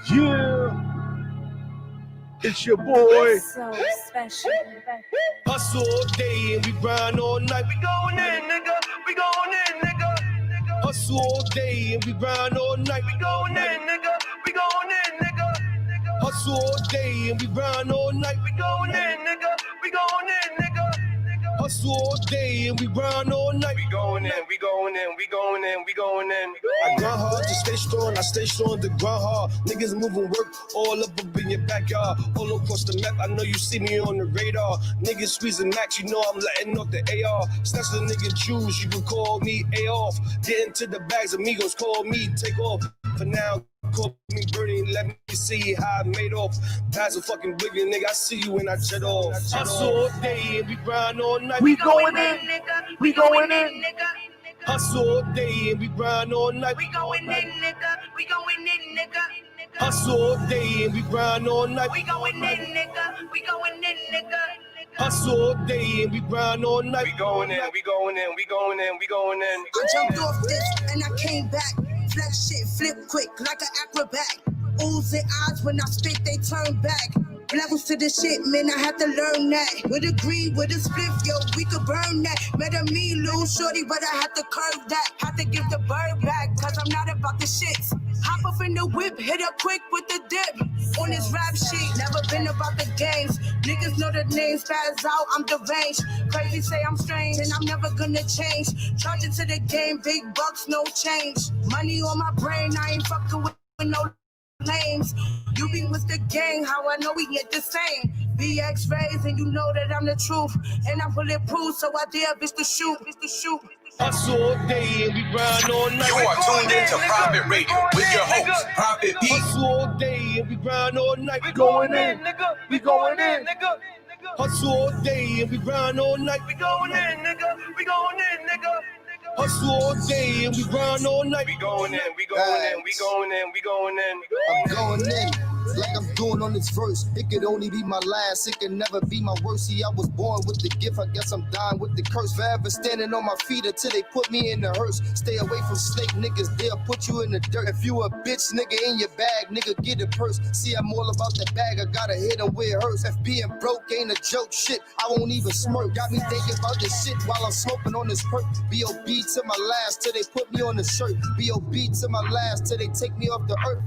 Yeah, it's your boy. So special. Hustle all day and we grind all night. We going in, nigga. We going in, nigga. Hustle all day and we grind all night. We going in, nigga. We going in, nigga. Hustle all day and we grind all night. We going in, nigga. We going in, nigga. Hustle all day and we grind all night. We going in, we going in, we going in, we going in. I grind hard to stay strong, I stay strong to grind hard. Niggas moving work all up in your backyard. All across the map, I know you see me on the radar. Niggas squeezing max, you know I'm letting off the AR. Snatch the nigga juice, you can call me A off. Get into the bags, amigos call me take off. For now, call me Bernie, let me see how I made off. Pass a fucking bigger nigga, I see you when I jet off. Hustle all day and we grind all night. We going in, we going in. Hustle all day and we grind all night. We going in, nigga. We going in, nigga. Hustle all day and we grind all night. We going in, nigga. We going in, nigga. Hustle all day and we grind all night. We going in, we going in, we going in, we going in. I jumped off this and I came back. Flex shit, flip quick like an acrobat. Oozing eyes when I spit, they turn back. Levels to the shit, man, I had to learn that. With a green, with a spliff, yo, we could burn that. Met a me, little shorty, but I had to curve that. Had to give the bird back, cause I'm not about the shits. Hop up in the whip, hit her quick with the dip. On this rap sheet, never been about the games. Niggas know the name, spaz out, I'm deranged. Crazy say I'm strange, and I'm never gonna change. Charging to the game, big bucks, no change. Money on my brain, I ain't fucking with no lames. You be with the gang, how I know we get the same. BX rays, and you know that I'm the truth. And I'm bulletproof, so I dare bitch to shoot, bitch to shoot. Hustle all day and we grind all night. You are tuned into Private Radio with your host, Private P. Hustle all day and we grind all night. We going in, nigga. We going in, nigga. Hustle all day and we grind all night. We going in, nigga. We going in, nigga. Hustle all day and we grind all night. We going in, we going in, we going in, we going in. I'm going in, like I'm doing on this verse. It could only be my last, it can never be my worst. See, I was born with the gift, I guess I'm dying with the curse. Forever standing on my feet until they put me in the hearse. Stay away from snake niggas, they'll put you in the dirt. If you a bitch, nigga, in your bag, nigga, get a purse. See, I'm all about the bag, I gotta hit them where it hurts. If being broke ain't a joke, shit, I won't even smirk. Got me thinking about this shit while I'm smoking on this perk. B.O.B. to my last till they put me on the shirt. B.O.B. to my last till they take me off the earth.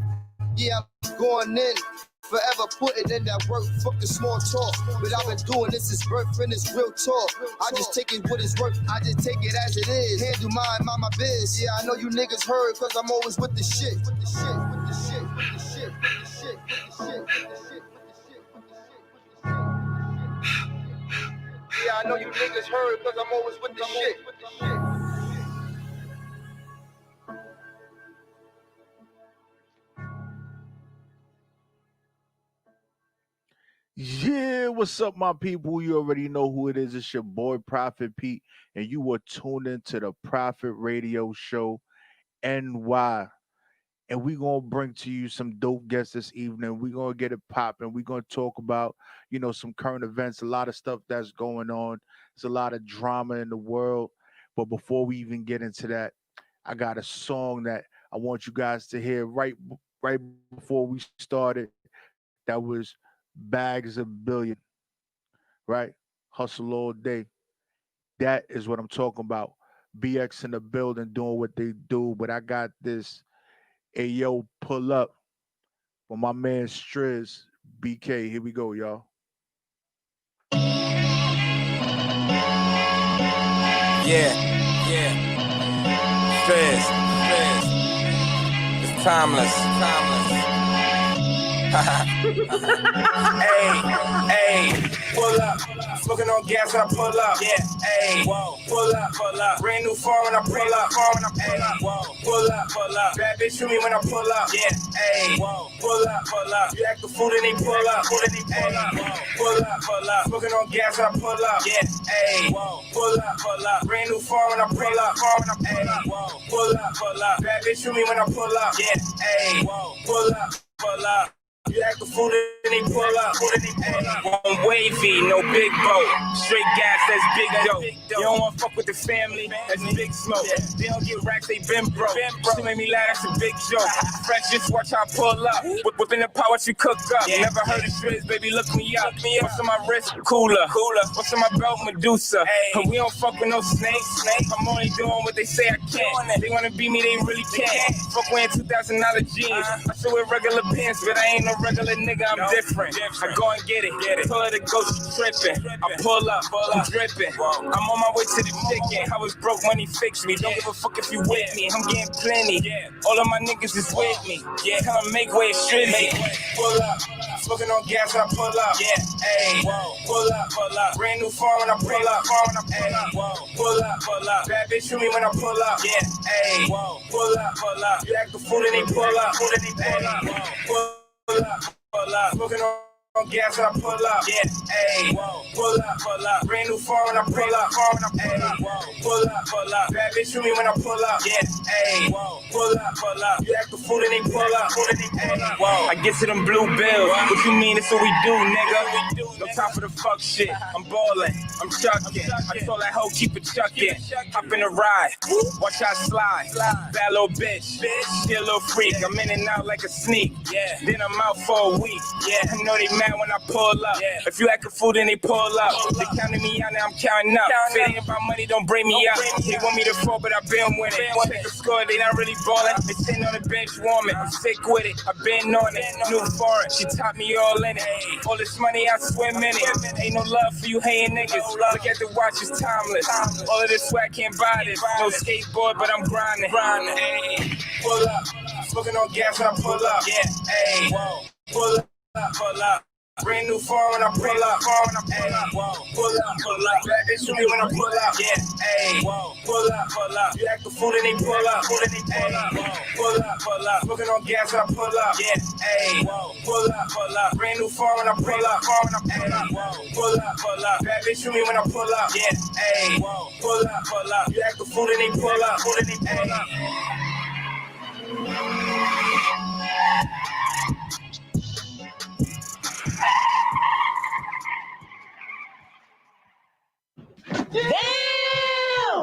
Yeah, I'm going in, forever putting in that work. Fuck the small talk, but I've been doing this is birth and it's real talk. I just take it what it's worth, I just take it as it is. Handle mine, mind my biz. Yeah, I know you niggas heard, cause I'm always with the shit. With the shit, with the shit, with the shit, with the shit, with the shit, with the shit, with the shit, with the shit. Yeah, I know you niggas heard, cause I'm always with the shit. With the shit. Yeah, what's up, my people? You already know who it is. It's your boy, Prophet Pete, and you are tuned into the Prophet Radio Show, NY. And we're going to bring to you some dope guests this evening. We're going to get it popping. We're going to talk about, some current events, a lot of stuff that's going on. There's a lot of drama in the world. But before we even get into that, I got a song that I want you guys to hear right before we started. That was Bags of Billion, right? Hustle all day. That is what I'm talking about. BX in the building doing what they do. But I got this Ayo pull up for my man Striz BK. Here we go, y'all. Yeah. Striz. It's timeless. Hey, pull up. Smoking on gas when I pull up. Yeah, hey, pull up. Brand new farm when I pull up. Pull up. Bad bitch shoot me when I pull up. Yeah, hey, pull up. You act the fool and they pull up. Pull up. Smoking on gas when I pull up. Yeah, hey, pull up. Brand new farm when I pull up. Pull up. Bad bitch shoot me when I pull up. Yeah, hey, pull up. You act a fool and they pull up. One wavy, no big boat. Straight gas, that's big dope. You don't want to fuck with the family, that's big smoke. They don't get racks, they been broke. She made me laugh, that's a big joke. Fresh, just watch how I pull up. Whipping the pot, what you cook up. Never heard of Shriz, baby, look me up. What's on my wrist? Cooler. What's on my belt? Medusa. We don't fuck with no snakes. I'm only doing what they say I can't. They wanna be me, they really can't. Fuck wearing $2,000 jeans. I still wear regular pants, but I ain't no regular nigga, I'm different. I go and get it. Tell her to go, she tripping. I pull up, I'm dripping. I'm on my way to the chicken. I was broke, money fixed me. Don't give a fuck if you with me. I'm getting plenty. All of my niggas is with me. Come and make way, strizzy. Pull up. Smoking on gas when I pull up. Ayy. Pull up. Brand new farm when I pull up. Pull up. Bad bitch shoot me when I pull up. Ayy. Pull up. You act a fool and they pull up. Pull up. Smoking on gas when I pull up. Ayy. Pull up. Brand new farm when I pull up. Ayy. Pull up. Bad bitch shoot me when I pull up. Ayy. Pull up. You act a fool and they pull up. I get to them blue bills. What you mean? It's what we do, nigga. No time for the fuck shit. I'm ballin'. I'm chucking. I told that hoe keep it chucking. Hop in the ride. Watch how I slide. Bad little bitch. She a little freak. I'm in and out like a sneak. Then I'm out for a week. I know they mad when I pull up. If you act a fool, then they pull up. They counting me out, now I'm counting up. If it ain't about money, don't bring me up. They want me to fall, but I been winning. Check the score, they not really ballin'. They sitting on the bench warming. I'm sick with it, I been on it. New foreign, she taught me all in it. All this money, I swim in it. Ain't no love for you hating niggas. Look at the watch, it's timeless. All of this swag can't buy this. No skateboard, but I'm grinding. Pull up, smoking on gas when I pull up. Pull up. Brand new farm when I pull up. Pull up. Bad bitch shoot me when I pull up. Pull up. You act a fool and they pull up. Pull up. Smoking on gas when I pull up. Pull up. Brand new farm when I pull up. Pull up. Bad bitch shoot me when I pull up. Pull up. You act a fool and they pull up.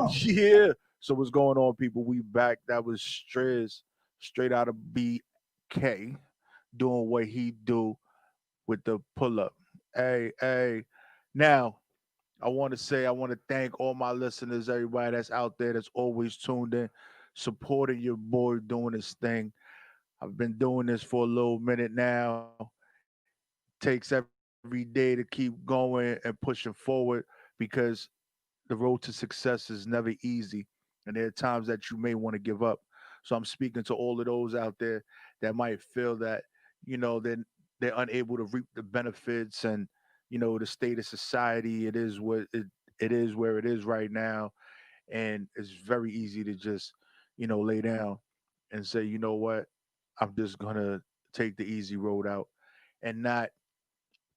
Yeah. So what's going on, people? We back. That was Striz, straight out of BK, doing what he do with the pull up. Hey. Now, I want to thank all my listeners, everybody that's out there that's always tuned in, supporting your boy doing his thing. I've been doing this for a little minute now. Takes every day to keep going and pushing forward because the road to success is never easy. And there are times that you may want to give up. So I'm speaking to all of those out there that might feel that, they're unable to reap the benefits and, the state of society. It is where it is right now. And it's very easy to just, lay down and say, you know what, I'm just gonna take the easy road out and not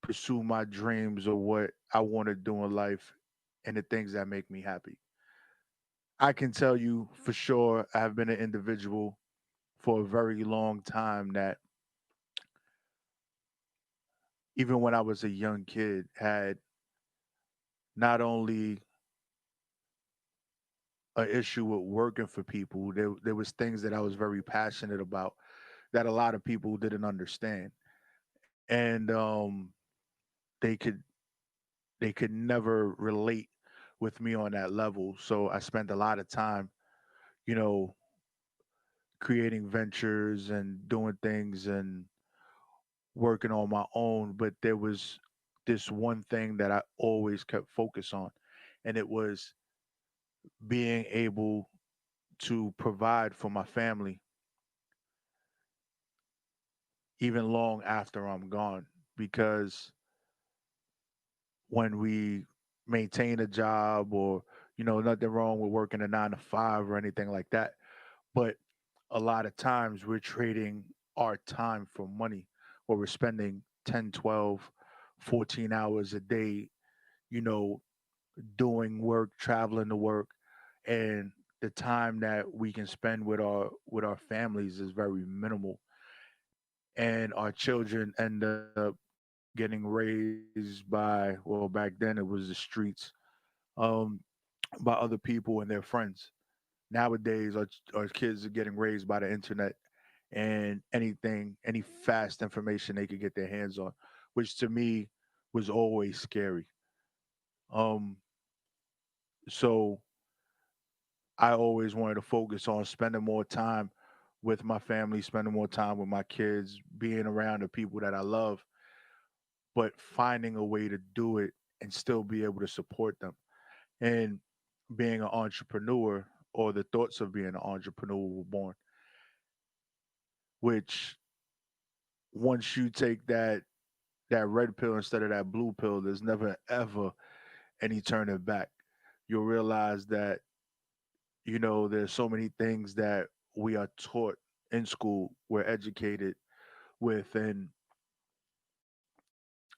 pursue my dreams or what I want to do in life and the things that make me happy. I can tell you for sure I have been an individual for a very long time that even when I was a young kid had not only an issue with working for people, there was things that I was very passionate about that a lot of people didn't understand. And they could they could never relate with me on that level. So I spent a lot of time, you know, creating ventures and doing things and working on my own. But there was this one thing that I always kept focus on, and it was being able to provide for my family even long after I'm gone. Because when we maintain a job or, nothing wrong with working a 9 to 5 or anything like that. But a lot of times we're trading our time for money or we're spending 10, 12, 14 hours a day, you know, doing work, traveling to work, and the time that we can spend with our families is very minimal. and our children end up getting raised by, well, back then it was the streets, um, by other people and their friends. Nowadays, our kids are getting raised by the internet and any fast information they could get their hands on, which to me was always scary. Um, so I always wanted to focus on spending more time with my family, spending more time with my kids, being around the people that I love, but finding a way to do it and still be able to support them. And being an entrepreneur, or the thoughts of being an entrepreneur were born, which once you take that red pill instead of that blue pill, there's never ever any turning back. You'll realize that, there's so many things that we are taught in school, we're educated with, and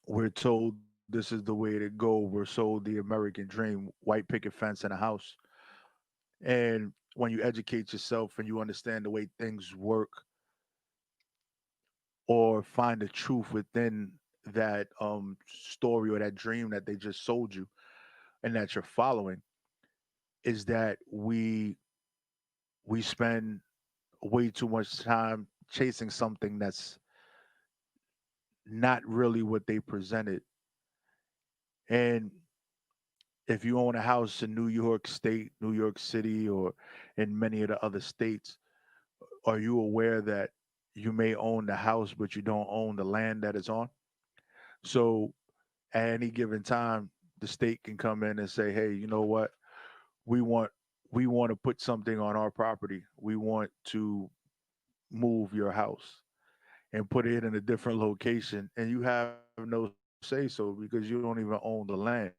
we're told this is the way to go. We're sold the American dream, white picket fence and a house. And when you educate yourself and you understand the way things work, or find the truth within that story or that dream that they just sold you and that you're following, is that we spend way too much time chasing something that's not really what they presented. And if you own a house in New York State, New York City, or in many of the other states, are you aware that you may own the house, but you don't own the land that it's on? So at any given time, the state can come in and say, "Hey, you know what? We want we want to put something on our property. We want to move your house and put it in a different location," and you have no say so because you don't even own the land.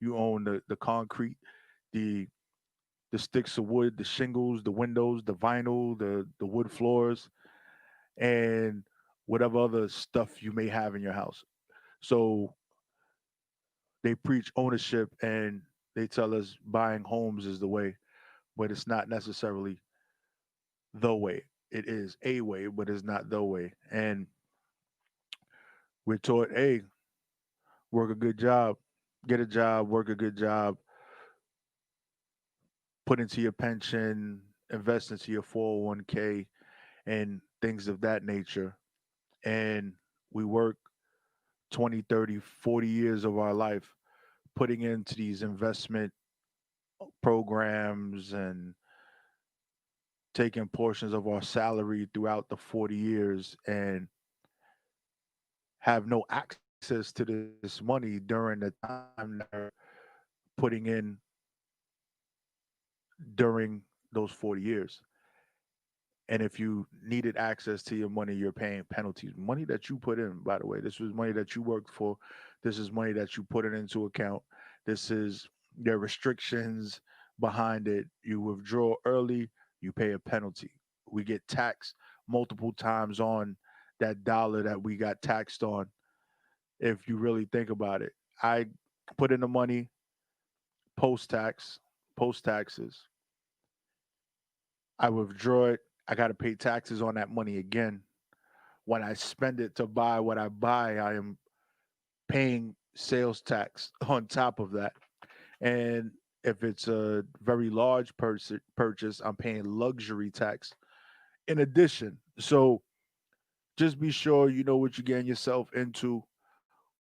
You own the concrete, the the sticks of wood, the shingles, the windows, the vinyl, the wood floors, and whatever other stuff you may have in your house. So they preach ownership and they tell us buying homes is the way, but it's not necessarily the way. It is a way, but it's not the way. And we're taught, hey, work a good job, get a job, work a good job, put into your pension, invest into your 401k, and things of that nature. And we work 20, 30, 40 years of our life putting into these investment programs and taking portions of our salary throughout the 40 years and have no access to this money during the time that are putting in during those 40 years. And if you needed access to your money, you're paying penalties. Money that you put in, by the way. This was money that you worked for. This is money that you put it into account. This is there are restrictions behind it. You withdraw early, you pay a penalty. We get taxed multiple times on that dollar that we got taxed on, if you really think about it. I put in the money post tax, post taxes. I withdraw it. I got to pay taxes on that money again. When I spend it to buy what I buy, I am paying sales tax on top of that. And if it's a very large purchase, I'm paying luxury tax in addition. So just be sure you know what you're getting yourself into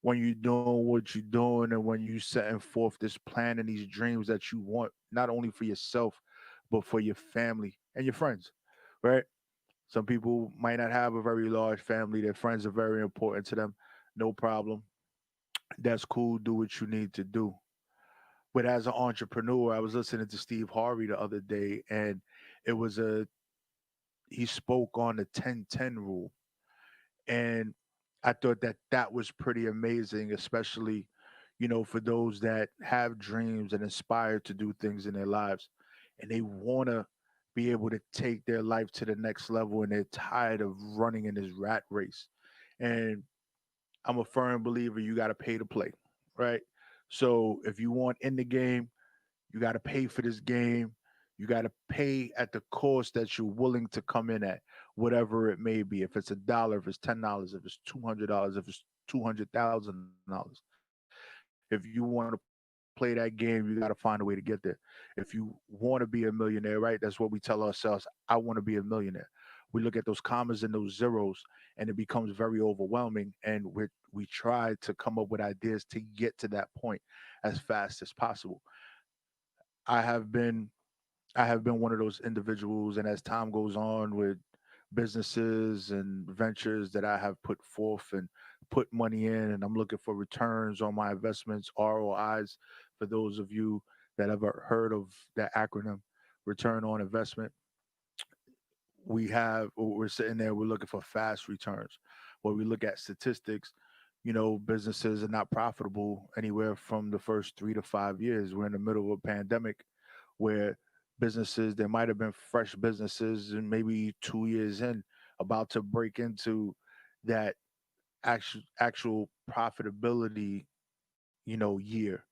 when you're doing what you're doing and when you setting forth this plan and these dreams that you want, not only for yourself, but for your family and your friends, right? Some people might not have a very large family. Their friends are very important to them. No problem. That's cool. Do what you need to do. But as an entrepreneur, I was listening to Steve Harvey the other day, and it was he spoke on the 10-10 rule. And I thought that that was pretty amazing, especially, for those that have dreams and aspire to do things in their lives and they want to be able to take their life to the next level and they're tired of running in this rat race. And I'm a firm believer you got to pay to play, right? So if you want in the game, you got to pay for this game. You got to pay at the cost that you're willing to come in at, whatever it may be. If it's $1, if it's $10, if it's $200, if it's $200,000. If you want to play that game, you got to find a way to get there. If you want to be a millionaire, right? That's what we tell ourselves. I want to be a millionaire. We look at those commas and those zeros, and it becomes very overwhelming. And we try to come up with ideas to get to that point as fast as possible. I have been I have been one of those individuals, and as time goes on with businesses and ventures that I have put forth and put money in, and I'm looking for returns on my investments, ROIs, for those of you that ever heard of that acronym, return on investment. We're sitting there, we're looking for fast returns. When we look at statistics, businesses are not profitable anywhere from the first 3 to 5 years. We're in the middle of a pandemic where businesses, there might have been fresh businesses and maybe 2 years in, about to break into that actual profitability, year,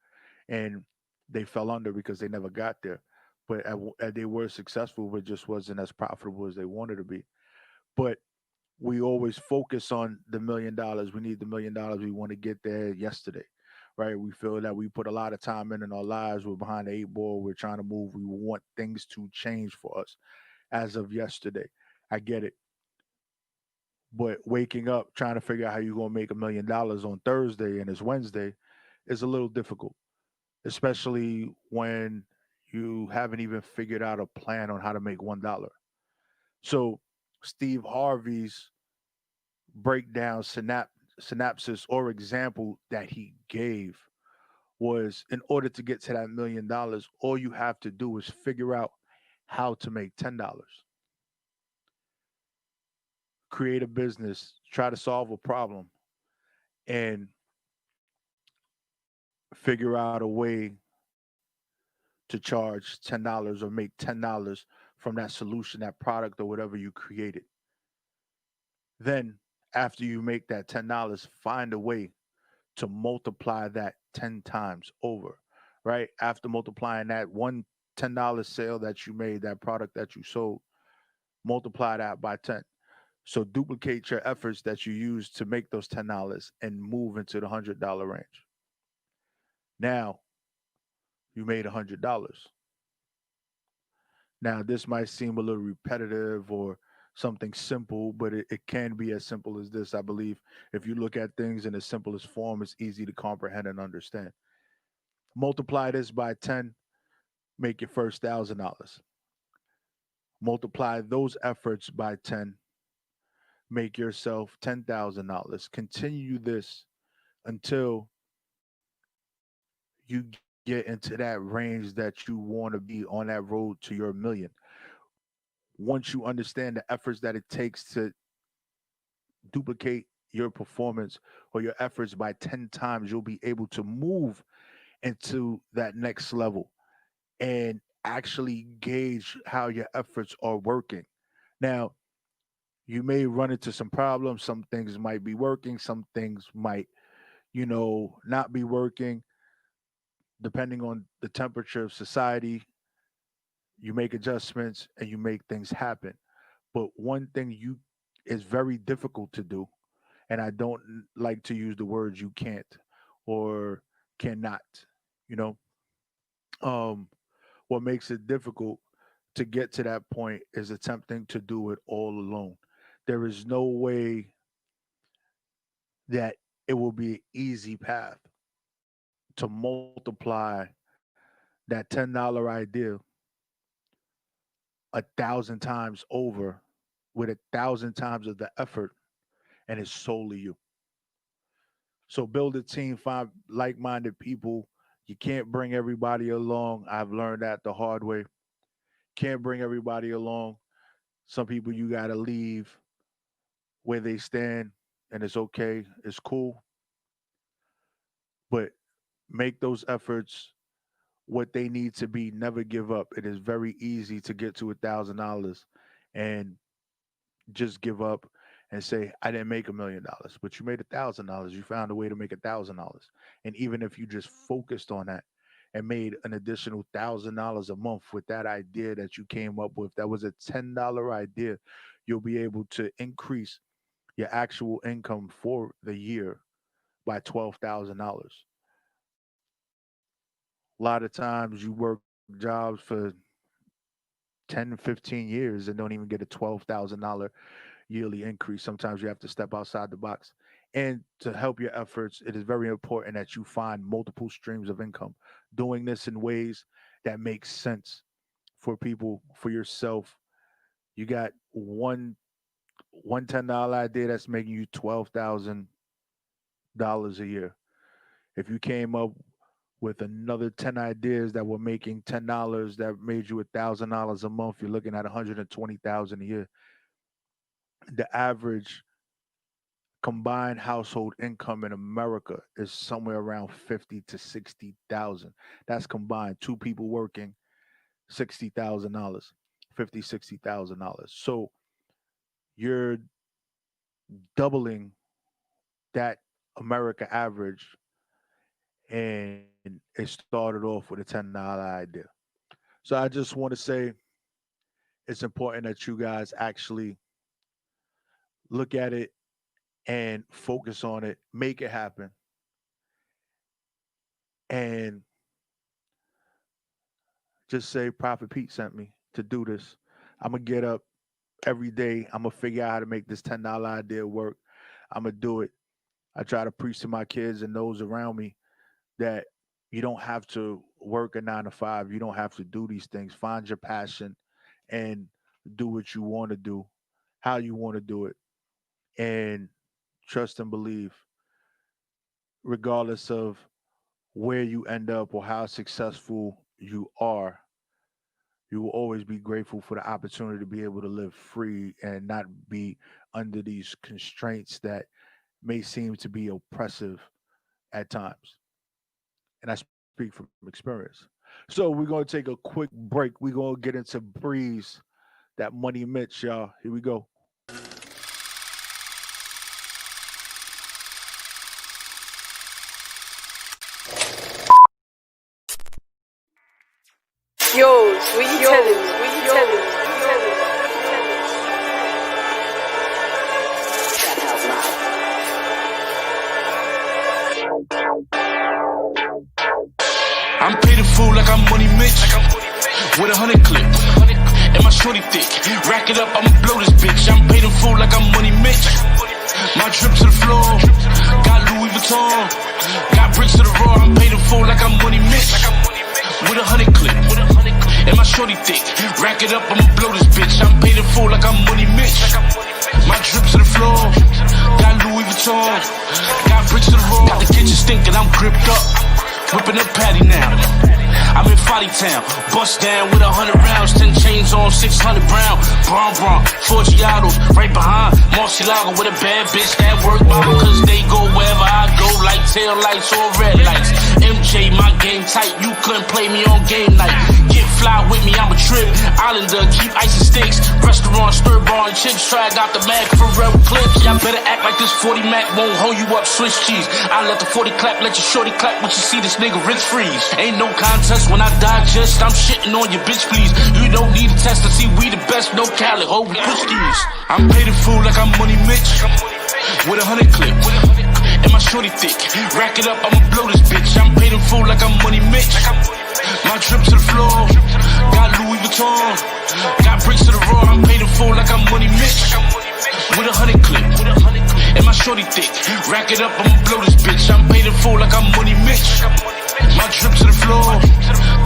and they fell under because they never got there. But they were successful, but just wasn't as profitable as they wanted to be. But we always focus on the $1 million. We need the $1 million. We want to get there yesterday, right? We feel that we put a lot of time in our lives. We're behind the eight ball. We're trying to move. We want things to change for us as of yesterday. I get it. But waking up, trying to figure out how you're going to make $1 million on Thursday and it's Wednesday is a little difficult, especially when you haven't even figured out a plan on how to make $1. So Steve Harvey's breakdown synopsis or example that he gave was, in order to get to that $1 million, all you have to do is figure out how to make $10. Create a business, try to solve a problem, and figure out a way to charge $10 or make $10 from that solution, that product, or whatever you created. Then, after you make that $10, find a way to multiply that 10 times over, right? After multiplying that one $10 sale that you made, that product that you sold, multiply that by 10. So duplicate your efforts that you use to make those $10 and move into the $100 range. Now you made $100. Now this might seem a little repetitive or something simple, but it can be as simple as this. I believe if you look at things in the simplest form, it's easy to comprehend and understand. Multiply this by 10, make your first $1,000. Multiply those efforts by 10, make yourself $10,000. Continue this until you get into that range that you want to be on that road to your million. Once you understand the efforts that it takes to duplicate your performance or your efforts by 10 times, you'll be able to move into that next level and actually gauge how your efforts are working. Now, you may run into some problems. Some things might be working, some things might, not be working. Depending on the temperature of society, you make adjustments and you make things happen. But one thing you is very difficult to do, and I don't like to use the words you can't or cannot, you know. Um what makes it difficult to get to that point is attempting to do it all alone. There is no way that it will be an easy path to multiply that $10 idea 1,000 times over with 1,000 times of the effort, and it's solely you. So build a team, find like-minded people. You can't bring everybody along. I've learned that the hard way. Can't bring everybody along. Some people you gotta leave where they stand, and it's okay. It's cool, but make those efforts what they need to be. Never give up. It is very easy to get to $1,000 and just give up and say, I didn't make $1 million, but you made $1,000. You found a way to make $1,000. And even if you just focused on that and made an additional $1,000 a month with that idea that you came up with, that was a $10 idea, you'll be able to increase your actual income for the year by $12,000. A lot of times you work jobs for 10, 15 years and don't even get a $12,000 yearly increase. Sometimes you have to step outside the box. And to help your efforts, it is very important that you find multiple streams of income. Doing this in ways that make sense for people, for yourself. You got one $10 idea that's making you $12,000 a year. If you came up with another 10 ideas that were making $10 that made you $1,000 a month, you're looking at 120,000 a year. The average combined household income in America is somewhere around 50 to 60,000. That's combined, two people working, $60,000, $60,000. So you're doubling that America average, and it started off with a $10 idea. So I just want to say it's important that you guys actually look at it and focus on it, make it happen. And just say Prophet Pete sent me to do this. I'm going to get up every day. I'm going to figure out how to make this $10 idea work. I'm going to do it. I try to preach to my kids and those around me that you don't have to work a 9 to 5. You don't have to do these things. Find your passion and do what you want to do, how you want to do it. And trust and believe, regardless of where you end up or how successful you are, you will always be grateful for the opportunity to be able to live free and not be under these constraints that may seem to be oppressive at times. And I speak from experience. So we're going to take a quick break. We're going to get into Breeze, that Money Mitch, y'all. Here we go. Yo, what you telling me? What you telling me? I'm paid in full like I'm Money Mitch, with 100 clip, and my shorty thick. Rack it up, I'ma blow this bitch. I'm paid in full like I'm Money Mitch. My drip to the floor, got Louis Vuitton, got bricks to the raw. I'm paid in full like I'm Money Mitch, with 100 clip, and my shorty thick. Rack it up, I'ma blow this bitch. I'm paid in full like I'm Money Mitch. My drip to the floor, got Louis Vuitton, got bricks to the raw. Got the kitchen stinking, I'm gripped up. Whipping up patty now. I'm in Folly Town. Bust down with 100 rounds. 10 chains on, 600 brown. Bron, 4 Giados. Right behind Marcialago with a bad bitch that work mama. Cause they go wherever I go, like tail lights or red lights. MJ, my game tight. You couldn't play me on game night. Get fly with me, I'm a trip. Islander, keep ice and sticks. Restaurant, stir bar and chips. Tried out the mag for real clips. Y'all better act like this 40 Mac won't hold you up. Swiss cheese. I let the 40 clap, let your shorty clap. What you see this nigga rich freeze. Ain't no contest when I digest. I'm shitting on your bitch, please. You don't need a test to see we the best. No Cali, ho, we push these. I'm paid in full like I'm Money Mitch, with 100 clip, and my shorty thick. Rack it up, I'ma blow this bitch. I'm paid in full like I'm Money Mitch. My drip to the floor, got Louis Vuitton, got bricks to the raw. I'm paid in full like I'm Money Mitch, with 100 clip, and my shorty thick. Rack it up, I'ma blow this bitch. I'm paid in full like I'm Money Mitch. My drip to the floor,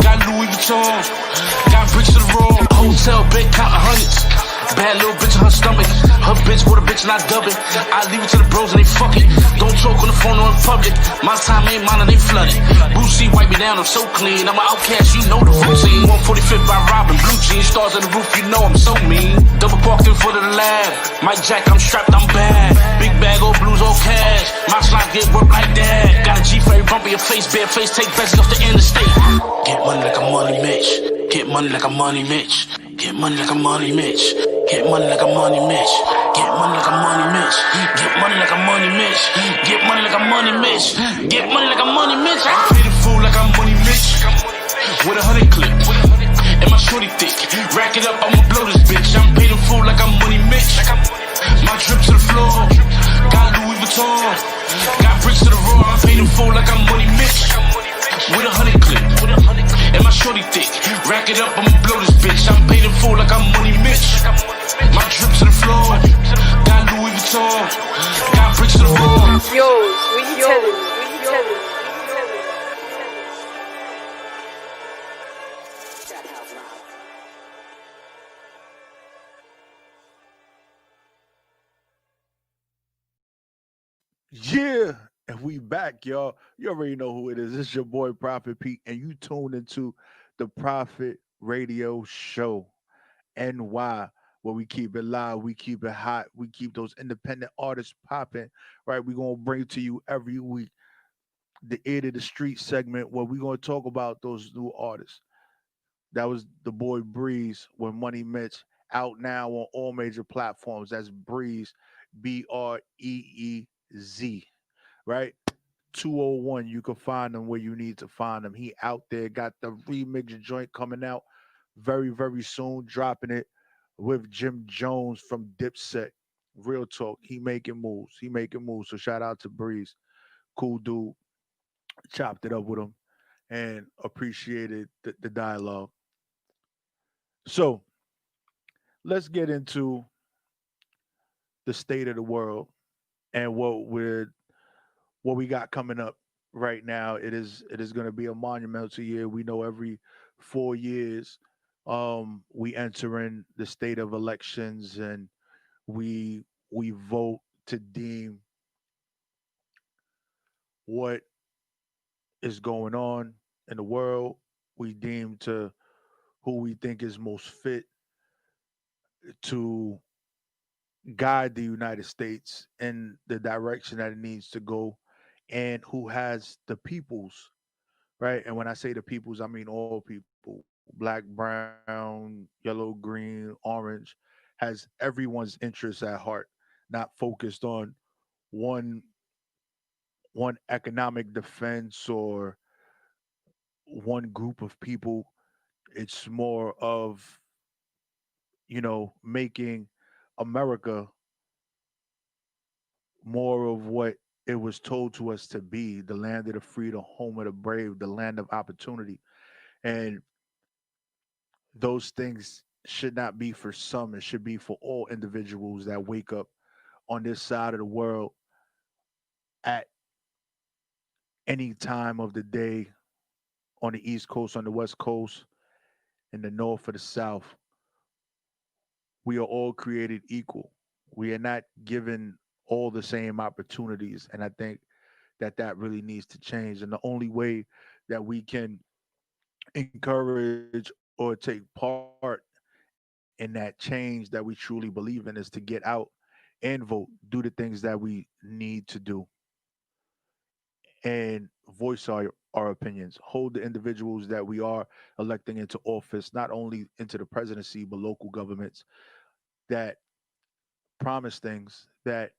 got Louis Vuitton, got bricks to the raw. Hotel bed counting hundreds. Bad little bitch on her stomach. Her bitch with a bitch and I dub it. I leave it to the bros and they fuck it. Don't talk on the phone or in public. My time ain't mine and they flooded. Boosie wipe me down, I'm so clean. I'm an outcast, you know the routine. 145 by Robin, blue jeans, stars on the roof, you know I'm so mean. Double parked in front of the lab. Mike Jack, I'm strapped, I'm bad. Big bag, all blues, all cash. My slot get work like that. Got a G for every bump in your face, bare face, take bets off the interstate. Get money like a Money Mitch. Get money like a Money Mitch. Get money like a Money Mitch. Get money like a Money Mitch. Get money like a Money Mitch. Get money like a Money Mitch. Get money like a Money Mitch. Get money like a Money Mitch. I'm paid in full like I'm Money Mitch. with 100 clip. And my shorty thick. Rack it up, I'ma blow this bitch. I'm paid in full like I'm Money Mitch. My drip to the floor. Got Louis Vuitton. Got bricks to the roar. I'm paid in full like I'm Money Mitch. With 100 clip. And my shorty thick. Rack it up, I'ma blow this bitch. I'm paid in full like I'm Money Mitch. My drip to the floor. Got Louis Vuitton. Got bricks to the roar. Yo, we tellin', we tellin'. Yeah, and we back, y'all. You already know who it is. It's your boy Prophet Pete, and you tune into the Prophet Radio Show. NY, where we keep it live, we keep it hot, we keep those independent artists popping. Right, we're gonna bring to you every week the ear to the street segment where we're gonna talk about those new artists. That was the boy Breeze with Money Mitch, out now on all major platforms. That's Breeze, Breez, right? 201. You can find him where you need to find him. He out there, got the remix joint coming out very, very soon, dropping it with Jim Jones from Dipset. Real talk. He making moves. He making moves. So shout out to Breeze. Cool dude. Chopped it up with him and appreciated the dialogue. So let's get into the state of the world and what we got coming up right now. It is going to be a monumental year. We know every 4 years we enter in the state of elections and we we vote to deem what is going on in the world. We deem to who we think is most fit to guide the United States in the direction that it needs to go and who has the people's right. And when I say the people's, I mean all people, black, brown, yellow, green, orange, has everyone's interests at heart, not focused on one one economic defense or one group of people. It's more of, making America more of what it was told to us to be, the land of the free, the home of the brave, the land of opportunity. And those things should not be for some, it should be for all individuals that wake up on this side of the world at any time of the day, on the East Coast, on the West Coast, in the North or the South. We are all created equal. We are not given all the same opportunities. And I think that that really needs to change. And the only way that we can encourage or take part in that change that we truly believe in is to get out and vote, do the things that we need to do, and voice our opinions, hold the individuals that we are electing into office, not only into the presidency, but local governments that promise things that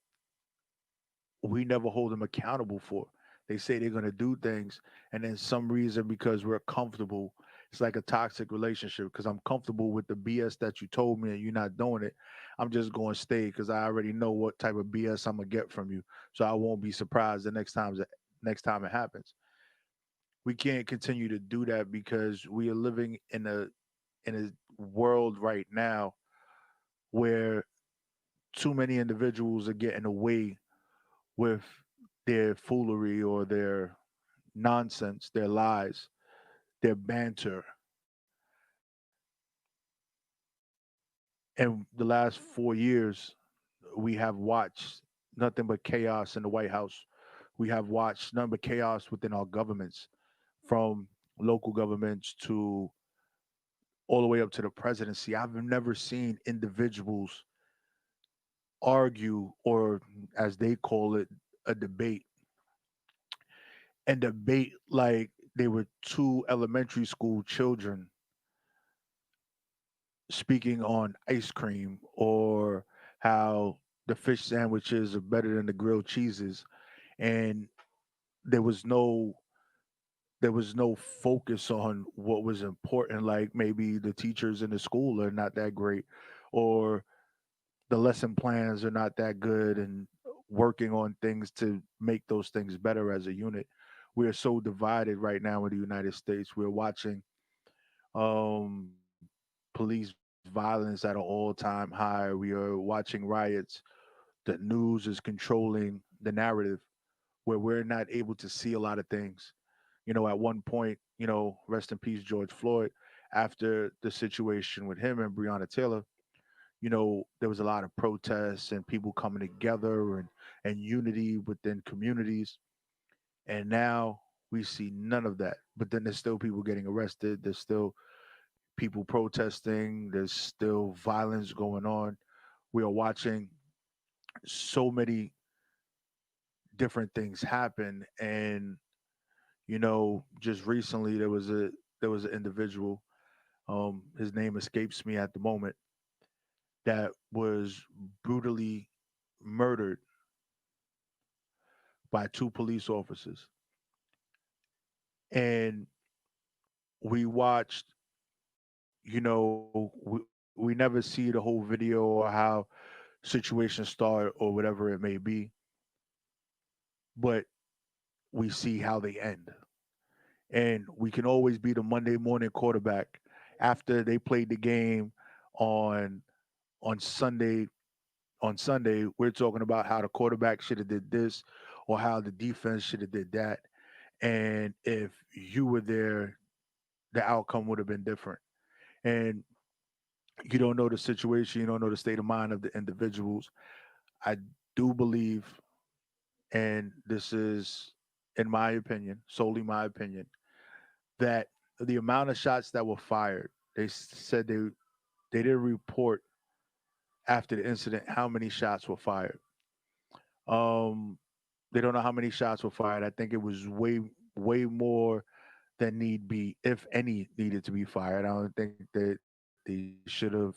we never hold them accountable for. They say they're going to do things, and then some reason because we're comfortable, it's like a toxic relationship. Because I'm comfortable with the BS that you told me, and you're not doing it. I'm just going to stay because I already know what type of BS I'm gonna get from you, so I won't be surprised the next time it happens. We can't continue to do that because we are living in a world right now where too many individuals are getting away with their foolery or their nonsense, their lies, their banter. And the last 4 years, we have watched nothing but chaos in the White House. We have watched nothing but chaos within our governments, from local governments to all the way up to the presidency. I've never seen individuals argue, or as they call it, a debate, and debate like they were two elementary school children speaking on ice cream, or how the fish sandwiches are better than the grilled cheeses. And there was no there was no focus on what was important. Like maybe the teachers in the school are not that great, or the lesson plans are not that good, and working on things to make those things better as a unit. We are so divided right now in the United States. We're watching um, police violence at an all-time high. We are watching riots. The news is controlling the narrative where we're not able to see a lot of things. At one point, rest in peace, George Floyd, after the situation with him and Breonna Taylor, there was a lot of protests and people coming together and unity within communities. And now we see none of that. But then there's still people getting arrested. There's still people protesting. There's still violence going on. We are watching so many different things happen. And just recently there was an individual. His name escapes me at the moment, that was brutally murdered by two police officers. And we watched, we never see the whole video or how situations start or whatever it may be, but we see how they end. And we can always be the Monday morning quarterback after they played the game on on Sunday. On Sunday, we're talking about how the quarterback should have did this or how the defense should have did that. And if you were there, the outcome would have been different. And you don't know the situation, you don't know the state of mind of the individuals. I do believe, and this is in my opinion, solely my opinion, that the amount of shots that were fired, said they didn't report after the incident how many shots were fired. Um, they don't know how many shots were fired. I think it was way more than need be, if any, needed to be fired. I don't think that they should have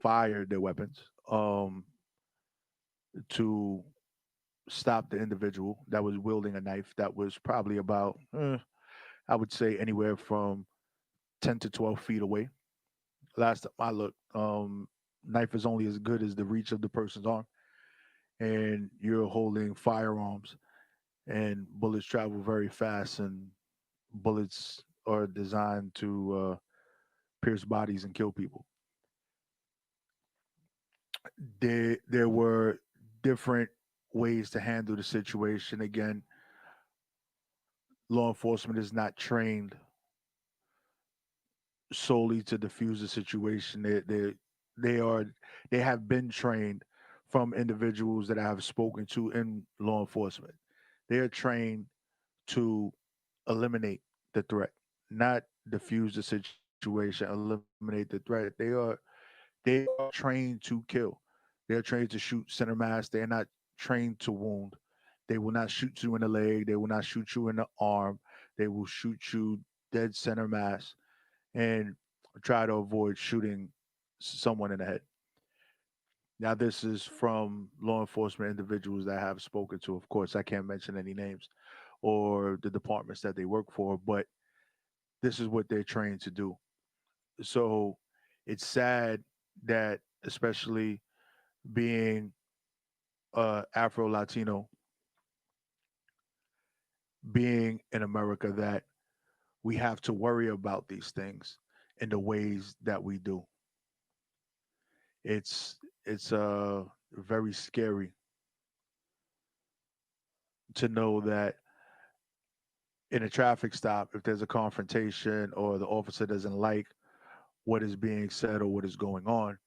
fired their weapons to stop the individual that was wielding a knife that was probably about, I would say, anywhere from 10 to 12 feet away. Last time I looked, knife is only as good as the reach of the person's arm, and you're holding firearms, and bullets travel very fast, and bullets are designed to pierce bodies and kill people. There were different ways to handle the situation. Again, law enforcement is not trained solely to diffuse the situation. They are they have been trained from individuals that I have spoken to in law enforcement. They are trained to eliminate the threat, not diffuse the situation, eliminate the threat. They are trained to kill. They are trained to shoot center mass. They are not trained to wound. They will not shoot you in the leg. They will not shoot you in the arm. They will shoot you dead center mass and try to avoid shooting someone in the head. Now, this is from law enforcement individuals that I have spoken to. Of course, I can't mention any names or the departments that they work for, but this is what they're trained to do. So it's sad that, especially being Afro Latino, being in America, that we have to worry about these things in the ways that we do. It's very scary to know that in a traffic stop, if there's a confrontation or the officer doesn't like what is being said or what is going on,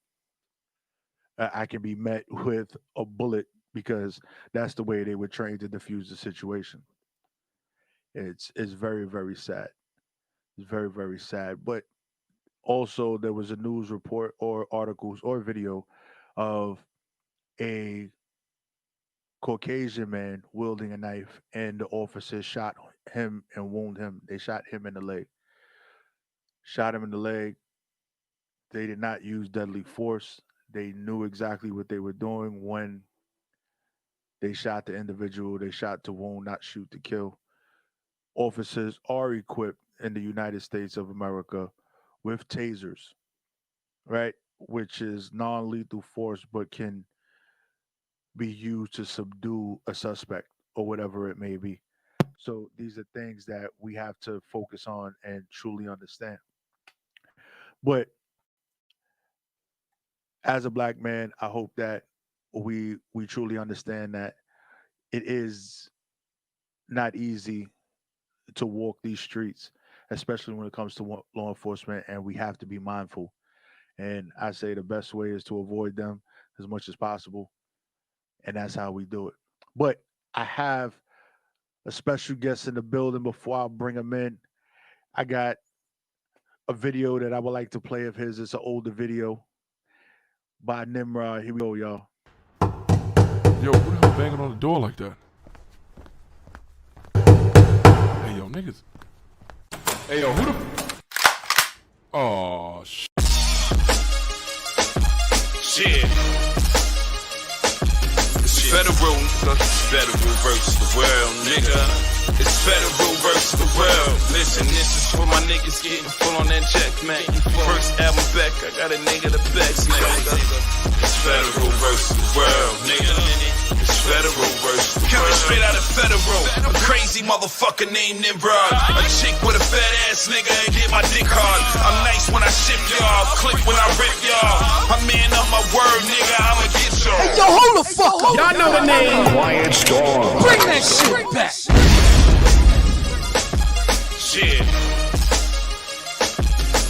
I can be met with a bullet because that's the way they were trained to diffuse the situation. It's very very sad. It's very very sad. But also there was a news report or articles or video of a Caucasian man wielding a knife, and the officers shot him and wounded him. They shot him in the leg. Shot him in the leg. They did not use deadly force. They knew exactly what they were doing when they shot the individual. They shot to wound, not shoot to kill. officers are equipped in the United States of America with tasers, right? Which is non-lethal force, but can be used to subdue a suspect or whatever it may be. So these are things that we have to focus on and truly understand. But as a black man, I hope that we truly understand that it is not easy to walk these streets, especially when it comes to law enforcement, and we have to be mindful. And I say the best way is to avoid them as much as possible, and that's how we do it. But I have a special guest in the building. Before I bring him in, I got a video that I would like to play of his. It's an older video by Nymrod. Here we go, y'all. Yo, who the hell banging on the door like that? Hey, yo, niggas. Hey, yo, who the... Oh, shit. Shit. It's federal, federal versus the world, nigga. It's federal versus the world. Listen, this is for my niggas getting full on that jack, man. First album back, I got a nigga the best, nigga. It's federal versus the world, nigga. It's federal versus the world. Coming straight out of federal. A crazy motherfucker named Nymrod. A chick with a fat ass nigga and get my dick hard. I'm nice when I ship y'all, click when I rip y'all. I man up my word, nigga, I'ma get y'all. Hey, yo, hold the fuck up. Y'all know the name. Quiet Storm. Bring that shit back. Shit.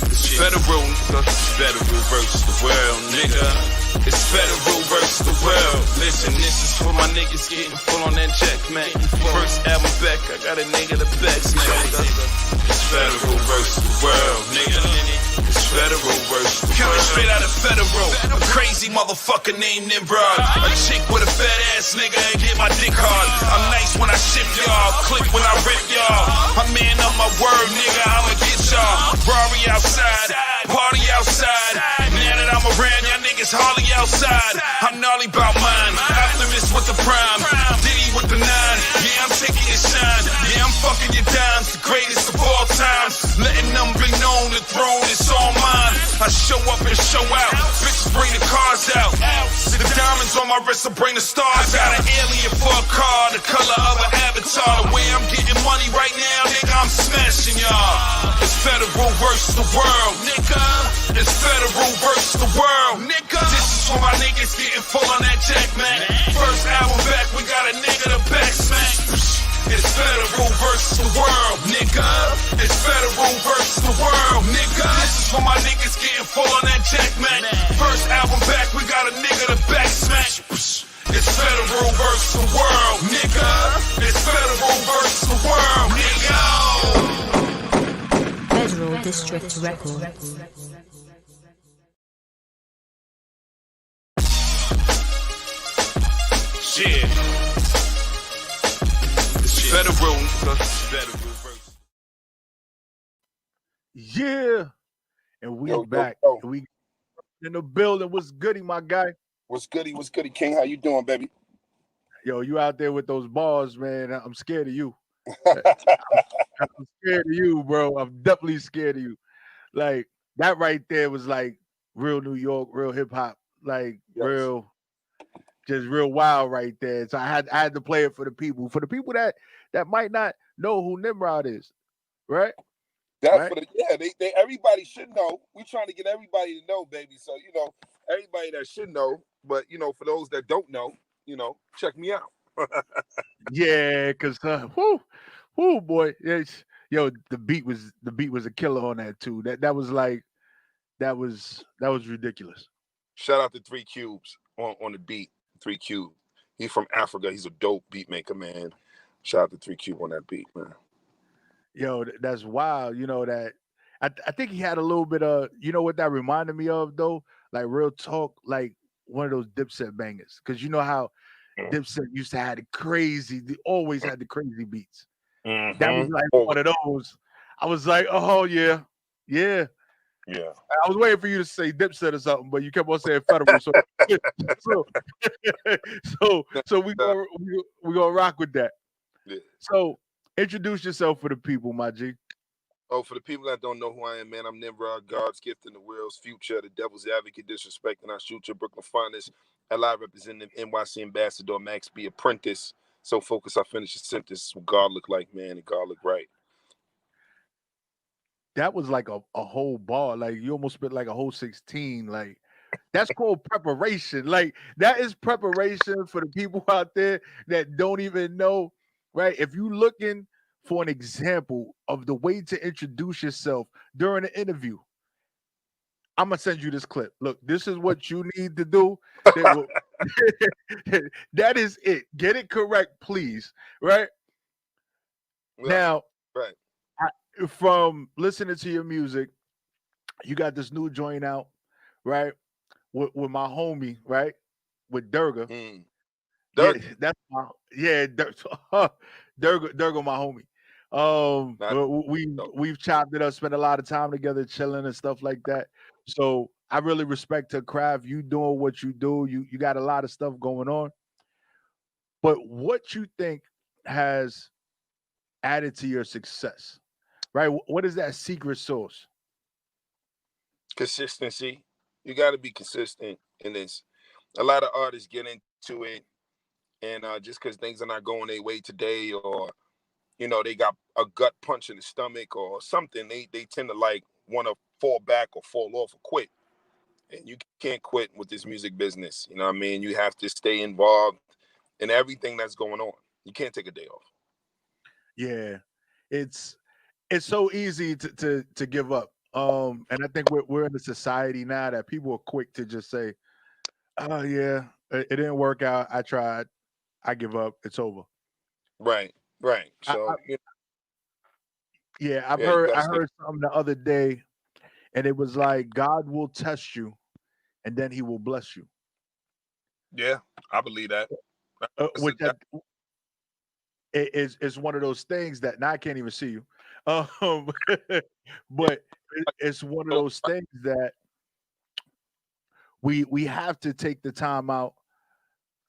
It's federal, federal versus the world, nigga. It's federal versus the world. Listen, this is for my niggas getting full on that jack, man. First album back, I got a nigga the best, nigga. It's federal versus the world, nigga. It's federal versus the world. Coming straight out of federal. A crazy motherfucker named Nymrod. A chick with a fat ass nigga and get my dick hard. I'm nice when I ship y'all, click when I rip y'all. I man up my word, nigga, I'ma get y'all. Rari outside, party outside. Now that I'm around, y'all niggas hardly outside. I'm gnarly about mine. Optimist with the prime. Diddy with the 9. Yeah, I'm taking your shine. Yeah, I'm fucking your dimes. The greatest of all time. Letting them be known, the throne is all mine. I show up and show out. Bitches bring the cars out. The diamonds on my wrist will bring the stars out. I got an alien for a car, the color of an avatar. The way I'm getting money right now, nigga, I'm smashing y'all. It's federal versus the world, nigga. It's federal versus the world, nigga. This is for my niggas getting full on that jack, man. First album back, we got a nigga to back smack. It's federal versus the world, nigga. It's federal versus the world, nigga. This is for my niggas getting full on that jack, man. First album back, we got a nigga to back smack. It's federal versus the world, nigga. It's federal versus the world, nigga. Federal District Records. Shit. It's federal versus. Yeah. And we back. We in the building. What's goody, my guy? What's goody, King? How you doing, baby? Yo, you out there with those bars, man. I'm scared of you. I'm scared of you, bro. I'm definitely scared of you. Like, that right there was like real New York, real hip hop, like real, just real wild right there. So I had to play it for the people that might not know who Nymrod is, right? That's right? For the they everybody should know. We trying to get everybody to know, baby. So everybody that should know, but for those that don't know, check me out. Yeah, because whoo, boy, yo, the beat was a killer on that too. That was ridiculous. Shout out to 3 Cubes on the beat. 3 Cube, he's from Africa. He's a dope beat maker, man. Shout out to 3 Cube on that beat, man. Yo, that's wild. That I think he had a little bit of, what that reminded me of though, like real talk, like one of those Dipset bangers. Because you know how Dipset used to have they always had the crazy beats. Mm-hmm. That was like one of those. I was like, oh yeah. I was waiting for you to say Dipset or something, but you kept on saying federal. So we gonna rock with that. Yeah. So Introduce yourself for the people, my G. Oh, for the people that don't know who I am, man, I'm Nymrod, God's gift in the world's future, the devil's advocate, disrespecting our future, Brooklyn finest, LI representing NYC ambassador, Max B apprentice. So focus, I finish the sentence. What God look like, man, and God look right. That was like a whole bar. Like you almost spent like a whole 16. Like that's called preparation. Like that is preparation for the people out there that don't even know, right? If you looking for an example of the way to introduce yourself during an interview, I'm gonna send you this clip. Look, this is what you need to do. That will that is it. Get it correct, please. Right Yeah, now, right. from listening to your music, you got this new joint out, right? With my homie, right? With Durga. Yeah, Dirk, that's my Durga, my homie. not no. We've chopped it up, spent a lot of time together, chilling and stuff like that. So I really respect her craft. You doing what you do. You got a lot of stuff going on. But what you think has added to your success, right? What is that secret sauce? Consistency. You got to be consistent in this. A lot of artists get into it, and just because things are not going their way today, or they got a gut punch in the stomach or something, they tend to like want to fall back or fall off or quit. And you can't quit with this music business. You know what I mean? You have to stay involved in everything that's going on. You can't take a day off. Yeah, it's it's so easy to give up. And I think we're in a society now that people are quick to just say, "Oh yeah, it didn't work out. I tried. I give up. It's over." Right, right. I, So yeah, yeah, you I gotta stay. heard something the other day, and it was like God will test you, and then He will bless you. Yeah, I believe that. That's, Which is one of those things that now I can't even see you, um, yeah. but it's one of those things that we have to take the time out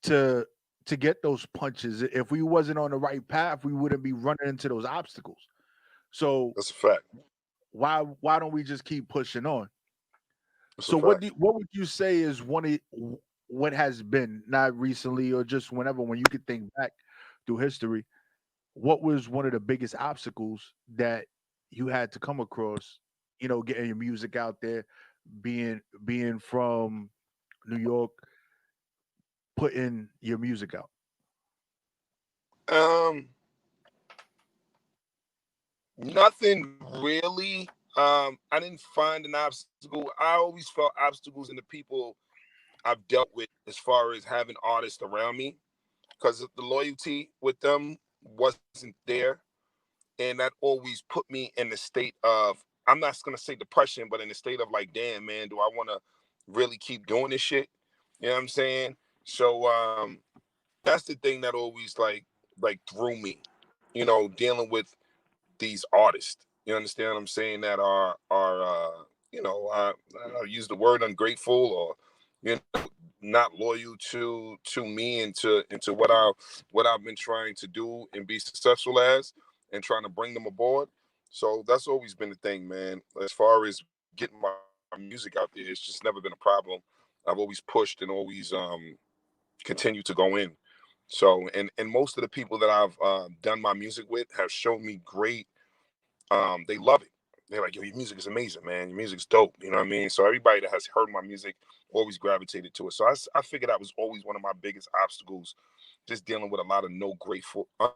to to get those punches. If we wasn't on the right path, we wouldn't be running into those obstacles. So That's a fact. why don't we just keep pushing on? That's a So fact. what would you say is what has been, not recently or just whenever, when you could think back through history, what was one of the biggest obstacles that you had to come across, getting your music out there, being from New York, putting your music out? Um, Nothing really. I didn't find an obstacle. I always felt obstacles in the people I've dealt with as far as having artists around me, because the loyalty with them wasn't there, and that always put me in the state of, I'm not gonna say depression, but in the state of like, damn man, do I want to really keep doing this shit? You know what I'm saying? So that's the thing that always like threw me, dealing with these artists. You understand what I'm saying? That are I use the word ungrateful, or not loyal to me and to what I've been trying to do and be successful as, and trying to bring them aboard. So that's always been the thing, man. As far as getting my music out there, it's just never been a problem. I've always pushed and always continued to go in. So and most of the people that I've done my music with have shown me great. They love it. They're like, yo, your music is amazing, man. Your music's dope. You know what I mean? So everybody that has heard my music always gravitated to it. So I figured that was always one of my biggest obstacles, just dealing with a lot of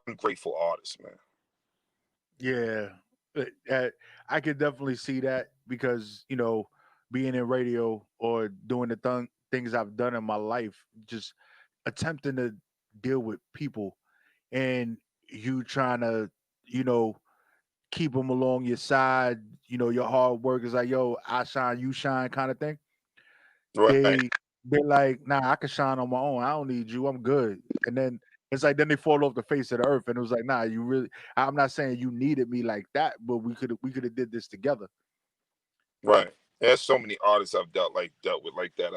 ungrateful artists, man. Yeah, I could definitely see that because being in radio or doing the things I've done in my life, just attempting to deal with people and you trying to, you know, keep them along your side. Your hard work is like, yo, I shine, you shine, kind of thing. Right, They're like, nah, I can shine on my own. I don't need you. I'm good. And then it's like then they fall off the face of the earth. And it was like, nah, you really. I'm not saying you needed me like that, but we could have did this together. right. There's so many artists I've dealt with like that.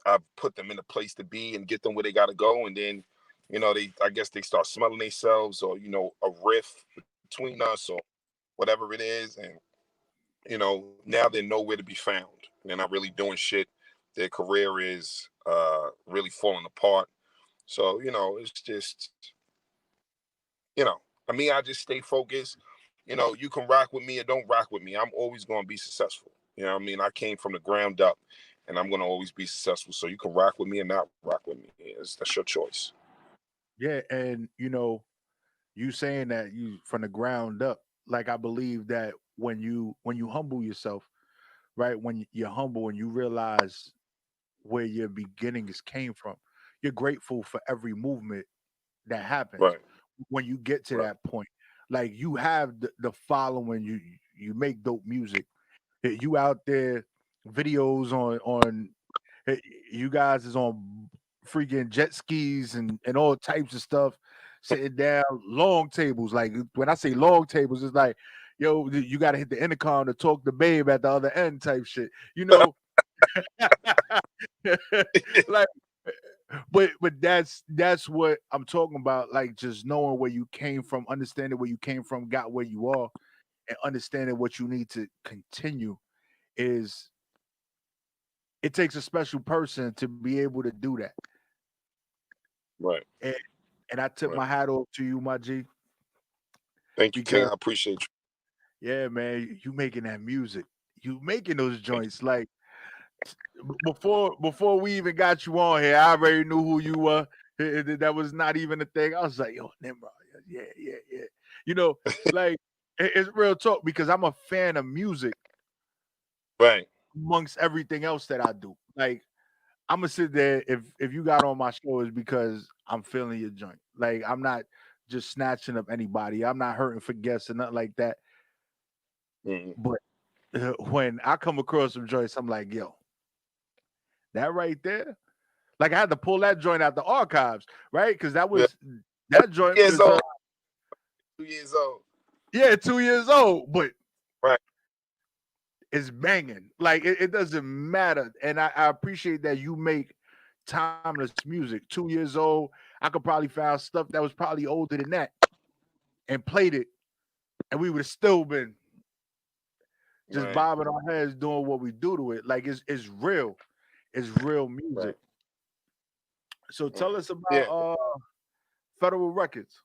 I've put them in a place to be and get them where they got to go, and then I guess they start smelling themselves, or a rift between us, or whatever it is, and now they're nowhere to be found. They're not really doing shit. Their career is really falling apart. So it's just I mean, I just stay focused. You can rock with me or don't rock with me. I'm always going to be successful. I mean, I came from the ground up, and I'm going to always be successful. So you can rock with me or not rock with me. That's your choice. Yeah, and you saying that you from the ground up, like I believe that when you humble yourself, right? When you're humble and you realize where your beginnings came from, you're grateful for every movement that happens. Right. When you get to Right. that point, like you have the following, you make dope music, you out there, videos on Hey, you guys is on freaking jet skis and all types of stuff, sitting down long tables. Like when I say long tables, it's like, yo, you got to hit the intercom to talk to babe at the other end type shit. Like, but that's what I'm talking about. Like just knowing where you came from, understanding where you came from, got where you are, and understanding what you need to continue is it takes a special person to be able to do that. Right. And and I tip Right. my hat off to you, my G, Thank you, King. because I appreciate you. yeah, man, you making that music, you making those joints. Like before we even got you on here, I already knew who you were. That was not even a thing. I was like, yo, Nimrod, yeah, yeah, yeah. You know, like it's real talk because I'm a fan of music Right. amongst everything else that I do. Like I'm gonna sit there if you got on my show is because I'm feeling your joint. Like I'm not just snatching up anybody. I'm not hurting for guests or nothing like that. Mm-hmm. But when I come across some joints, I'm like, yo, that right there. Like I had to pull that joint out the archives, right? Because Yeah. that joint Years was old. 2 years old. yeah 2 years old, but Right. it's banging. Like it doesn't matter, and I appreciate that you make timeless music. 2 years old, I could probably find stuff that was probably older than that and played it, and we would have still been just Right. bobbing our heads doing what we do to it. Like it's real music. Right. So tell Right. us about Yeah. Federal Records.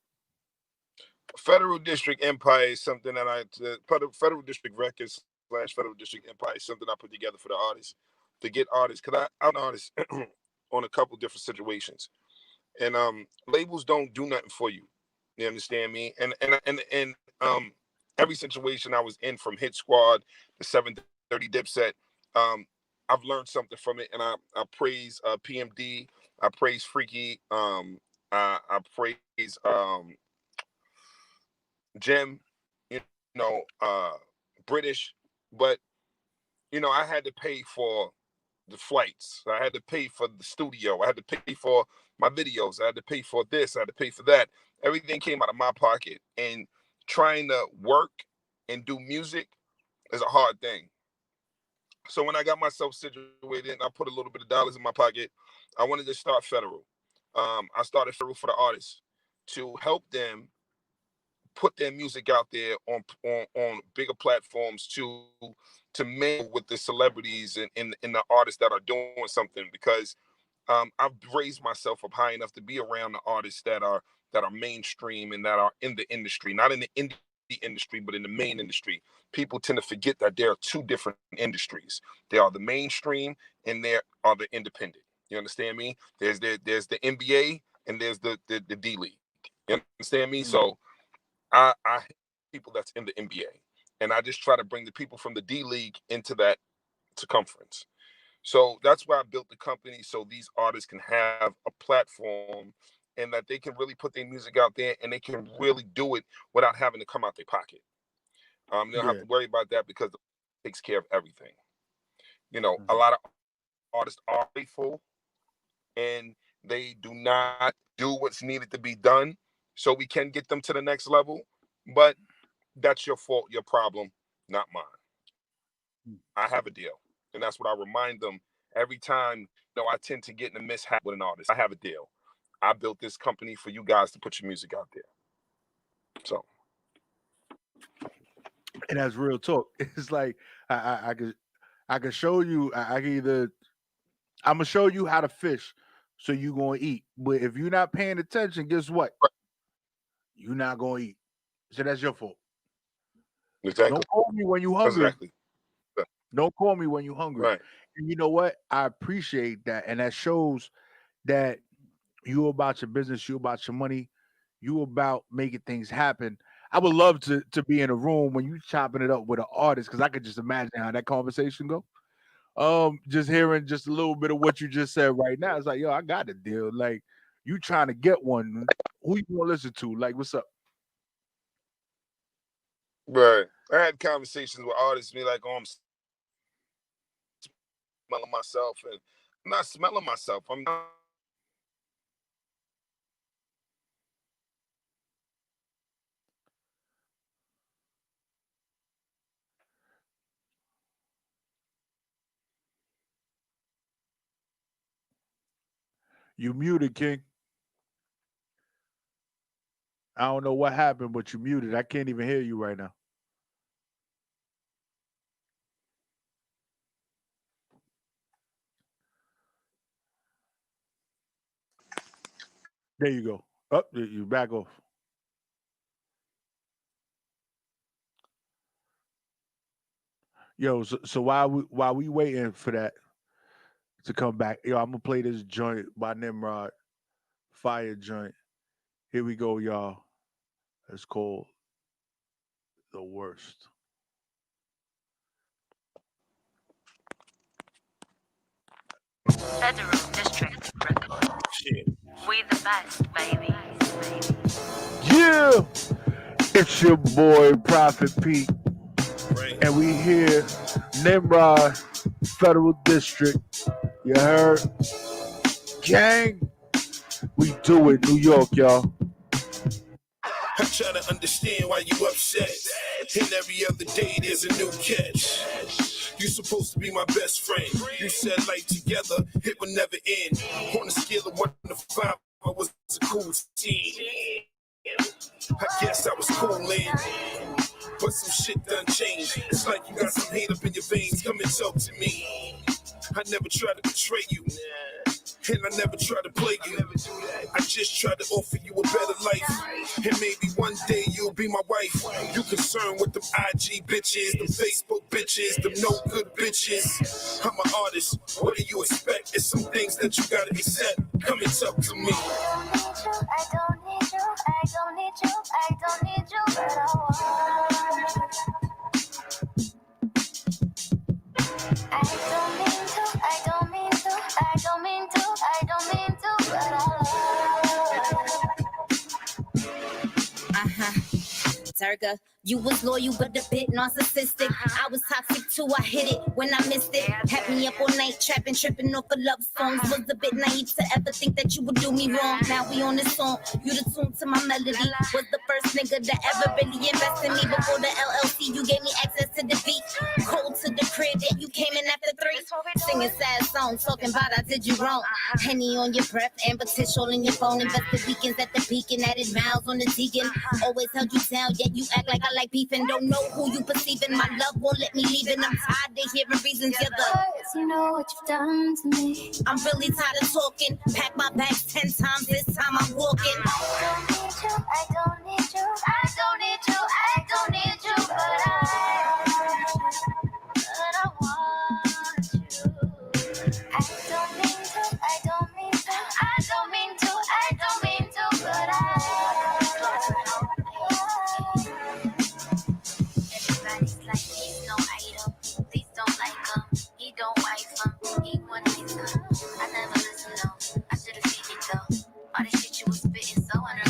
Federal District Empire is something that Federal District Records / Federal District Empire is something I put together for the artists to get artists, because I'm an artist on a couple different situations, and labels don't do nothing for you. You understand me? And every situation I was in, from Hit Squad, the 730 Dipset, um, I've learned something from it, and I praise PMD, I praise Freaky, I praise Jim, you British, but I had to pay for the flights. I had to pay for the studio. I had to pay for my videos. I had to pay for this. I had to pay for that. Everything came out of my pocket. And trying to work and do music is a hard thing. So when I got myself situated and I put a little bit of dollars in my pocket, I wanted to start Federal. I started Federal for the artists to help them put their music out there on bigger platforms, to mingle with the celebrities and the artists that are doing something, because I've raised myself up high enough to be around the artists that are mainstream and that are in the industry, not in the indie industry, but in the main industry. People tend to forget that there are two different industries. There are the mainstream and there are the independent. You understand me? There's the NBA and there's the D League. You understand me? Mm. So I hate people that's in the NBA, and I just try to bring the people from the D League into that circumference. So that's why I built the company, so these artists can have a platform and that they can really put their music out there and they can really do it without having to come out their pocket. They don't have Yeah. to worry about that because it takes care of everything. A Mhm. lot of artists are faithful and they do not do what's needed to be done so we can get them to the next level. But that's your fault, your problem, not mine. Mm. I have a deal. And that's what I remind them every time. I tend to get in a mishap with an artist. I have a deal. I built this company for you guys to put your music out there. So, and that's real talk. It's like I could show you. I can either I'm gonna show you how to fish, so you gonna eat. But if you're not paying attention, guess what? You're not gonna eat. So that's your fault. Exactly. Don't call me when you're hungry. Exactly. Don't call me when you're hungry. Right. And you know what? I appreciate that, and that shows that you about your business, you about your money, you about making things happen. I would love to be in a room when you chopping it up with an artist, because I could just imagine how that conversation go. Just hearing just a little bit of what you just said right now, it's like, yo, I got a deal. Like, you trying to get one? Who you gonna listen to? Like, what's up? Right. I had conversations with artists, be like, "Oh, I'm smelling myself," and I'm not smelling myself. I'm not. You muted, King. I don't know what happened, but you muted. I can't even hear you right now. There you go. Up, you back off. Yo, so while we waiting for that to come back, yo, I'm gonna play this joint by Nymrod, fire joint. Here we go, y'all. It's called The Worst. Federal District Record. We the best, baby. Yeah, it's your boy Prophet Pete, and we here, Nymrod, Federal District. You heard? Gang, we do it, New York, y'all. I try to understand why you upset. And every other day there's a new catch. You supposed to be my best friend. You said life together, it would never end. On a scale of 1 to 5, I was a cool teen. I guess I was cool then. But some shit done changed. It's like you got some hate up in your veins. Come and talk to me. I never tried to betray you. And I never tried to play you. I just tried to offer you a better life. And maybe one day you'll be my wife. You concerned with them IG bitches, them Facebook bitches, them no good bitches. I'm an artist. What do you expect? It's some things that you gotta accept. Come and talk to me. I don't need you, I don't need you, I don't need you, but I want. I don't mean to, I don't mean to, I don't mean to, I don't mean to, but I love. Turka, you was loyal but a bit narcissistic. I was toxic too, I hit it when I missed it. Had me up all night trapping, tripping off of love songs. Was a bit naive to ever think that you would do me wrong. Now we on this song, you the tune to my melody. Was the first nigga that ever really invested in me. Before the LLC, you gave me access to the beat. Cold to the crib, and you came in after 3. Singing sad songs, talking about I did you wrong. Henny on your breath, amber tissue on your phone. Invested weekends at the peak and added miles on the deacon. Always held you down, yet you act like I like beefing. Don't know who you perceiving. My love won't let me leave, and I'm tired of hearing reasons. You're the You know what you've done to me. I'm really tired of talking. Pack my bags 10 times. This time I'm walking. I don't need you, I don't need you, I don't need you, I don't need you, but I want you. I don't mean to, I don't mean to, I don't mean to, I don't mean to, but everybody's like, he's no idol. Please don't like him. He don't wife him. He want his son. I never listen though. I should've seen it though. All this shit you was spitting so unreal.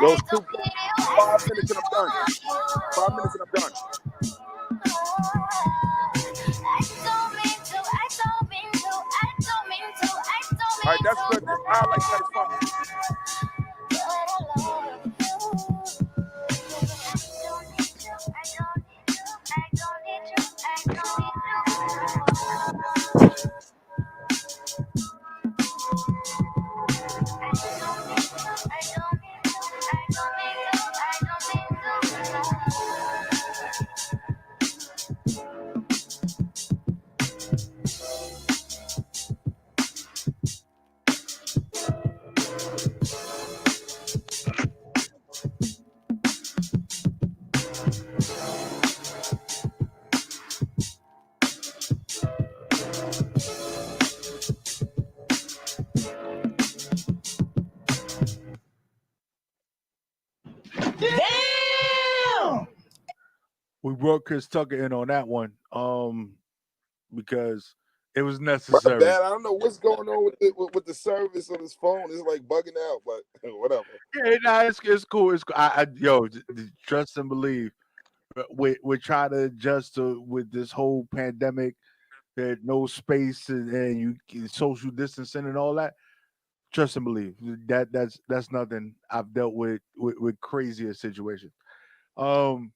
Those 5 minutes and I'm done. 5 minutes and I'm done. All right, that's good. I like that. It's fun. Damn! We brought Chris Tucker in on that one, because it was My necessary. bad. I don't know what's going on with the service on his phone. It's like bugging out, but whatever. Yeah, nah, it's cool. It's cool. Trust and believe. We're trying to adjust to with this whole pandemic. That no space and you social distancing and all that. Trust and believe. That's nothing I've dealt with crazier situations. Um,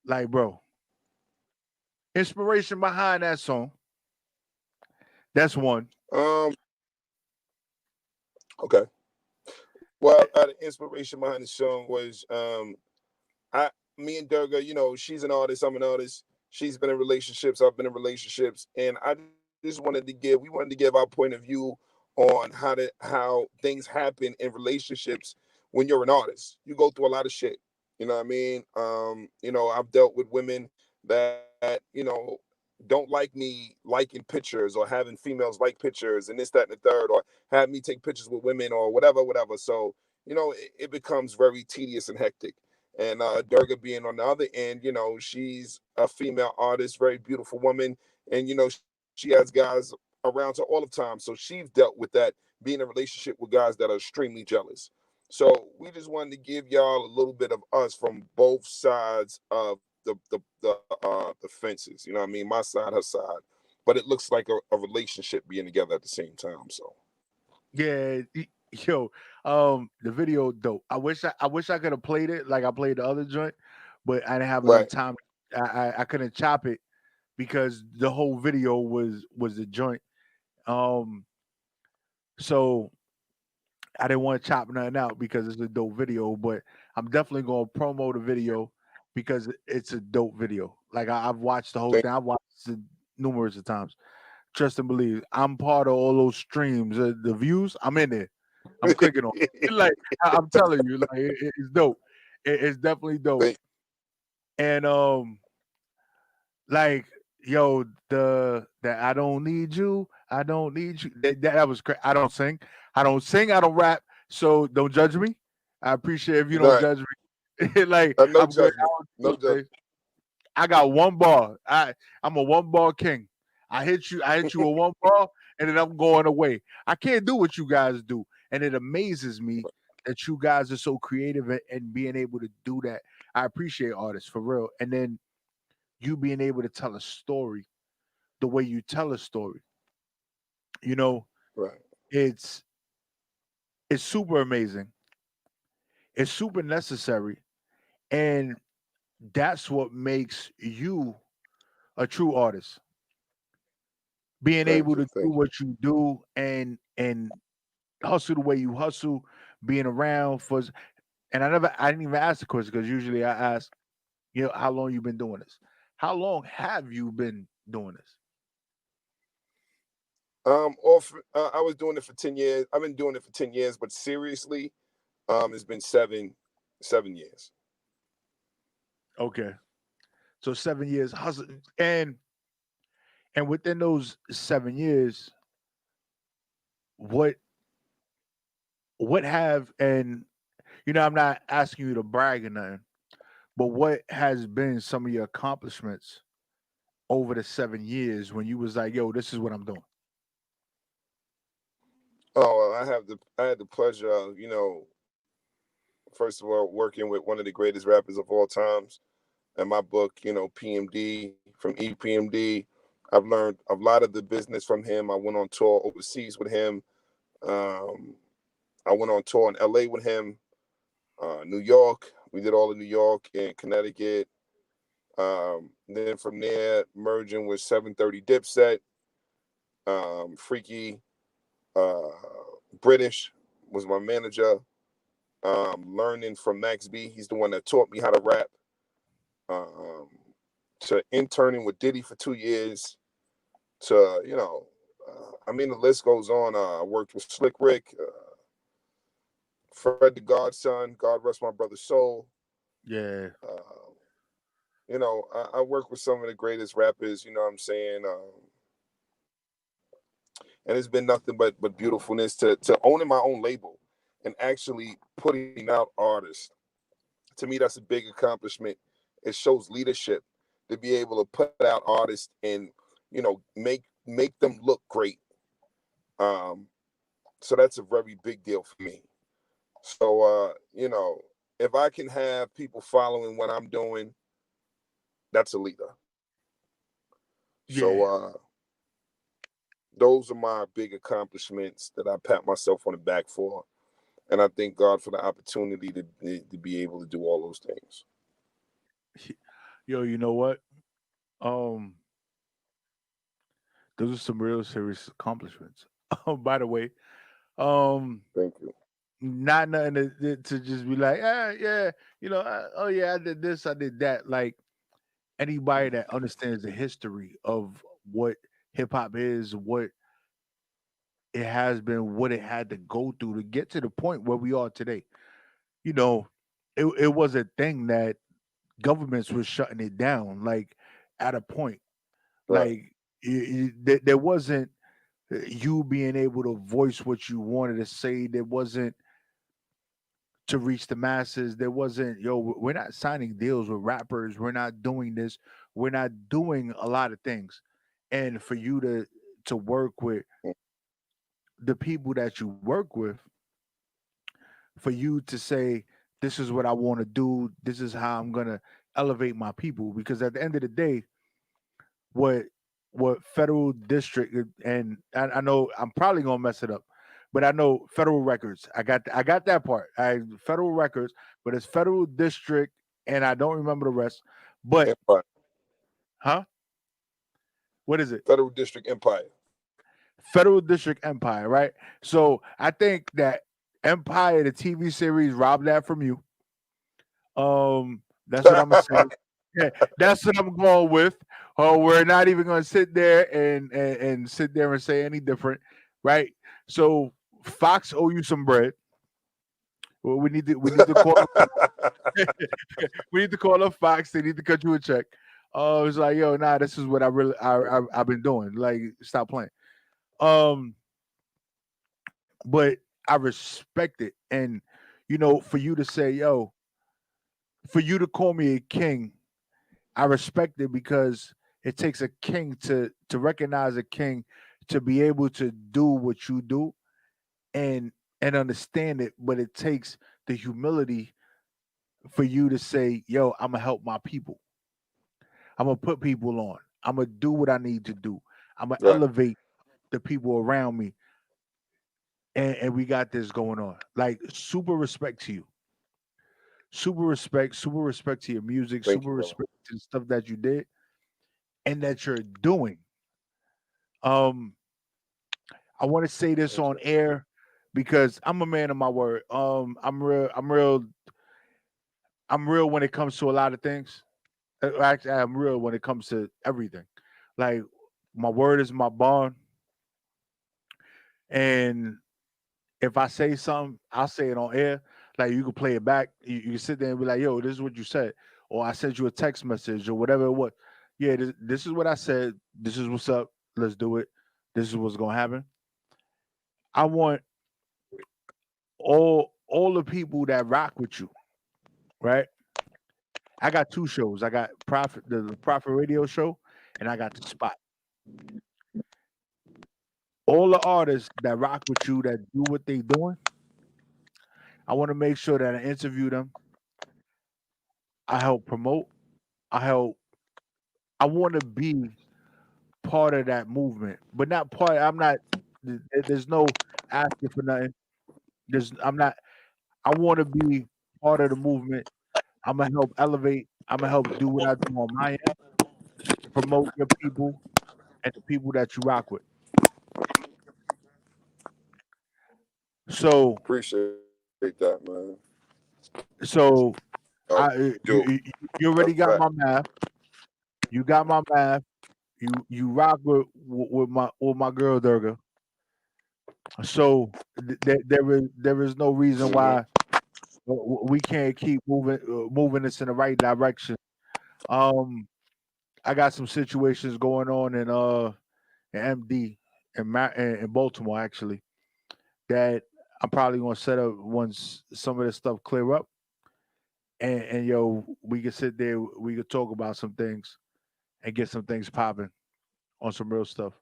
like bro, inspiration behind that song. That's one. Okay. Well, the inspiration behind the song was me and Durga, she's an artist, I'm an artist. She's been in relationships, I've been in relationships, and we wanted to give our point of view on how things happen in relationships when you're an artist. You go through a lot of shit. You know what I mean? I've dealt with women that, don't like me liking pictures or having females like pictures and this, that, and the third, or have me take pictures with women or whatever. So, it becomes very tedious and hectic. And Durga being on the other end, she's a female artist, very beautiful woman. And, she has guys around her all the time. So she's dealt with that, being in a relationship with guys that are extremely jealous. So we just wanted to give y'all a little bit of us from both sides of the fences. You know what I mean? My side, her side. But it looks like a relationship being together at the same time. So Yeah, yo, the video dope. I wish I could have played it like I played the other joint, but I didn't have enough right. time. I couldn't chop it because the whole video was the joint. Um, so I didn't want to chop nothing out because it's a dope video. But I'm definitely gonna promo the video because it's a dope video. Like I've watched the whole thing. I've watched it numerous of times. Trust and believe. I'm part of all those streams. The views, I'm in there. I'm clicking on it. Like I'm telling you, like it's dope. It's definitely dope. And like yo, the I don't need you. I don't need you. That was crazy. I don't sing. I don't sing. I don't rap. So don't judge me. I appreciate if you don't judge me. Like no I'm good. judgment. No judgment. I got one ball. I'm a one ball king. I hit you with one ball, and then I'm going away. I can't do what you guys do, and it amazes me that you guys are so creative and being able to do that. I appreciate artists for real, and then you being able to tell a story the way you tell a story. You know, Right. it's super amazing. It's super necessary, and that's what makes you a true artist. Being able to do what you do and hustle the way you hustle, being around for, and I didn't even ask the question because usually I ask, how long you been doing this? How long have you been doing this? I was doing it for 10 years. I've been doing it for 10 years, but seriously, it's been 7 years. Okay. So 7 years hustle and within those 7 years, what have and I'm not asking you to brag or nothing, but what has been some of your accomplishments over the 7 years when you was like, yo, this is what I'm doing? Oh, I had the pleasure of, first of all, working with one of the greatest rappers of all times. In my book, PMD from EPMD, I've learned a lot of the business from him. I went on tour overseas with him. Um, I went on tour in LA with him, New York. We did all of New York and Connecticut. Then from there, merging with 730 Dipset, Freaky, uh, British was my manager. Learning from Max B, he's the one that taught me how to rap. Um, to interning with Diddy for 2 years. To the list goes on. I worked with Slick Rick, Fred the Godson, God rest my brother's soul. Yeah. I work with some of the greatest rappers. You know what I'm saying? And it's been nothing but beautifulness to owning my own label and actually putting out artists. To me, that's a big accomplishment. It shows leadership to be able to put out artists and make them look great. So that's a very big deal for me. So if I can have people following what I'm doing, that's a leader. So those are my big accomplishments that I pat myself on the back for. And I thank God for the opportunity to be able to do all those things. Yo, you know what? Um, those are some real serious accomplishments. By the way, um, Thank you. not nothing to just be like, yeah, oh yeah, I did this, I did that. Like anybody that understands the history of what hip hop is, what it has been, what it had to go through to get to the point where we are today. You know, it was a thing that governments were shutting it down, like at a point. Right. Like there wasn't you being able to voice what you wanted to say. There wasn't to reach the masses. There wasn't, we're not signing deals with rappers. We're not doing this. We're not doing a lot of things. And for you to work with the people that you work with, for you to say, this is what I want to do, this is how I'm gonna elevate my people. Because at the end of the day, what federal district and I know I'm probably gonna mess it up, but I know federal records. I got that part. I federal records, but it's federal district, and I don't remember the rest. But Empire. huh? What is it? Federal District Empire. Federal District Empire, right? So I think that Empire, the TV series, robbed that from you. That's what I'm gonna say. Yeah, that's what I'm going with. Oh, we're not even gonna sit there and sit there and say any different, right? So Fox owe you some bread. Well, we need to call we need to call up Fox. They need to cut you a check. It's like, yo, nah, this is what I really I've been doing. Like, stop playing. Um, but I respect it, and for you to say, yo, for you to call me a king, I respect it because it takes a king to recognize a king to be able to do what you do and understand it, but it takes the humility for you to say, yo, I'm gonna help my people. I'm gonna put people on. I'm gonna do what I need to do. I'm gonna Right. elevate the people around me. And we got this going on. Like super respect to you. Super respect to your music, Thank super you, brother. respect to the stuff that you did and that you're doing. Um, I want to say this Thank on you. air because I'm a man of my word. I'm real when it comes to a lot of things. Actually, I'm real when it comes to everything. Like my word is my bond, and if I say something, I'll say it on air. Like you can play it back. You can sit there and be like, "Yo, this is what you said," or I sent you a text message or whatever it was. Yeah, this is what I said. This is what's up. Let's do it. This is what's gonna happen. I want all the people that rock with you, right? I got two shows. I got the Prophet Radio Show, and I got the Spot. All the artists that rock with you, that do what they doing, I want to make sure that I interview them. I help promote. I help. I want to be part of that movement, but not part. I'm not. There's no asking for nothing. There's. I'm not. I want to be part of the movement. I'm gonna help elevate. I'm gonna help do what I do on my end to promote your people and the people that you rock with. So, Appreciate that, man. so Oh, you already that's got fact. my math. You got my math. You rock with my girl Durga. So there is no reason Mm-hmm. why we can't keep moving this in the right direction. Um, I got some situations going on in MD in Baltimore actually that I'm probably gonna set up once some of this stuff clear up, and yo, we can sit there, we could talk about some things and get some things popping on some real stuff.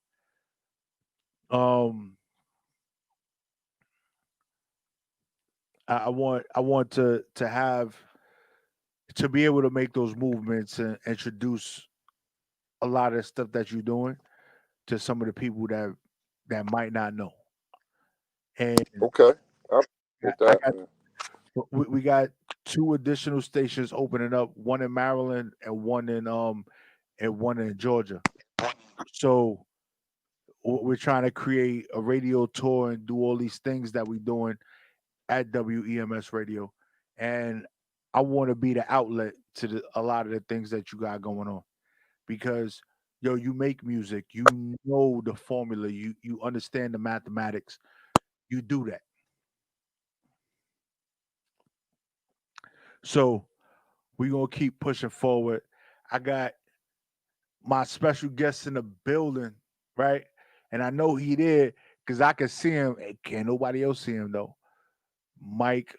Um, I want to be able to make those movements and introduce a lot of the stuff that you're doing to some of the people that might not know. And Okay. I I appreciate I that, got man. we got two additional stations opening up, one in Maryland and one in Georgia. So we're trying to create a radio tour and do all these things that we're doing at WEMS Radio, and I want to be the outlet to a lot of the things that you got going on because yo, you make music, you know the formula, you understand the mathematics, you do that. So we're gonna keep pushing forward. I got my special guest in the building, right? And I know he there because I can see him. Can't nobody else see him though. Mike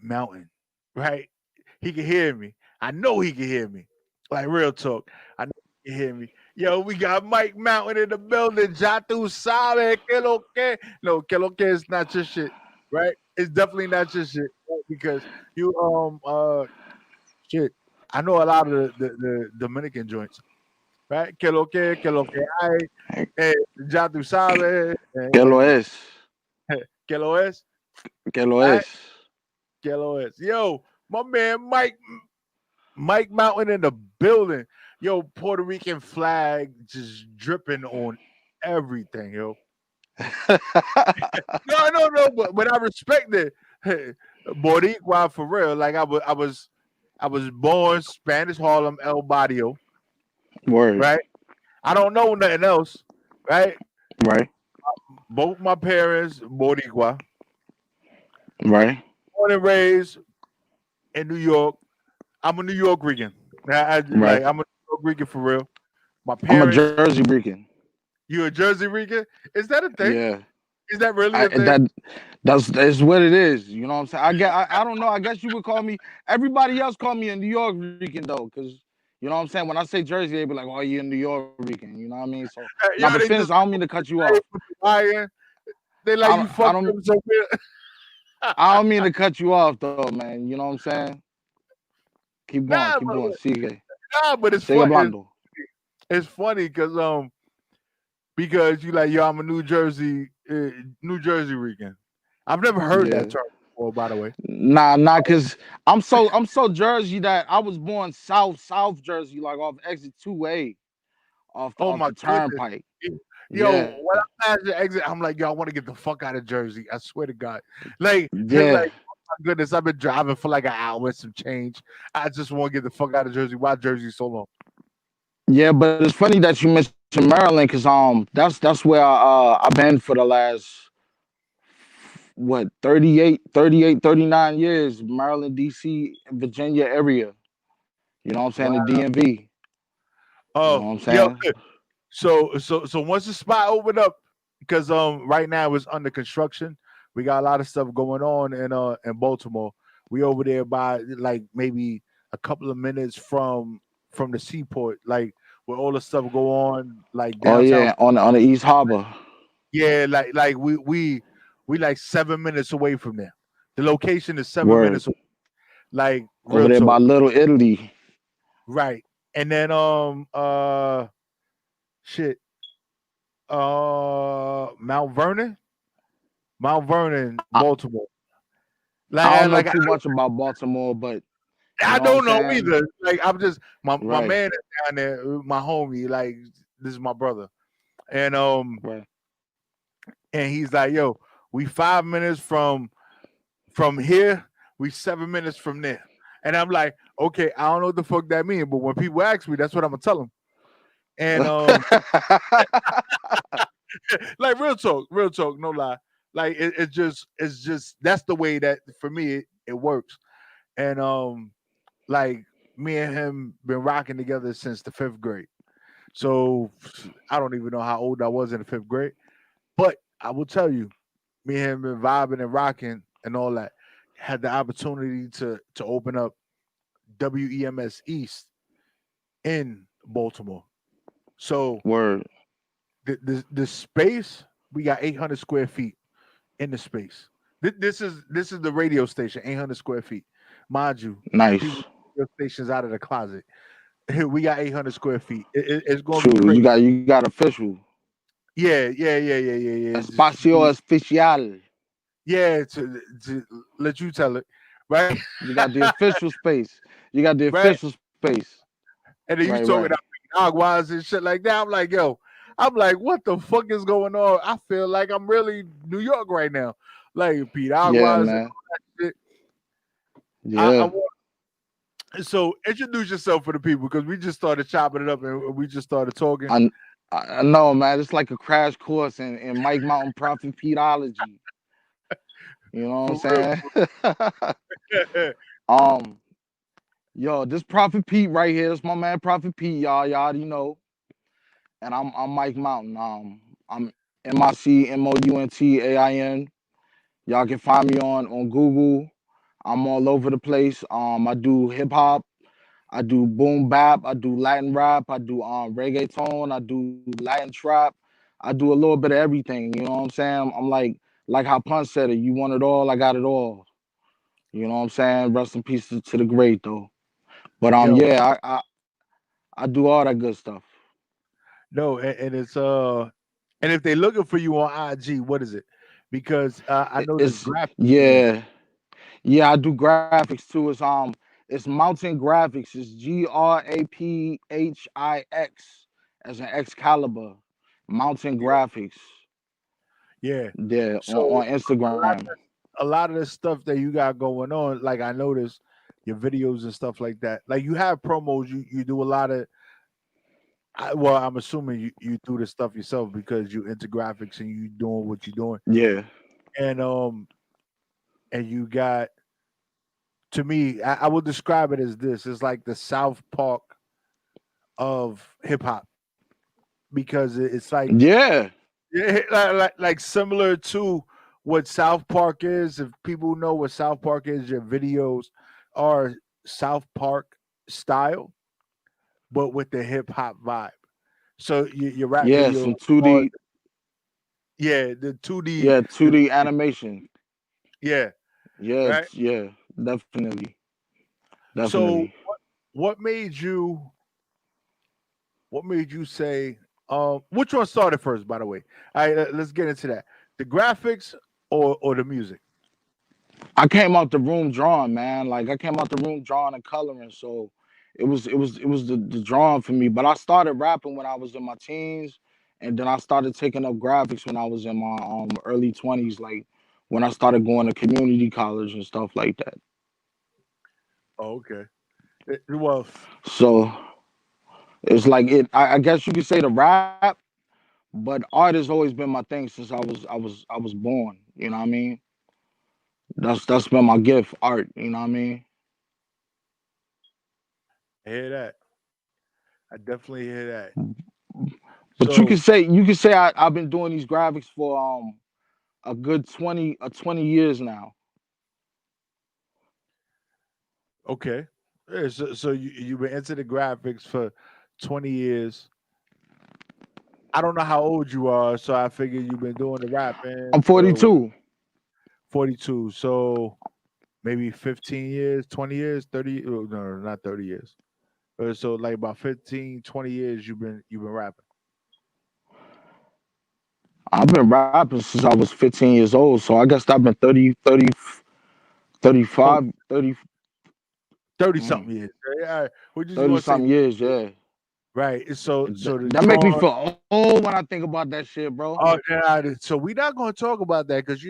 Mountain, right? He can hear me. I know he can hear me. Like real talk. I know he can hear me. Yo, we got Mike Mountain in the building. Ya tu sabes que lo que. No, que lo que is not your shit, right? It's definitely not your shit right? Because you shit. I know a lot of the Dominican joints, right? Que lo que hay, eh, ya tú sabes, Que lo es. que lo es, Que lo right? es. Que lo es. Yo, my man Mike Mountain in the building. Yo, Puerto Rican flag just dripping on everything, yo. No, but I respect it. Boricua for real. Like I was born Spanish Harlem El Barrio, Word. right? I don't know nothing else, right? Right. Both my parents Boricua, Right. born and raised in New York. I'm a New York Rican. Right. I'm a New York Rican for real. My I'm a parents, Jersey Rican. you a Jersey Rican? Is that a thing? Yeah. Is that really a thing? That's what it is. You know what I'm saying? I don't know. I guess you would call me. Everybody else call me a New York Rican though, because you know what I'm saying. When I say Jersey, they be like, "Oh, you're a New York Rican." You know what I mean? So Yo, now, but they finish. just I don't mean to cut you off. they like you I fucked don't. them so good. I don't mean to cut you off though, man. You know what I'm saying? Keep going. Nah, Keep going. Sigue. but it's Sigue fun. hablando. It's funny because you like yo, I'm a New Jersey Rican. I've never heard that Yeah. term before, by the way. Nah, cause I'm so Jersey that I was born South Jersey, like off exit 2A, Oh off my the goodness. turnpike. Yo, Yeah, when I pass the exit, I'm like, yo, I want to get the fuck out of Jersey. I swear to God. Like, yeah, oh my goodness, I've been driving for like an hour and some change. I just want to get the fuck out of Jersey. Why Jersey so long? yeah. But it's funny that you mentioned Maryland, cause that's where I've been for the last what 39 years, Maryland, DC, Virginia area. You know what I'm saying? The Wow. DMV. You know Oh, what I'm yo, saying? so once the spot opened up, because right now it's under construction. We got a lot of stuff going on in Baltimore. We over there by like maybe a couple of minutes from the seaport, like where all the stuff go on, like Oh downtown. yeah, on the East Harbor. Yeah, like we like 7 minutes away from there. The location is 7 minutes, Word. like Over real there by talk. Little Italy. Right. And then shit. Mount Vernon? Mount Vernon, Baltimore. I don't know Like too much about Baltimore, but you I know what I'm don't know saying? either. Like I'm just my Right. man is down there, my homie. Like this is my brother, and Right. and he's like, yo, we 5 minutes from here, we 7 minutes from there, and I'm like, okay, I don't know what the fuck that means, but when people ask me, that's what I'm gonna tell them, and like real talk, no lie, like it's just that's the way that for me it works, and like me and him been rocking together since the 5th grade. So I don't even know how old I was in the 5th grade, but I will tell you, me and him been vibing and rocking and all that. Had the opportunity to open up WEMS East in Baltimore. So Word. the space, we got 800 square feet in the space. This is the radio station, 800 square feet, mind you. Nice. People radio stations out of the closet. We got 800 square feet. It's gonna be True. crazy. You got official. Yeah. Espacio especial. Yeah, to let you tell it, right? You got the official space. You got the Right. official space. And then you Right, talking right. about aguas and shit like that. I'm like, yo, I'm like, what the fuck is going on? I feel like I'm really New York right now. Like Pete Yeah, Aguas and man. all that shit. I Yeah. want so introduce yourself for the people because we just started chopping it up and we just started talking. I I know, man. It's like a crash course in Mike Mountain Prophet Peteology. You know what For I'm real. saying? um, yo, this Prophet Pete right here. This my man Prophet Pete, y'all. Y'all already know. And I'm Mike Mountain. I'm MICMOUNTAIN. Y'all can find me on Google. I'm all over the place. I do hip hop. I do boom bap. I do Latin rap. I do reggaeton. I do Latin trap. I do a little bit of everything. You know what I'm saying? I'm like how Punch said it. You want it all, I got it all. You know what I'm saying? Rest in peace to the great though. But Yo, yeah, I do all that good stuff. no, and it's and if they looking for you on IG, what is it? Because I know this It's graphic you do. yeah. Yeah, I do graphics too. It's Mountain Graphics. It's GRAPHIX as an Excalibur. Mountain Yeah. Graphics. Yeah. Yeah, So on Instagram. a lot of the stuff that you got going on, like I noticed your videos and stuff like that. Like you have promos, you do a lot of well, I'm assuming you do this stuff yourself because you into graphics and you doing what you're doing. Yeah. And and you got to me, I would describe it as this. It's like the South Park of hip hop because it's like Yeah. yeah, like similar to what South Park is. If people know what South Park is, your videos are South Park style, but with the hip hop vibe. So your rap Yeah, videos some are 2D, the 2D, yeah, the 2D animation. yeah, Yeah, right. yeah, definitely. So Definitely. what made you say which one started first, by the way? All right, let's get into that. The graphics or the music? I came out the room drawing, man. Like I came out the room drawing and coloring. So it was the drawing for me. But I started rapping when I was in my teens, and then I started taking up graphics when I was in my early 20s, like when I started going to community college and stuff like that. Oh, okay. Well, So it's like I guess you could say the rap, but art has always been my thing since I was born. You know what I mean? That's been my gift, art. You know what I mean? I hear that. I definitely hear that. But you can So, say I've been doing these graphics for a good 20 years now. okay. Yeah, so you've been into the graphics for 20 years. I don't know how old you are, so I figure you've been doing the rapping I'm for what, 42. 42. So maybe 15 years, 20 years, 30, oh, no, not 30 years. So like about 15, 20 years you've been rapping. I've been rapping since I was 15 years old, so I guess I've been 35, Oh, 30, 30 something years. Yeah, we're just 30 gonna say something years, yeah. right. So the That make me joint. feel old when I think about that shit, bro. Oh, yeah, so we're not gonna talk about that because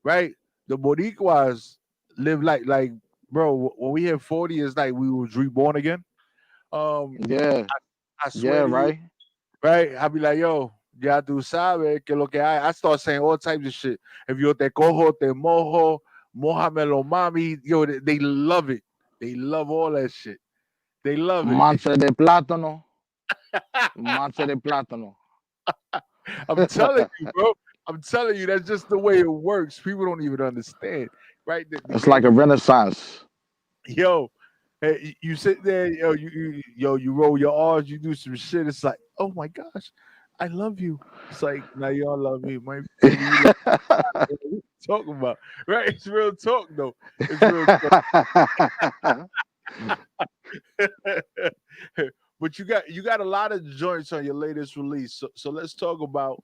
right? The Boricuas live like bro. When we hit 40, it's like we was reborn again. Um, Yeah, I yeah, swear to you, right. right? I'll be like, yo, ya tú sabes que lo que hay. I start saying all types of shit. If yo te cojo, te mojo, mojamelo mami, yo, they love it. They love all that shit. They love it. Mancha de plátano, mancha de plátano. I'm telling you, bro. I'm telling you, that's just the way it works. People don't even understand, right? The It's like game a is, renaissance. yo, you sit there, you roll your R's, you do some shit. It's like, oh my gosh, I love you. It's like, now you don't love me, maybe you love me. What you talking about, right? It's real talk, though. It's real talk. But you got a lot of joints on your latest release. So let's talk about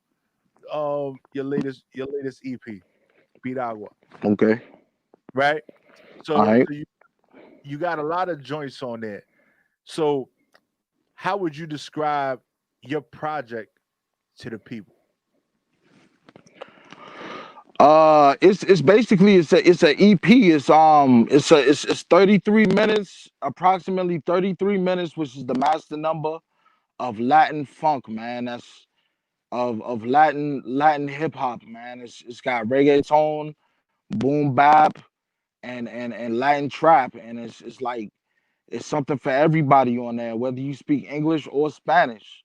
your latest EP, Piragua, Okay. right? All So right. so you got a lot of joints on there. So how would you describe your project to the people? It's basically it's a EP. It's 33 minutes, approximately 33 minutes, which is the master number of Latin funk, man. That's of Latin hip hop, man. It's got reggaeton, boom bap, and Latin trap, and it's like it's something for everybody on there, whether you speak English or Spanish.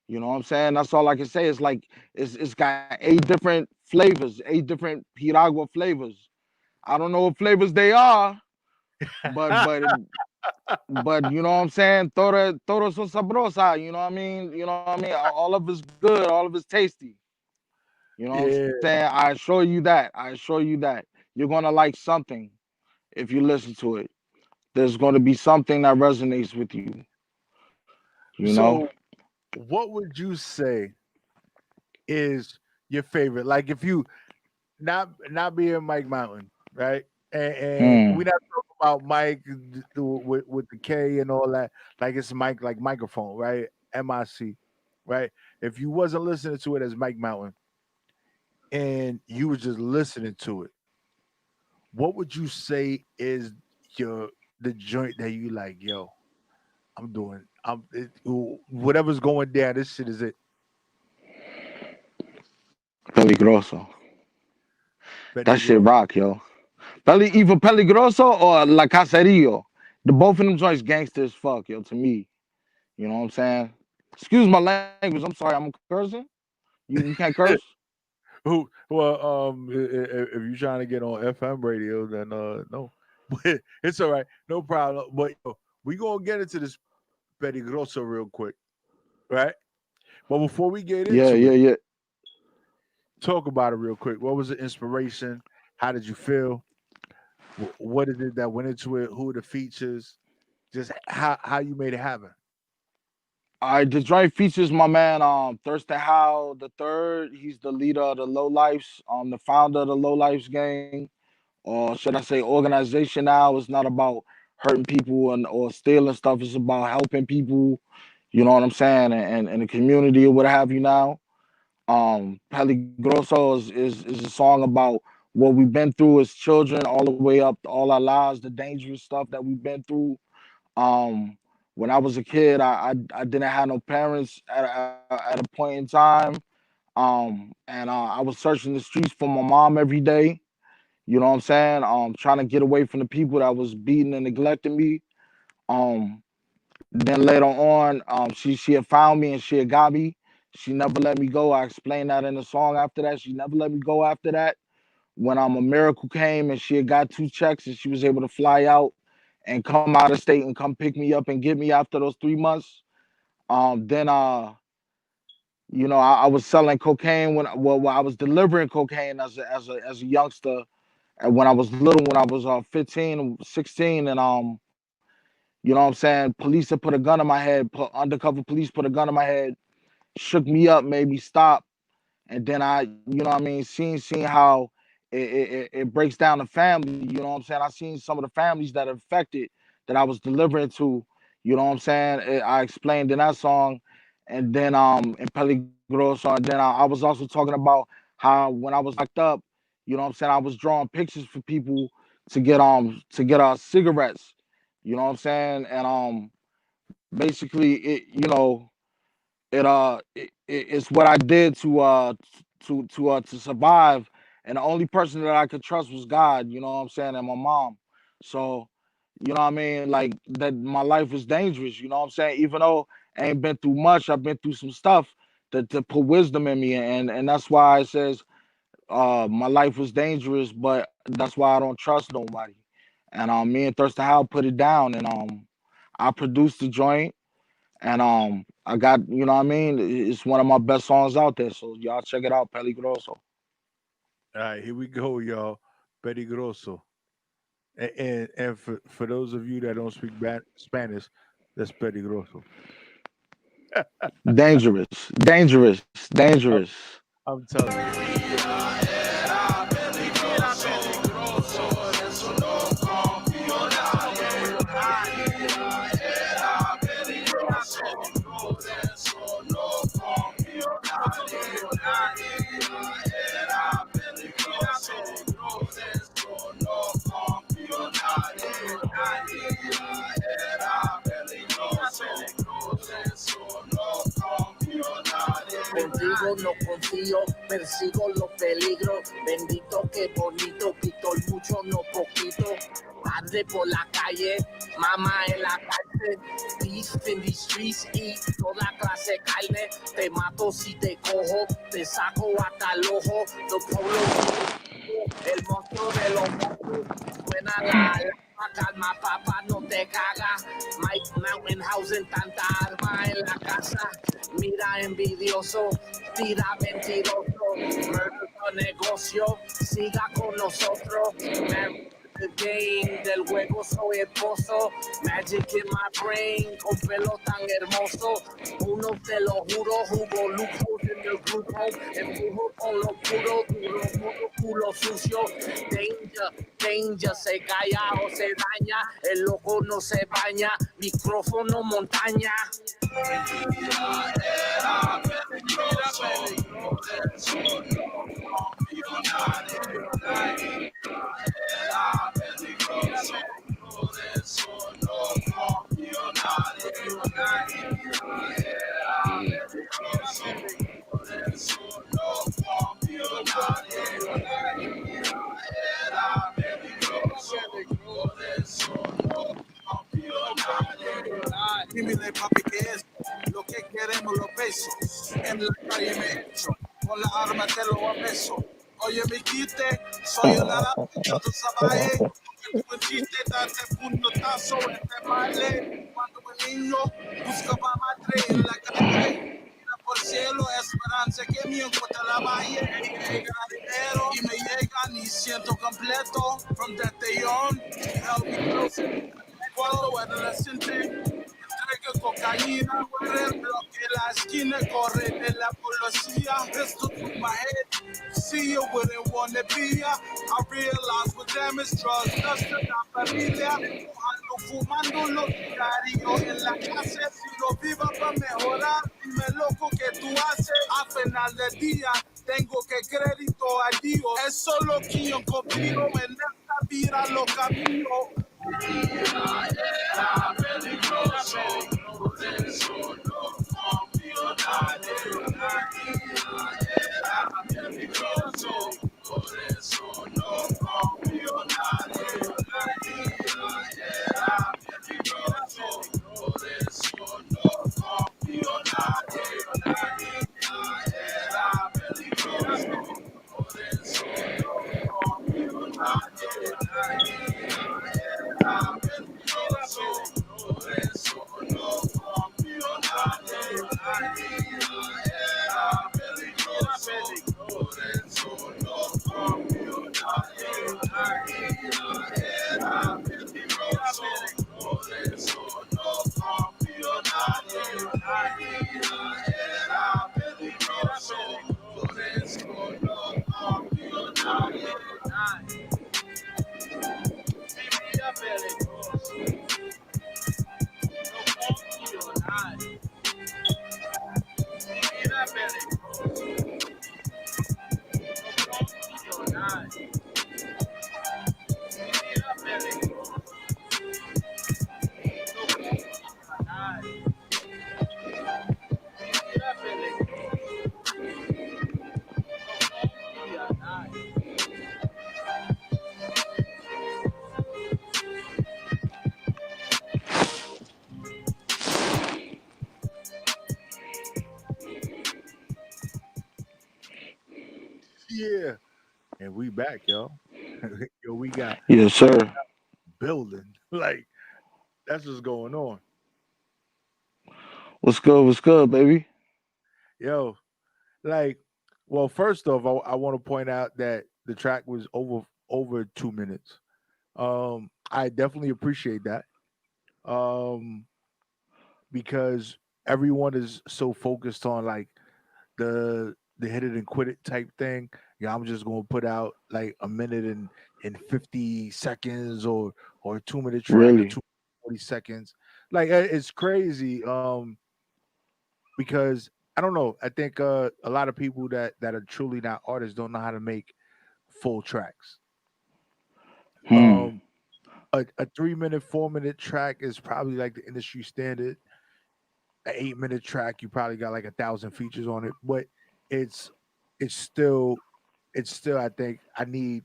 You know what I'm saying? That's all I can say. It's like it's got eight different flavors, eight different Piragua flavors. I don't know what flavors they are, but but but you know what I'm saying? Todo son sabrosa. You know what I mean? You know what I mean? All of it's good. All of it's tasty. You know what I'm Yeah. saying? I assure you that. I assure you that you're gonna like something if you listen to it. There's gonna be something that resonates with you. You know? So what would you say is your favorite? Like if you not being Mike Mountain, right? And Hmm. we not talking about Mike with the K and all that. Like it's Mike, like microphone, right? MIC, right? If you wasn't listening to it as Mike Mountain and you was just listening to it, what would you say is your the joint that you like? Yo, whatever's going down. This shit is it. Peligroso. That shit Peligroso. rock, yo. Either Peligroso or La Caserio. The both of them joints gangster as fuck, yo, to me. You know what I'm saying? Excuse my language. I'm sorry, I'm cursing. You can't curse? Who? Well, if you're trying to get on FM radio, then no, but it's all right, no problem. But yo, we gonna get into this peligroso real quick, right? But before we get Yeah, into yeah, it, yeah. talk about it real quick. What was the inspiration? How did you feel? What is it that went into it? Who are the features? Just how you made it happen. All right, the joint features my man Thurston Howe the third. He's the leader of the Low Lifes, the founder of the Low Lifes gang, or should I say organization now. It's not about hurting people and or stealing stuff. It's about helping people, you know what I'm saying, and the community or what have you now. Peligroso is a song about what we've been through as children, all the way up to all our lives, the dangerous stuff that we've been through. Um, when I was a kid, I didn't have no parents at a point in time. And I was searching the streets for my mom every day. You know what I'm saying? Trying to get away from the people that was beating and neglecting me. Um, then later on, she had found me and she had got me. She never let me go. I explained that in the song after that. She never let me go after that. When a miracle came and she had got two checks and she was able to fly out and come out of state and come pick me up and get me after those 3 months. Then I was selling cocaine when I was delivering cocaine as a youngster and when I was little, when I was 15, 16, and you know what I'm saying, police had put a gun in my head, undercover police put a gun in my head, shook me up, made me stop, and then I, you know what I mean, seeing how it breaks down the family. You know what I'm saying? I seen some of the families that are affected that I was delivering to. You know what I'm saying? I explained in that song, and then in Peligroso, and then I was also talking about how when I was locked up, you know what I'm saying, I was drawing pictures for people to get cigarettes. You know what I'm saying? And basically it, you know, it's what I did to survive, and the only person that I could trust was God. You know what I'm saying, and my mom. So, you know what I mean, like that. My life was dangerous. You know what I'm saying. Even though I ain't been through much, I've been through some stuff to put wisdom in me, and that's why it says my life was dangerous, but that's why I don't trust nobody. And me and Thirsty Howl put it down, and I produced the joint, and I got, you know what I mean? It's one of my best songs out there. So y'all check it out, Peligroso. All right, here we go, y'all. Peligroso. And for those of you that don't speak Spanish, that's peligroso. Dangerous, dangerous, I'm, dangerous. I'm telling you. Contigo no confío, persigo los peligros. Bendito que bonito, quito el mucho, no poquito. Padre por la calle, mamá en la cárcel. Beast in these streets, eat toda clase de carne. Te mato si te cojo, te saco hasta el ojo. The polo, el monstruo de los monstruos. Suena la alarma, calma papá, no te cagas. Mike Mountain House en tanta arma en la casa. Mira envidioso, tira mentiroso. Murder tu negocio, siga con nosotros. The game del juego soy esposo. Magic in my brain, con pelo tan hermoso. Uno te lo juro, jugo lujos en el grupo. Empujo con lo puro, duro, modo culo sucio. Danger, danger, se calla o se daña. El loco no se baña, micrófono montaña. Dime papi que es lo que queremos los pesos. En la calle me echo, con la arma te lo apeso. Oye mi quite, soy el árabe, tú sabes. Un chiste, date puñetazo, este baile. Cuando un niño buscaba madre en la calle. Mira por cielo, esperanza que me encuentra la valle. Llega dinero y me llegan y siento completo. From that day on, help me close. Cuando adolescente, entrega cocaína, corre el bloque, la esquina, corre de la policía. Pistol to my head, see you wouldn't wanna be ya. I realize what damage drugs does to la familia. Ando fumando los cigarrillos en la clase. Si lo viva para mejorar, dime loco que tú haces. A final del día, tengo que crédito a Dios. Es solo que yo confío en esta vida, los caminos. Yeah, and we back, yo. Yo, we got Yes, sir. building. Like that's what's going on. What's good? What's good, baby? Yo, like, well, first off, I want to point out that the track was over 2 minutes. I definitely appreciate that. Um, because everyone is so focused on like the hit it and quit it type thing. Yeah, I'm just gonna put out like a minute and 50 seconds or a 2 minute track or Really? 2 40 seconds. Like it's crazy. Because I don't know. I think a lot of people that are truly not artists don't know how to make full tracks. Hmm. Um, a 3 minute, 4 minute track is probably like the industry standard. An 8 minute track, you probably got like 1,000 features on it, but it's it's still it's still. I think I need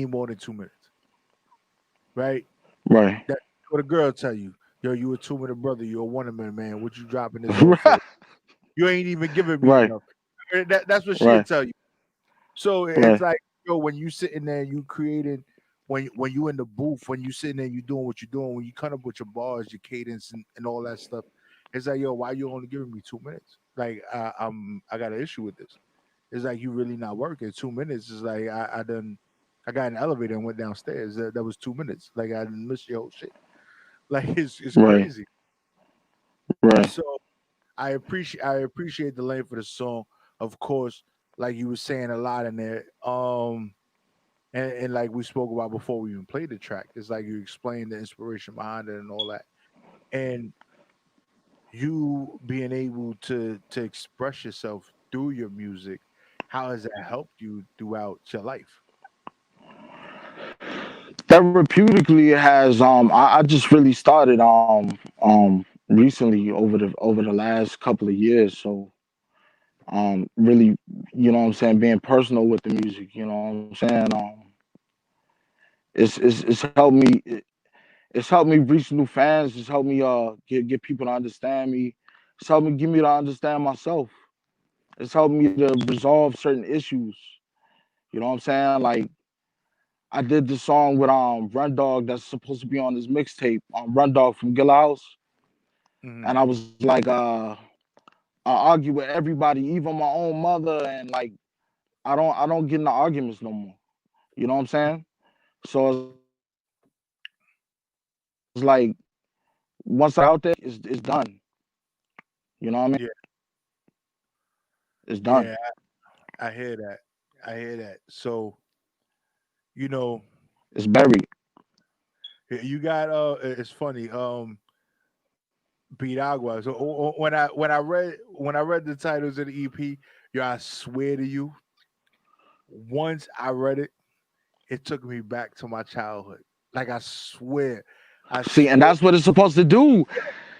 more than 2 minutes, right? Right. That what a girl tell you. Yo, you a 2 minute brother. You a 1 minute man. What you dropping this low right. for? You ain't even giving me Right. enough. That's what she'll Right. tell you. So it's Right. like, yo, when you sitting there, you creating when you in the booth, when you sitting there, you doing what you're doing, when you cut up with your bars, your cadence and all that stuff. It's like, yo, why you only giving me 2 minutes? Like, I got an issue with this. It's like you really not working. 2 minutes is like I got in the elevator and went downstairs. That was 2 minutes. Like I didn't miss your whole shit. Like it's Right. crazy. Right. So I appreciate the length of the song. Of course, like you were saying a lot in there. And like we spoke about before we even played the track, it's like you explained the inspiration behind it and all that. And you being able to express yourself through your music, how has that helped you throughout your life? Therapeutically, it has. I just really started recently over the last couple of years. So really, you know what I'm saying, being personal with the music. You know what I'm saying. It's helped me. It's helped me reach new fans. It's helped me get people to understand me. It's helped me get me to understand myself. It's helped me to resolve certain issues. You know what I'm saying? Like I did the song with Run Dog that's supposed to be on this mixtape, Run Dog from Gilla House. Hmm. And I was like, I argue with everybody, even my own mother, and like I don't get into arguments no more. You know what I'm saying? So it's like once I put that out there, it's done. You know what I mean? Yeah, It's done. yeah, I hear that. I hear that. So you know, It's buried. you got it's funny. Beat Agua. So when I read the titles of the EP, yo, I swear to you, once I read it, it took me back to my childhood. Like I See, and swear. that's what it's supposed to do,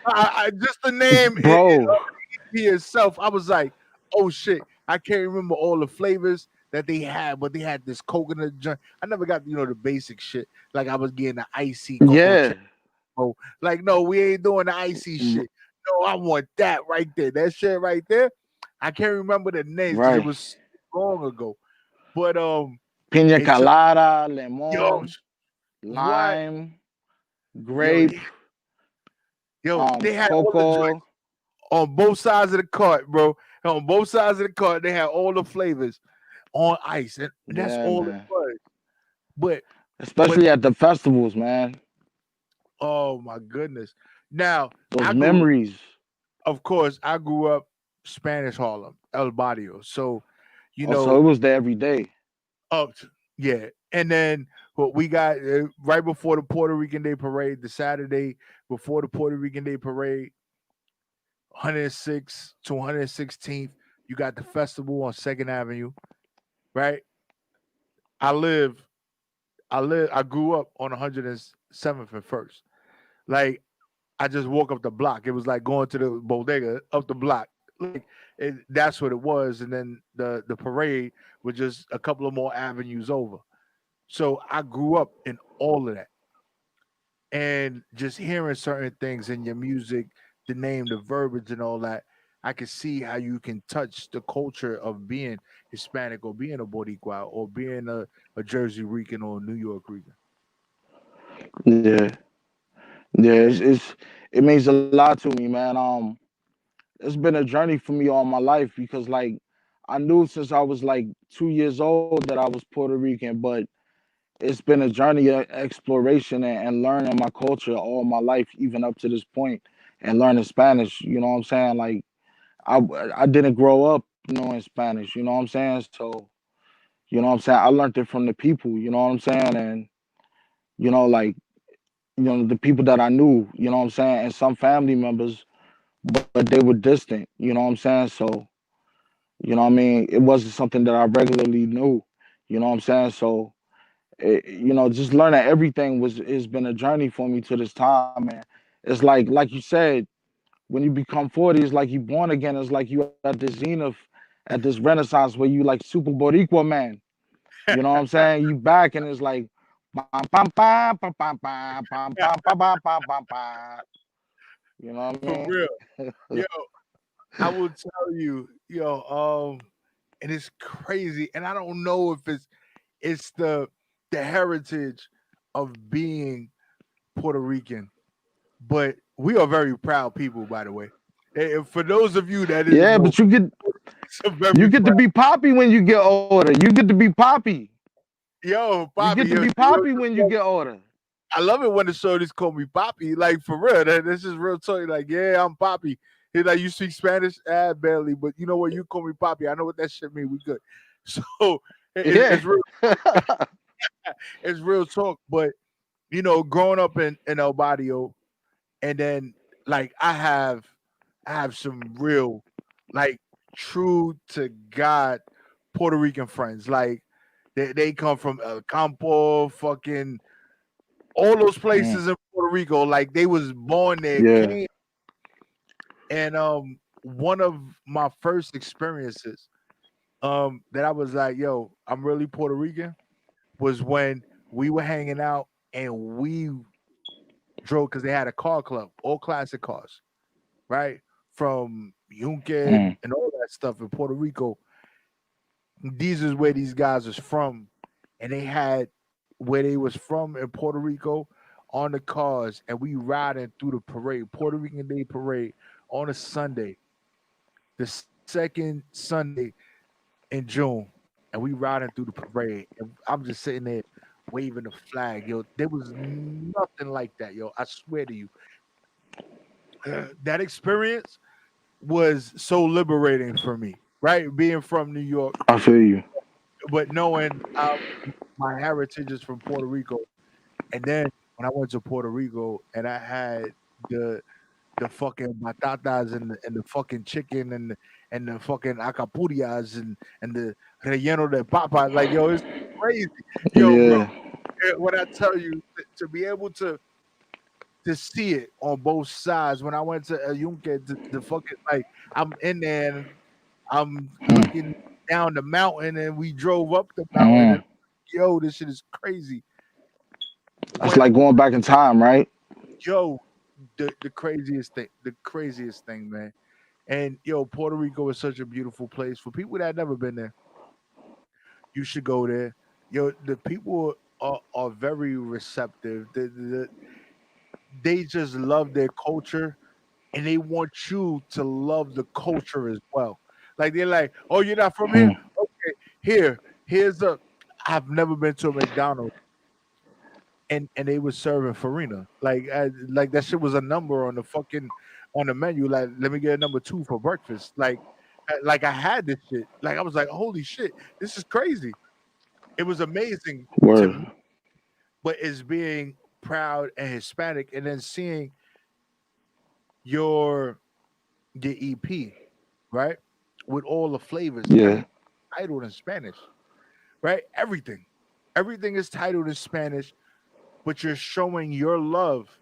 I just the name bro. EP itself, I was like, oh shit, I can't remember all the flavors that they had, but they had this coconut joint. I never got the basic shit. Like I was getting the icy cocoa Yeah, choco. Like no, we ain't doing the icy shit. No, I want that right there. That shit right there. I can't remember the names because it right. was so long ago. But Pina it took colada, yo lemon, what lime, yo grape, they had all the joints cocoa. on both sides of the cart, bro. On both sides of the cart, they had all the flavors on ice, and that's Yeah, all it man. was. But but Especially at the festivals, man. oh my goodness! Now Those I grew, memories. of course, I grew up Spanish Harlem, El Barrio. So you Also, it know, was there every day. up yeah, and then what we got right before the Puerto Rican Day Parade, the Saturday before the Puerto Rican Day Parade, 106 to 116th. You got the festival on Second Avenue, right? I live I grew up on 107th and First. Like I just walk up the block. It was like going to the bodega up the block. Like that's what it was. And then the parade was just a couple of more avenues over. So I grew up in all of that. And just hearing certain things in your music, the name, the verbiage and all that. I can see how you can touch the culture of being Hispanic or being a Boricua or being a Jersey Rican or a New York Rican. Yeah, yeah. And It means a lot to me, man. It's been a journey for me all my life because like I knew since I was like 2 years old that I was Puerto Rican, but it's been a journey of exploration and learning my culture all my life, even up to this point, and learning Spanish. You know what I'm saying? Like I I didn't grow up knowing Spanish. You know what I'm saying? So you know what I'm saying. I learned it from the people. You know what I'm saying? And like the people that I knew. You know what I'm saying? And some family members, but they were distant. You know what I'm saying? So what I mean? It wasn't something that I regularly knew. You know what I'm saying? So just learning everything has been a journey for me to this time, man. It's like you said, when you become 40, it's like you born again. It's like you at this zenith, at this renaissance where you like super Boricua man. You know what I'm saying? You back and it's like pam pam pam pam pam pam pam pam pam pam pam pam pam. You know what I for mean? real, yo, I will tell you, and it's crazy, and I don't know if it's the heritage of being Puerto Rican, but we are very proud people, by the way. And for those of you that didn't Yeah, know, but you get it's a very you get to proud. be poppy when you get older. You get to be poppy. Yo, You Bobby, get to yo, be poppy when you get older. I love it when the shorties call me Poppy. Like for real, this is real talk. Like, yeah, I'm Poppy. He's like, you speak Spanish? Barely, but you know what? You call me Poppy. I know what that shit mean. We good. So it's Yeah. real. It's real talk. But growing up in El Barrio, and then like I have some real, like, true to God Puerto Rican friends. Like they come from El Campo, fucking all those Mm, places in Puerto Rico. Like they was born there, yeah. came, and one of my first experiences that I was like, yo, I'm really Puerto Rican, was when we were hanging out and we drove because they had a car club, all classic cars, right? From Yunque Mm, and all that stuff in Puerto Rico. These is where these guys is from, and they had where they was from in Puerto Rico on the cars, and we riding through the parade, Puerto Rican Day parade on a Sunday, the second Sunday in June, and we riding through the parade, and I'm just sitting there waving the flag, yo. There was nothing like that, yo. I swear to you, that experience was so liberating for me, right? Being from New York, I feel you. but knowing my heritage is from Puerto Rico. And then when I went to Puerto Rico and I had the the fucking batatas and the fucking chicken and the fucking acapurias and the relleno de papa, like, yo, it's crazy, yo, bro. Yeah. When I tell you to be able to see it on both sides. When I went to Yunque, the fucking, like, I'm in there and I'm Mm, looking down the mountain and we drove up the mountain and mm. yo, this shit is crazy. That's When like going back in time, right? yo, the craziest thing, man. And yo, Puerto Rico is such a beautiful place. For people that never been there, you should go there. Yo, the people are very receptive. They just love their culture and they want you to love the culture as well. Like they're like, "Oh, you're not from here? Mm, Okay, here's a." I've never been to a McDonald's and they was serving farina. Like that shit was a number on the fucking on the menu. Like, let me get a number two for breakfast. Like I had this shit. Like I was like, holy shit, this is crazy. It was amazing to word. me, but it's being proud and Hispanic, and then seeing your your EP, right? With all the flavors, Yeah. everything titled in Spanish, right? Everything is titled in Spanish, but you're showing your love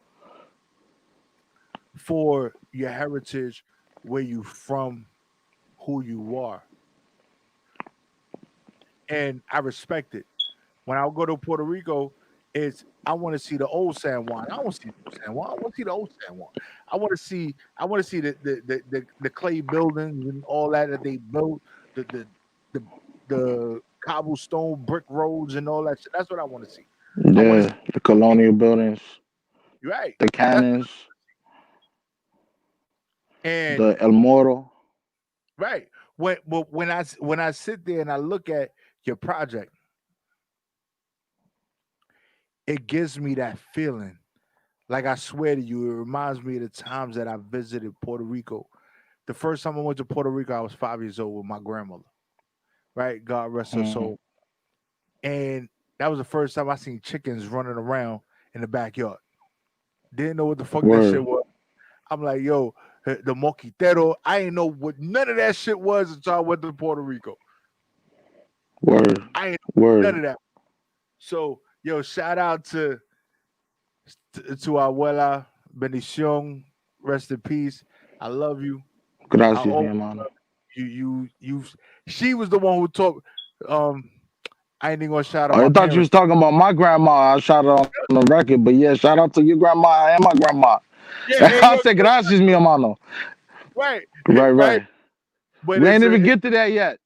for your heritage, where you from, who you are, and I respect it. When I go to Puerto Rico, I want to see the old San Juan. I want to see the old San Juan. I want to see the old San Juan. I want to see the clay buildings and all that they built, the the cobblestone brick roads and all that shit. That's what I want to see. I want to Yeah, the colonial buildings, see right. the That's cannons, and the El Moro. right. When I sit there and I look at your project, it gives me that feeling. Like I swear to you, it reminds me of the times that I visited Puerto Rico. The first time I went to Puerto Rico, I was 5 years old with my grandmother. Right, God rest her Mm, soul. And that was the first time I seen chickens running around in the backyard. Didn't know what the fuck that shit word, was. I'm like, yo, the moquitero. I ain't know what none of that shit was until I went to Puerto Rico. word, I ain't know none word. of that. So, yo, shout out to abuela bendición, rest in peace. I love you. I Gracias, mi always hermano. you. She was the one who taught. Um, I ain't even gonna shout out Oh, I my thought you was parents. talking about my grandma. I shot her on the record, but yeah, shout out to your grandma and my grandma. Yeah, hey, I yo, said gracias, mi hermano. right, Right, right. right. But We ain't even get to that yet.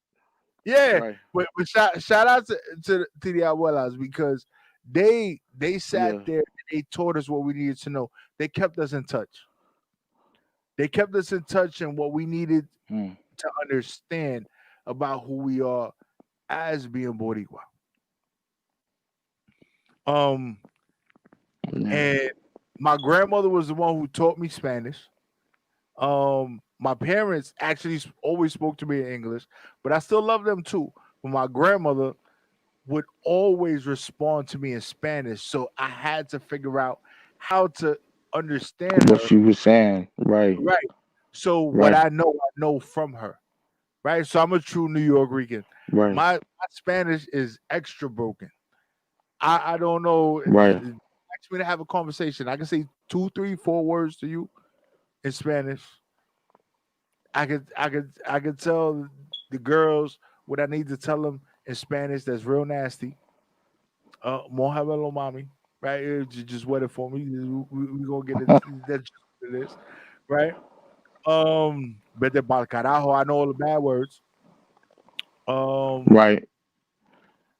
yeah, Right. but shout out to the abuelas because they sat Yeah. there and they taught us what we needed to know. They kept us in touch. They kept us in touch and what we needed Mm, to understand about who we are as being Boricua. Um, yeah. and my grandmother was the one who taught me Spanish. My parents actually always spoke to me in English, but I still love them too. But my grandmother would always respond to me in Spanish, so I had to figure out how to understand What her. she was saying. Right. Right. So what Right. I know from her. Right. So I'm a true New York Rican. Right. My Spanish is extra broken. I don't know. Right. Ask me to have a conversation. I can say two, three, four words to you in Spanish. I could tell the girls what I need to tell them in Spanish. That's real nasty. Mohabelo mommy, right? Just wait it for me. We gonna get it. That's just what it is, right? Vete pa'l carajo. I know all the bad words. Um, Right.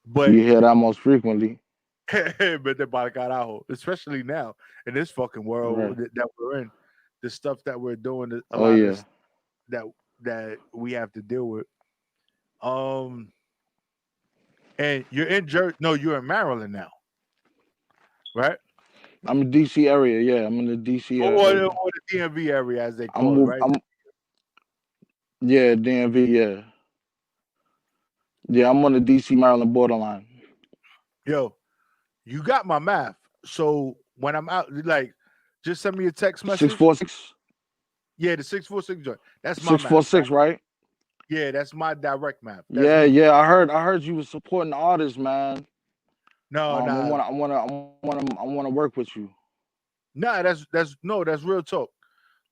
but You hear that most frequently. vete pa'l carajo, especially now in this fucking world Right. that we're in, the stuff that we're doing, a Oh lot of yeah. this that we have to deal with. Um, and you're in Jersey. No, you're in Maryland now, right? I'm in DC area. Yeah, I'm in the DC area. Or the DMV area, as they I'm call it, move. right? I'm yeah, DMV. Yeah, yeah. I'm on the DC Maryland borderline. Yo, you got my math. So when I'm out, like, just send me a text Six message. four six. Yeah, the 646 joint. That's my Six four math, right? six. Right. Yeah, that's my direct math. That's Yeah, me. yeah. I heard you was supporting the artists, man. No, I nah, wanna work with you. nah. That's no, that's real talk.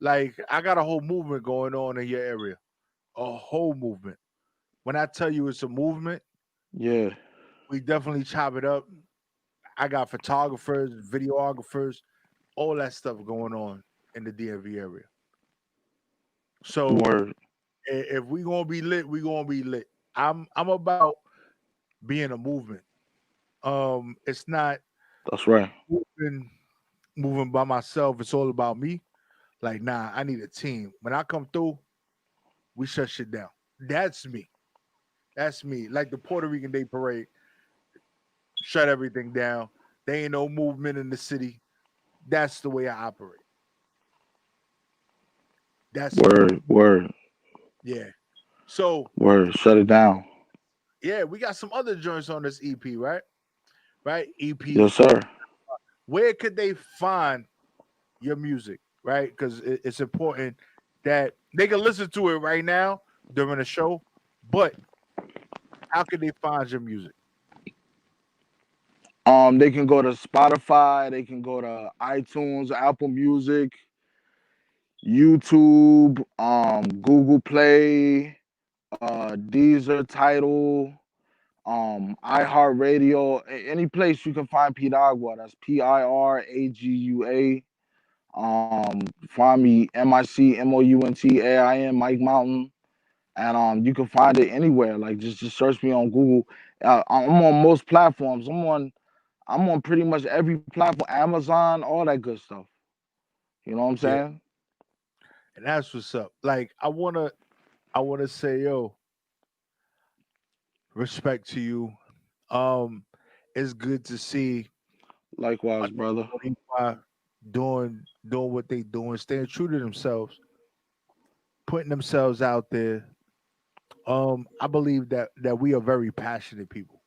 Like, I got a whole movement going on in your area. A whole movement. When I tell you it's a movement, Yeah. we definitely chop it up. I got photographers, videographers, all that stuff going on in the DMV area. So Word. if we gonna be lit, we gonna be lit. I'm about being a movement. It's not That's right. moving moving by myself. It's all about me. Like, nah, I need a team. When I come through, we shut shit down. That's me. That's me. Like the Puerto Rican Day Parade, shut everything down. There ain't no movement in the city. That's the way I operate. That's me. Word. Word. Yeah. So Word. Shut it down. yeah, we got some other joints on this EP, right? Right? EP. Yes, sir. Where could they find your music? Right? Because it's important that they can listen to it right now during the show, but how can they find your music? They can go to Spotify. They can go to iTunes, Apple Music, YouTube, Google Play, Deezer, Title, iHeartRadio, any place you can find Piragua. That's Piragua. Find me MICMOUNTAIN, Mike Mountain, and you can find it anywhere. Like just search me on Google. I'm on most platforms. I'm on pretty much every platform, Amazon, all that good stuff. You know what I'm Yeah, saying? and that's what's up. Like I wanna say, yo, respect to you. Um, it's good to see Likewise, another brother. Boricua doing what they doing, staying true to themselves, putting themselves out there. I believe that we are very passionate people.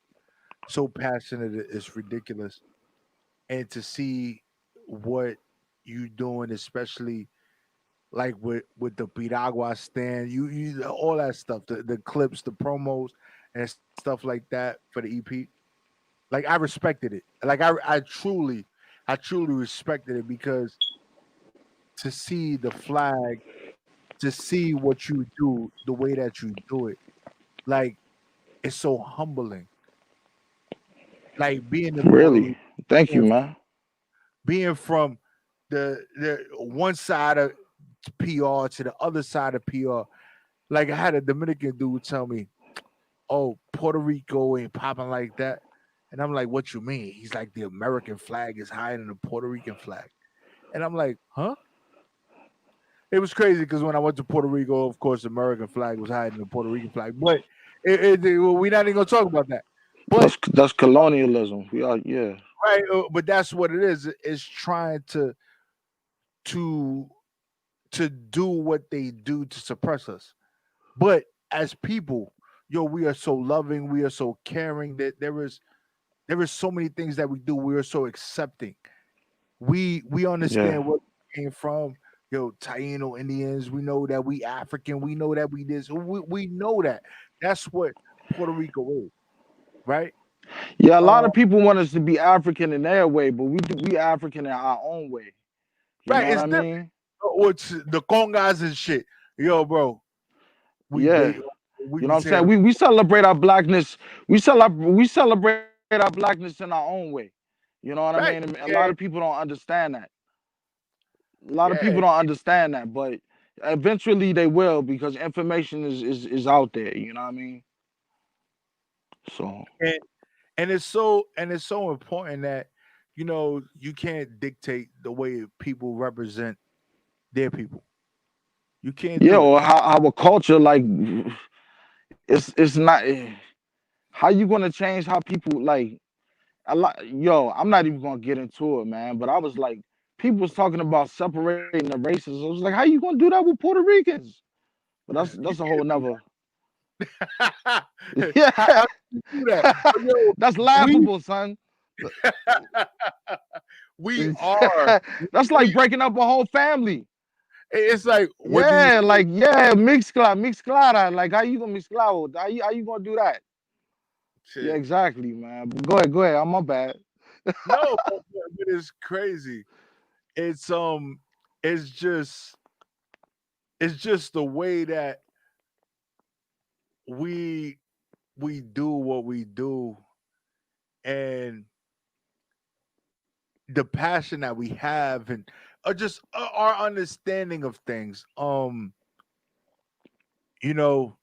So passionate it's ridiculous. And to see what you doing, especially like with the Piragua stand, you all that stuff, the clips, the promos, and stuff like that for the EP. Like I respected it. Like I truly respected it because to see the flag, to see what you do, the way that you do it, like it's so humbling. Like being in Puerto Really. Rico, Thank you, being, man. being from the one side of PR to the other side of PR. Like I had a Dominican dude tell me, "Oh, Puerto Rico ain't popping like that," and I'm like, "What you mean?" He's like, "The American flag is higher than the Puerto Rican flag," and I'm like, "Huh?" It was crazy because when I went to Puerto Rico, of course, the American flag was higher than the Puerto Rican flag, but well, we're not even gonna talk about that. But That's colonialism. We are, yeah. right, but that's what it is. It's trying to to do what they do to suppress us. But as people, yo, we are so loving, we are so caring that there is so many things that we do. We are so accepting. We Yeah. understand where we came from. Yo, Taino Indians. We know that we African. We know that we this. We know that. That's what Puerto Rico is, right? Yeah, a lot Uh, of people want us to be African in their way, but we African in our own way. You right. know what It's I different. mean? What's the congas and shit? Yo, bro. We Yeah. they we You know be what I'm saying saying? We celebrate our blackness. We celebrate our blackness in our own way. You know what I mean? And right. a lot of Yeah, people don't understand that. A lot of people yeah. don't understand that, but eventually they will because information is out there. You know what I mean? So And and it's so important that you can't dictate the way people represent their people. You can't yeah, do it. or how our culture like it's not. How you gonna change how people like a lot? Yo, I'm not even gonna get into it, man. But I was like, people was talking about separating the races. I was like, how you gonna do that with Puerto Ricans? But that's You a whole can't do nother. that. How Yeah, do you do that? But yo, that's we laughable, son. we are That's like we. breaking up a whole family. It's like what do you Yeah, say? like yeah, mixclara. Like how you gonna mixclaro? How you gonna do that? Yeah, Shit. exactly, man. But go ahead. I'm my bad. No, but it's crazy. It's it's just it's just the way that we we do what we do and the passion that we have and just our understanding of things. You know,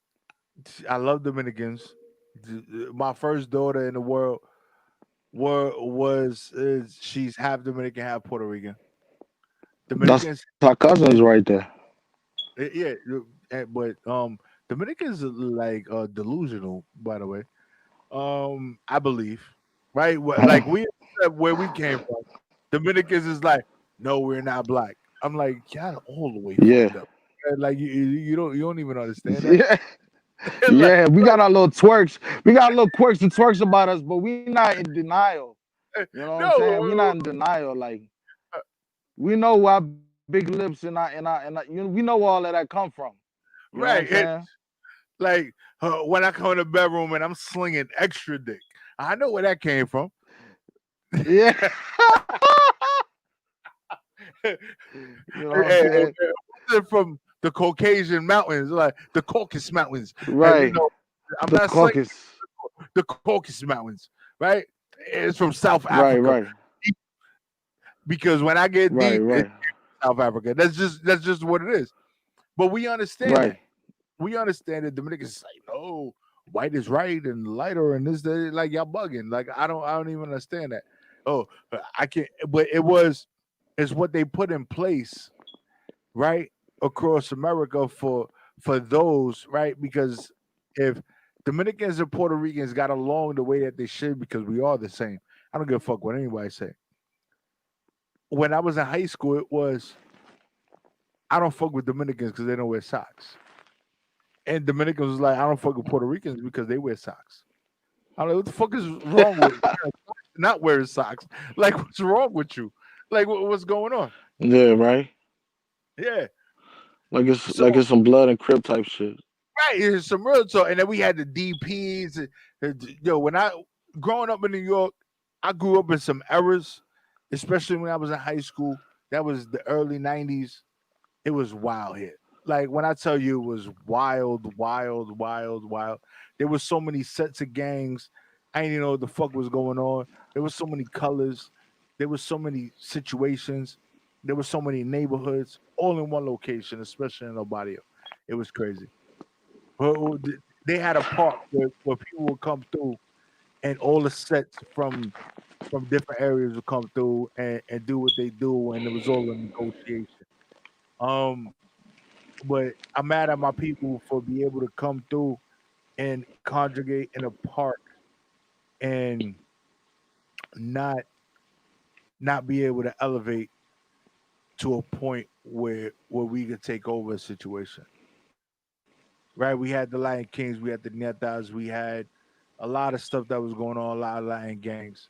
I love Dominicans. My first daughter in the world was she's half Dominican, half Puerto Rican. That's Dominicans, our cousins right there. yeah, but Dominicans are like delusional, by the way. I believe, right? Like we where we came from. Dominicans is like, no, we're not black. I'm like, y'all all the way Yeah. fucked up. Like you don't even understand that. Yeah. like, Yeah. We got our little twerks. We got little quirks and twerks about us, but we not in denial. You know what I'm saying? We not no, in denial. Like we know our big lips we know where all of that come from. You know what I'm right? saying? Like when I come in the bedroom and I'm slinging extra dick, I know where that came from. Yeah. You know what I'm saying? From the Caucasian mountains, like the Caucasus Mountains. Right. I'm The not slinging caucus. the Caucasus Mountains, right? It's from South Right, Africa. right, Because when I get right, deep, it's right, South Africa. That's just what it is. But we understand that. right. We understand that Dominicans say, no, white is right and lighter and this, that, like y'all bugging. Like I don't even understand that. Oh, I can't. But it's what they put in place, right, across America for those, right? Because if Dominicans and Puerto Ricans got along the way that they should, because we are the same. I don't give a fuck what anybody say. When I was in high school, it was I don't fuck with Dominicans because they don't wear socks. And Dominicans was like, I don't fuck with Puerto Ricans because they wear socks. I'm like, what the fuck is wrong with not wearing socks? Like, what's wrong with you? Like, what's going on? Yeah, right. Yeah. Like So it's some blood and crib type shit. right, it's some real talk. And then we had the DPs. Yo, when I growing up in New York, I grew up in some eras, especially when I was in high school. That was the early '90s. It was wild here. Like when I tell you it was wild, wild, wild, wild. There was so many sets of gangs. I didn't even know what the fuck was going on. There was so many colors. There was so many situations. There were so many neighborhoods all in one location, especially in Obadio. It was crazy. They had a park where people would come through and all the sets from different areas would come through and do what they do, and it was all a negotiation. Um, but I'm mad at my people for being able to come through and congregate in a park and not not be able to elevate to a point where we could take over a situation. Right? We had the Lion Kings, we had the Netas, we had a lot of stuff that was going on, a lot of Lion gangs,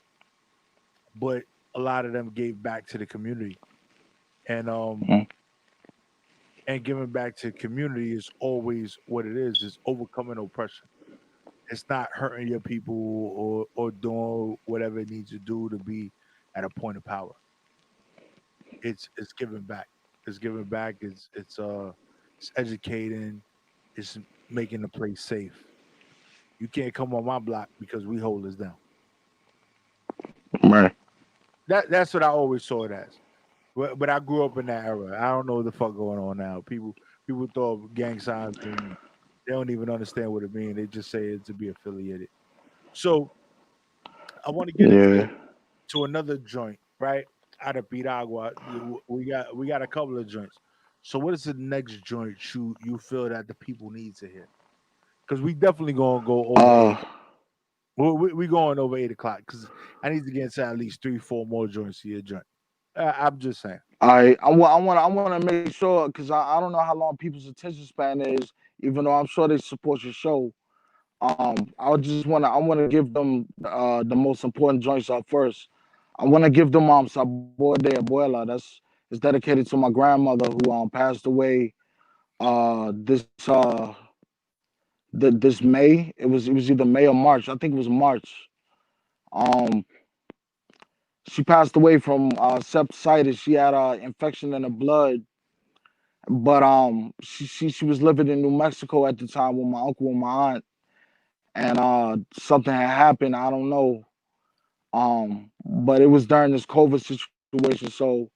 but a lot of them gave back to the community. And Mm. giving back to the community is always what it is overcoming oppression. It's not hurting your people or doing whatever it needs to do to be at a point of power. It's giving back. It's giving back. It's educating. It's making the place safe. You can't come on my block because we hold this down. Right. That's what I always saw it as. But I grew up in that era. I don't know what the fuck going on now. People throw up gang signs and they don't even understand what it means. They just say it to be affiliated. So I want to get into Yeah. to another joint, right? Out of Piragua. We got a couple of joints. So what is the next joint you feel that the people need to hear? Because we definitely gonna go over 8 o'clock. We going over 8 o'clock because I need to get into at least 3, 4 more joints to your joint. I'm just saying. I want to make sure because I don't know how long people's attention span is, even though I'm sure they support your show. I want to give them the most important joints up first. I want to give them Sabor de Abuela. It's dedicated to my grandmother who passed away this May. It was either May or March. I think it was March. Um, she passed away from sepsitis. She had infection in the blood, but she was living in New Mexico at the time with my uncle and my aunt, and something had happened. I don't know. But it was during this COVID situation, so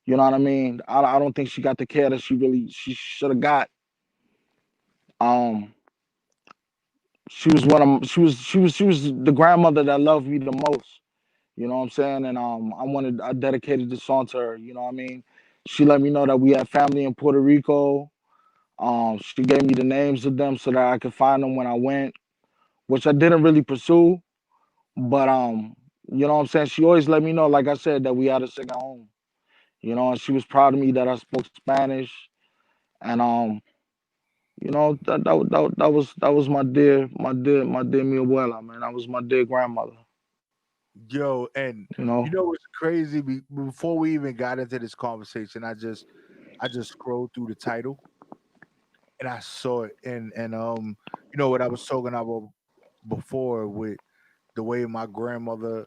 you know what I mean. I don't think she got the care that she should have got. Um, she was the grandmother that loved me the most. You know what I'm saying? And I dedicated this song to her. You know what I mean? She let me know that we had family in Puerto Rico. She gave me the names of them so that I could find them when I went, which I didn't really pursue. But you know what I'm saying? She always let me know, like I said, that we had a second home. And she was proud of me that I spoke Spanish. And that was my dear mi abuela, man. That was my dear grandmother. Yo, and You know. you know what's crazy? Before we even got into this conversation, I just scrolled through the title and I saw it, and you know what I was talking about before with the way my grandmother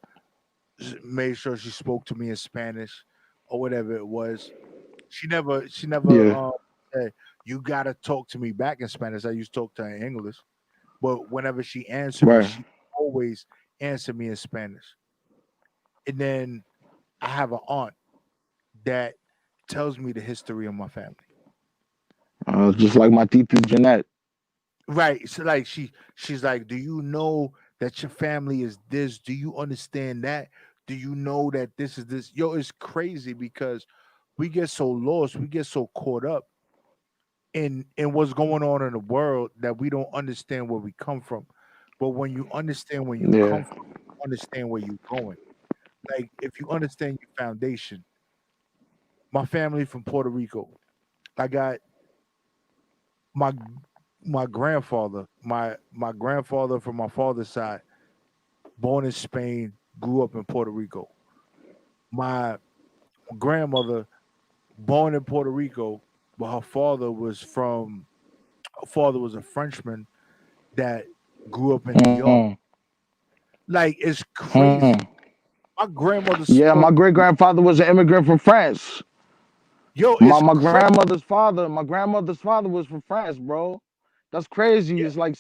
made sure she spoke to me in Spanish or whatever it was. She never Yeah. said you gotta talk to me back in Spanish. I used to talk to her in English, but whenever she answered me, Right. she always answer me in Spanish. And then I have an aunt that tells me the history of my family. Just like my titi Jeanette. Right. So like she's like, do you know that your family is this? Do you understand that? Do you know that this is this? Yo, it's crazy because we get so lost, we get so caught up in what's going on in the world that we don't understand where we come from. But when you understand where you Yeah. come from, you understand where you're going. Like if you understand your foundation, my family from Puerto Rico. I got my my grandfather, my grandfather from my father's side, born in Spain, grew up in Puerto Rico. My grandmother, born in Puerto Rico, but her father was a Frenchman that grew up in New York. Mm. Like it's crazy. Mm. My grandmother Yeah, my spoke. great grandfather was an immigrant from France. Yo, My it's my crazy. grandmother's father was from France, bro. That's crazy. Yeah. It's like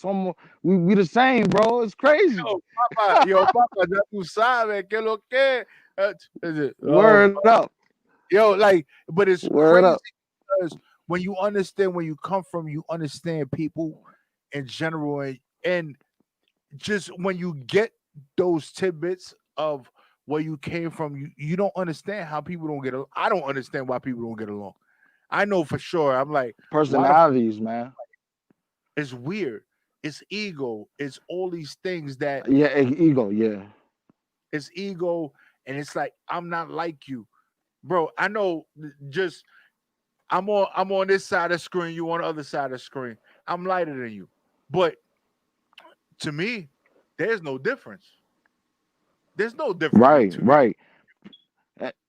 we the same, bro. It's crazy. Papa, ya tú sabes que lo que. Is it? Word up. Yo, like, but it's Word crazy up. because when you understand where you come from, you understand people in general, and just when you get those tidbits of where you came from, you don't understand how people don't get along. I don't understand why people don't get along. I know for sure. I'm like, why the Personalities, man. it's weird. It's ego. It's all these things that Yeah, ego, yeah. it's ego, and it's like I'm not like you, bro. I know. Just I'm on this side of the screen. You on the other side of the screen. I'm lighter than you, but to me, there's no difference. There's no difference Right, between. right.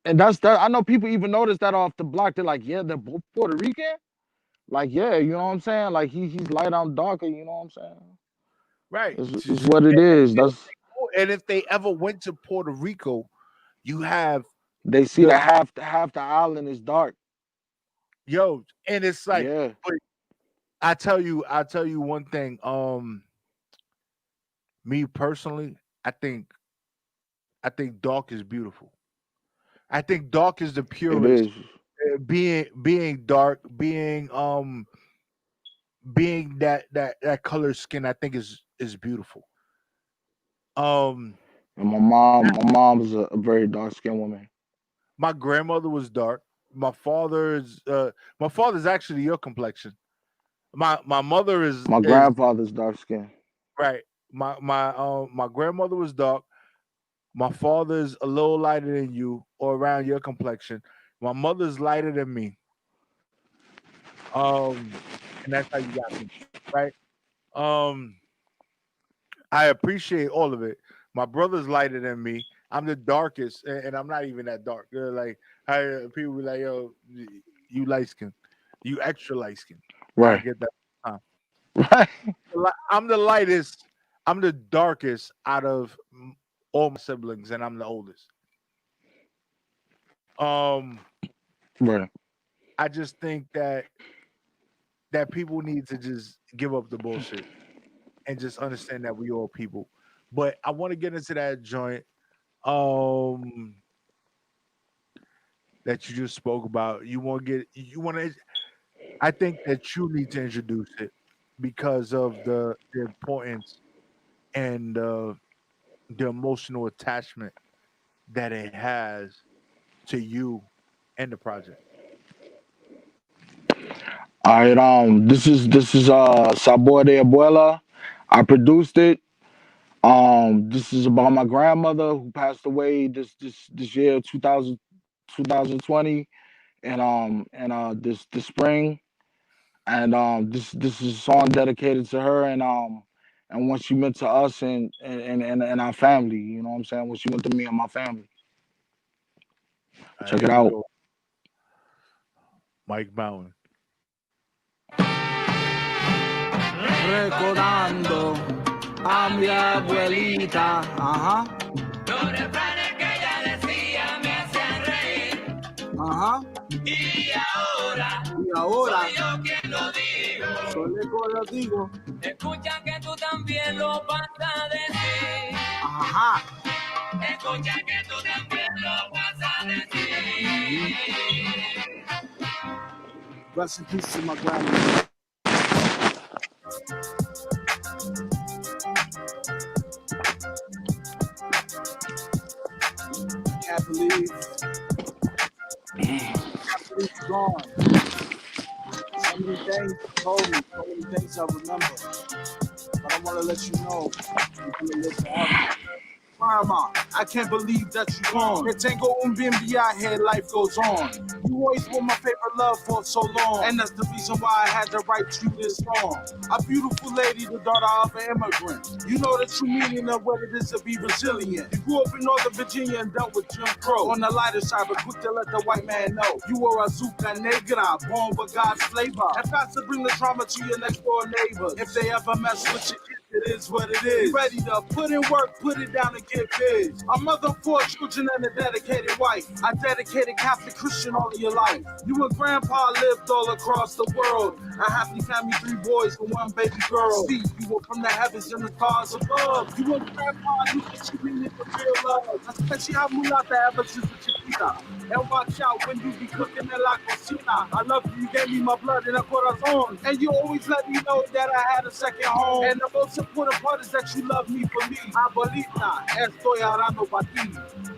And that's that. I know people even notice that off the block. They're like, yeah, they're both Puerto Rican. Like, yeah, you know what I'm saying? Like he's light, I'm darker, you know what I'm saying? Right. It's what it is. That's And if they ever went to Puerto Rico, you have they see the that half the island is dark. yo, and it's like, Yeah. but I tell you one thing. Me personally, I think dark is beautiful. I think dark is the It purest. is. Being dark, being that color skin, I think is beautiful. Um, And my mom's a very dark skinned woman. my grandmother was dark. My father's actually your complexion. My mother My is grandfather's dark skinned. right. My grandmother was dark. My father's a little lighter than you or around your complexion. My mother's lighter than me. And that's how you got me, right? Um, I appreciate all of it. My brother's lighter than me. I'm the darkest, and I'm not even that dark. They're like, people be like, "Yo, you light skin, you extra light skin." I Right. get that. Right. I'm the lightest. I'm the darkest out of all my siblings, and I'm the oldest. Um, Right. I just think that people need to just give up the bullshit and just understand that we all people. But I want to get into that joint um that you just spoke about. You want to I think that you need to introduce it because of the importance and the emotional attachment that it has to you and the project. All right. This is Sabor de Abuela. I produced it. This is about my grandmother who passed away this year, 2020, and this spring. And this is a song dedicated to her and what she meant to us and our family. You know what I'm saying? What she meant to me and my family. All right, Check it here we out. go. Mike Mountain. Recordando a mi abuelita, ajá, Los refranes que ella decía me hacían reír. ajá. Y ahora soy yo quien lo digo. Lo digo. Escucha que tú también lo vas a decir. Ajá. Escucha que tú también lo vas a decir. Rest in peace to my grandma. Can't believe you're gone. So many things you told me, so many things I remember. But I want to let you know you're going to live forever. Grandma, I can't believe that you're gone. Que tengo un bien viaje, life goes on. You always were my favorite love for so long. And that's the reason why I had to write you this song. A beautiful lady, the daughter of an immigrant. You know the true meaning of what it is to be resilient. You grew up in Northern Virginia and dealt with Jim Crow. On the lighter side, but quick to let the white man know. You were a Zuka Negra, born with God's flavor. And fast to bring the trauma to your next door neighbors. If they ever mess with you, it is what it is. You ready to put in work, put it down and get big. A mother of 4 children and a dedicated wife. A dedicated Catholic Christian all of your life. You and grandpa lived all across the world. A happy family, 3 boys and 1 baby girl. See, you were from the heavens and the stars above. You and grandpa knew that you needed the real love. Especially how mulata ever since the chiquita. And watch out when you be cooking in la cocina. I love you, you gave me my blood and a corazon. And you always let me know that I had a second home. And the most important part is that you love me for me. Abuelita, estoy hablando pa' ti.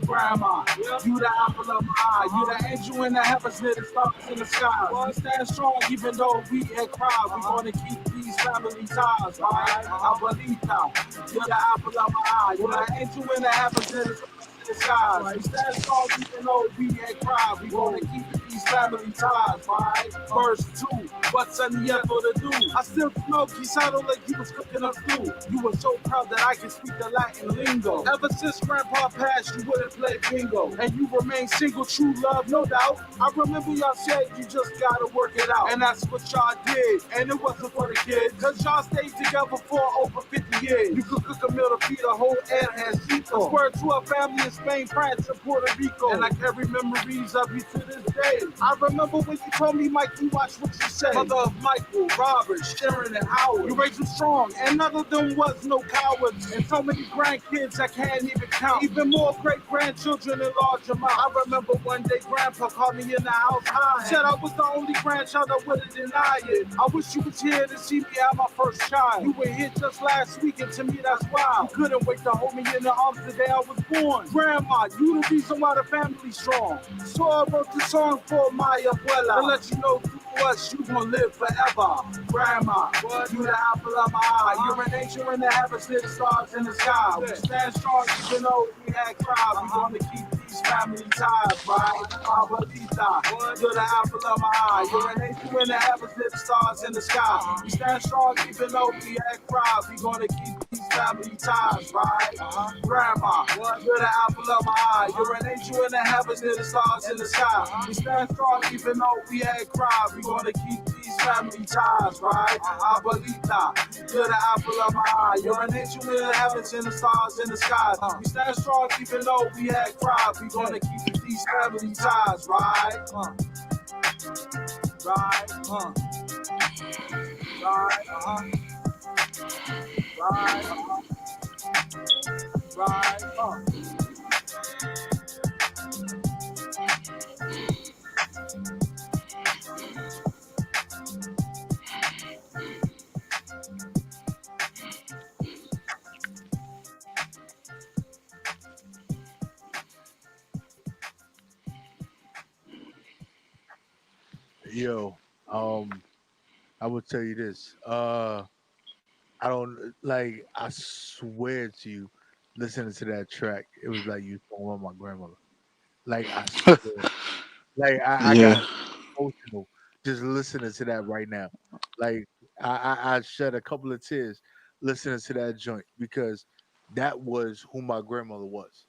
Grandma, you the apple of my eye. You the angel in the heavens near the stars in the sky. We stand strong even though we had cried. We gonna keep these family ties, right? Abuelita, you the apple of my eye. You the angel in the heavens near the stars in the sky. We stand strong even though we had cried. We gonna keep these family ties, right? Verse 2, what's on the echo to do? I still know Kisado like you was cooking up stew. You were so proud that I can speak the Latin lingo. Ever since grandpa passed, you wouldn't play bingo. And you remain single, true love, no doubt. I remember y'all said you just gotta work it out. And that's what y'all did. And it wasn't for the kids. Cause y'all stayed together for over 50 years. You could cook a meal to feed a whole ejército. Swear to a family in Spain, France, and Puerto Rico. And I carry memories of you to this day. I remember when you told me, Mike, you watch what you say. Mother of Michael, Robert, Sharon, and Howard. You raised them strong, and none of them was no cowards. And so many grandkids I can't even count. Even more great-grandchildren in large amount. I remember one day Grandpa called me in the house high. Said I was the only grandchild that wouldn't deny it. I wish you was here to see me have my first child. You were here just last week, and to me that's wild. You couldn't wait to hold me in the arms the day I was born. Grandma, you the reason why the family's strong. So I wrote this song for my abuela. To let you know through us, you gon' live forever. Grandma, you the apple of my eye. You're an angel in the heavens, near the stars in the sky. We stand strong even though we had cried. We gonna keep these family ties, right? Abuelita, you're the apple of my eye. You're an angel in the heavens, near the stars in the sky. We stand strong even though we had cried. We gonna keep these family ties, right? Grandma, you're the apple of my eye. You're an angel in the heavens, near the stars in the sky. We stand strong even though we had cried. We gonna keep these family ties, right? Abuelita, you're the apple of my eye. You're an angel in the heavens and the stars in the sky. We stand strong even though we had cried. We gonna keep these family ties, right? Right, right, right, right, Yo, I will tell you this. I don't like. I swear to you, listening to that track, it was like you talking about my grandmother. Like I swear, like I got Yeah. emotional just listening to that right now. Like I shed a couple of tears listening to that joint because that was who my grandmother was.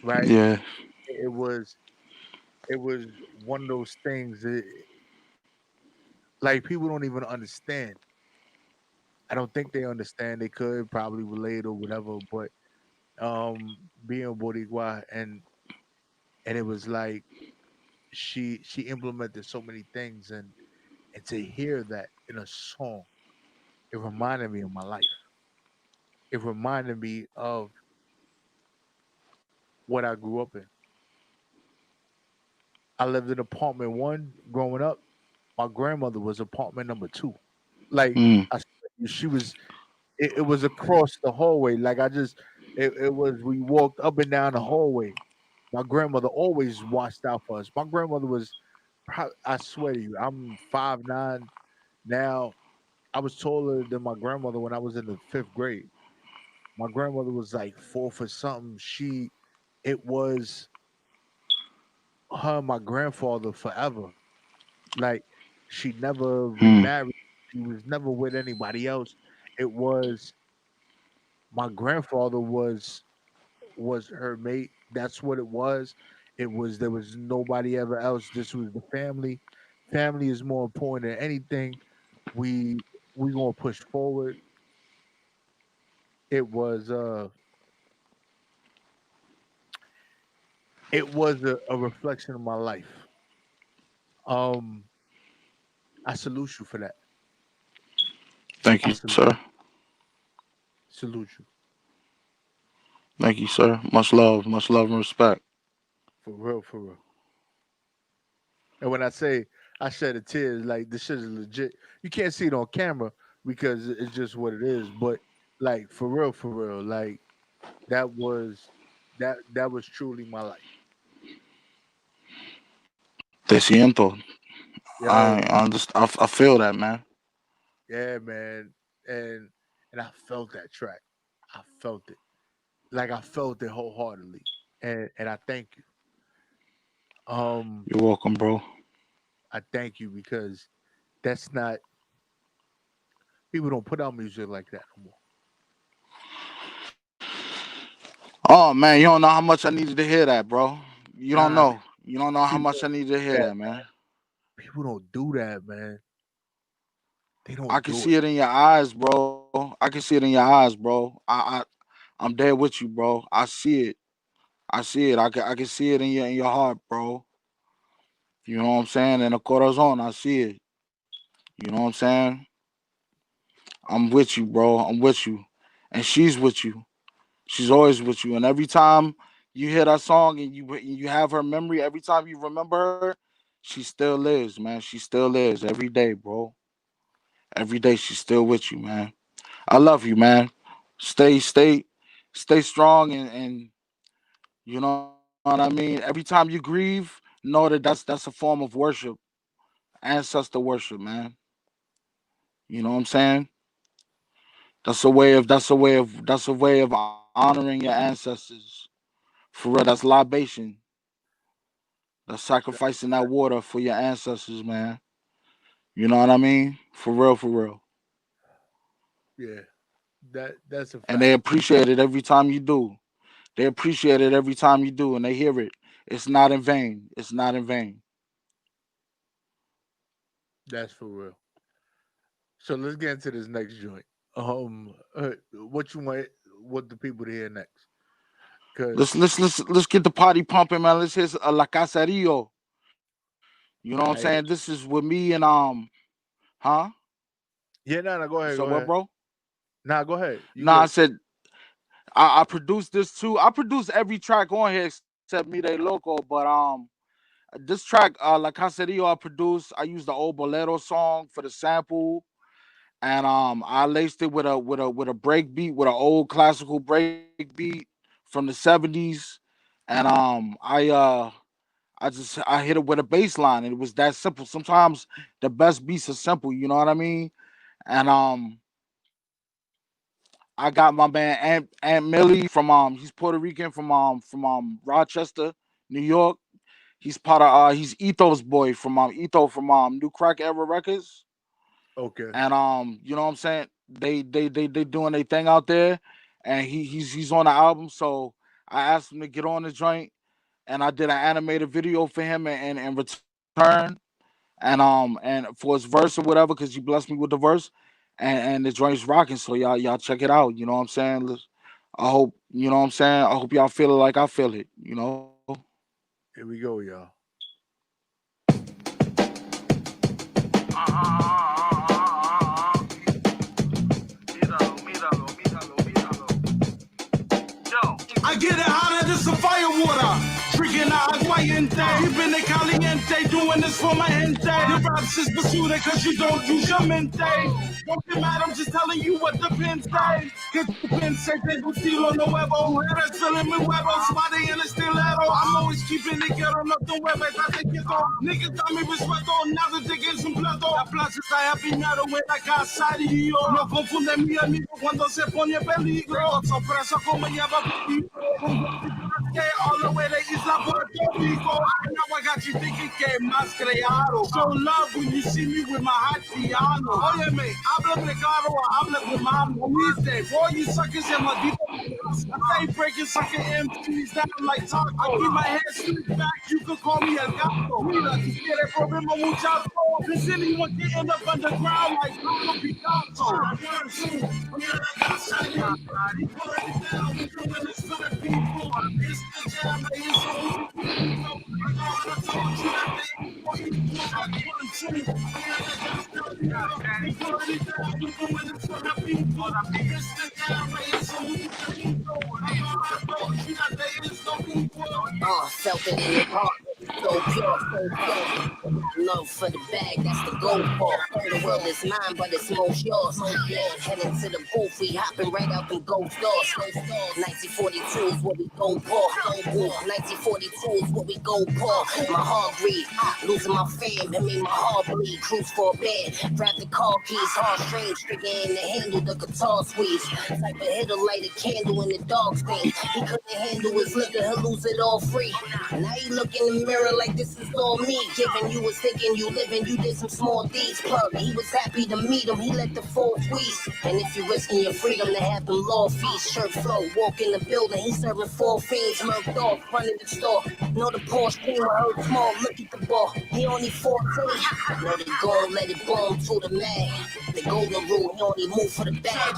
Right? Yeah. It was it was one of those things that like people don't even understand. I don't think they understand. They could probably relate or whatever, but being Boricua and it was like she implemented so many things, and to hear that in a song, it reminded me of my life. It reminded me of what I grew up in. I lived in apartment one growing up. My grandmother was apartment number two. Like Mm. I swear to you, she was. It was across the hallway. Like I just, it was. We walked up and down the hallway. My grandmother always watched out for us. My grandmother was. I swear to you, I'm 5'9" now. I was taller than my grandmother when I was in the fifth grade. My grandmother was like 4 foot something. It was her and my grandfather forever. Like she never Mm. remarried. She was never with anybody else. It was my grandfather was her mate. That's what it was. It was there was nobody ever else. This was the family. Family is more important than anything. We we gonna push forward. It was a reflection of my life. Um I salute you for that. Thank I you, salute sir. salute you Thank you, sir. Much love and respect. for real, for real. And when I say I shed a tear, like this shit is legit. You can't see it on camera because it's just what it is. But like for real, like that was that was truly my life. Te siento. Yo, I feel that, man. yeah, man. And and I felt that track. I felt it. Like I felt it wholeheartedly. And I thank you. Um You're welcome, bro. I thank you because that's not people don't put out music like that no more. Oh man, you don't know how much I needed to hear that, bro. You don't Nah, know. You don't know how people much I don't needed to do hear that. that, man. People don't do that, man. They I don't can do see it. it in your eyes, bro. I can see it in your eyes, bro. I'm there with you, bro. I see it. I see it. I can see it in your heart, bro. You know what I'm saying? In the corazon, I see it. You know what I'm saying? I'm with you, bro. I'm with you. And she's with you. She's always with you. And every time you hear that song and you have her memory, every time you remember her, she still lives, man. She still lives every day, bro. Every day she's still with you, man. I love you, man. Stay strong and you know what I mean? Every time you grieve, know that that's a form of worship, ancestor worship, man. You know what I'm saying? That's a way of honoring your ancestors. For real, that's libation. That's sacrificing that water for your ancestors, man. You know what I mean? For real, for real. Yeah. That's a And they fact. appreciate it every time you do. They appreciate it every time you do, and they hear it. It's not in vain. It's not in vain. That's for real. So let's get into this next joint. What you want the people to hear next? Cause Let's get the party pumping, man. Let's hit La Caserio. You know what I'm saying? I This is with me and huh? yeah, no, no, go You said ahead, go what, ahead. bro? Nah, go ahead. You Nah, I good? said I produced this too. I produced every track on here except Me They Loco, but this track, La Caserio, I produced. I used the old bolero song for the sample, and I laced it with a break beat, with an old classical break beat from the '70s, and I hit it with a bass line, and it was that simple. Sometimes the best beats are simple, you know what I mean? And I got my man Aunt Millie from he's Puerto Rican from Rochester, New York. He's part of he's Etho's boy from Etho from New Crack Era Records. Okay. And you know what I'm saying? They doing their thing out there, and he's on the album. So I asked him to get on the joint, and I did an animated video for him in return, and for his verse or whatever, because you blessed me with the verse, and the joint's rocking. So y'all check it out. You know what I'm saying? I hope you know what I'm saying. I hope y'all feel it like I feel it. You know. Here we go, y'all. I get it hotter than some fire water. Drinking aguardiente, keeping it caliente, doing this for my gente. The raps is basura cause you don't use your mente. Don't get mad, I'm just telling you what the pen say. Que tu pense que tu estilo no huevo. Eres filling me huevos, body in a stiletto. I'm always keeping it ghetto, nothing huevos, I think it's all. Niggas got me respeto, now the dick is un plato. La plaza está afinado en la casa de yo. No confunde mi amigo cuando se pone peligro. Sorpresa como lleva all the way to Isla Puerto Rico. Now I got you thinking que más creado. So love when you see me with my hot piano. Óyeme, háblame claro o habla con mami. Wednesday, boy, you suckers in my deep. I stay breaking sucker MCs down like taco. I keep my head straight back, you can call me El Gato. Mira, tú quieres problema muchacho. Does anyone getting up underground like Pablo Picasso? It's the jam, it's Felt it in the heart. So pure, so pure. Love for the bag, that's the goal for. The world is mine, but it's most yours. Heading to the booth, we hopping right out them gold stores. 1942 is what we go for. 1942 is what we go for. My heart breathe, losing my fam, it made my heart bleed. Cruise for a bed, grab the car keys, hard strings, trigger in the handle, the guitar squeeze. Type of hitter, light a candle in the dog screen. He couldn't handle his liquor, he'll lose it all free. Now you look in the mirror like this is all me. Giving you was thinking you living, you did some small deeds. Plug, he was happy to meet him, he let the four squeeze. And if you risking your freedom to have them law fees, shirt flow, walk in the building, he serving 4 fiends, murked off, running the store. Know the Porsche team hurt small, look at the ball, he only 14. Know they gon' let it bomb to the man. The golden rule, he only move for the bag.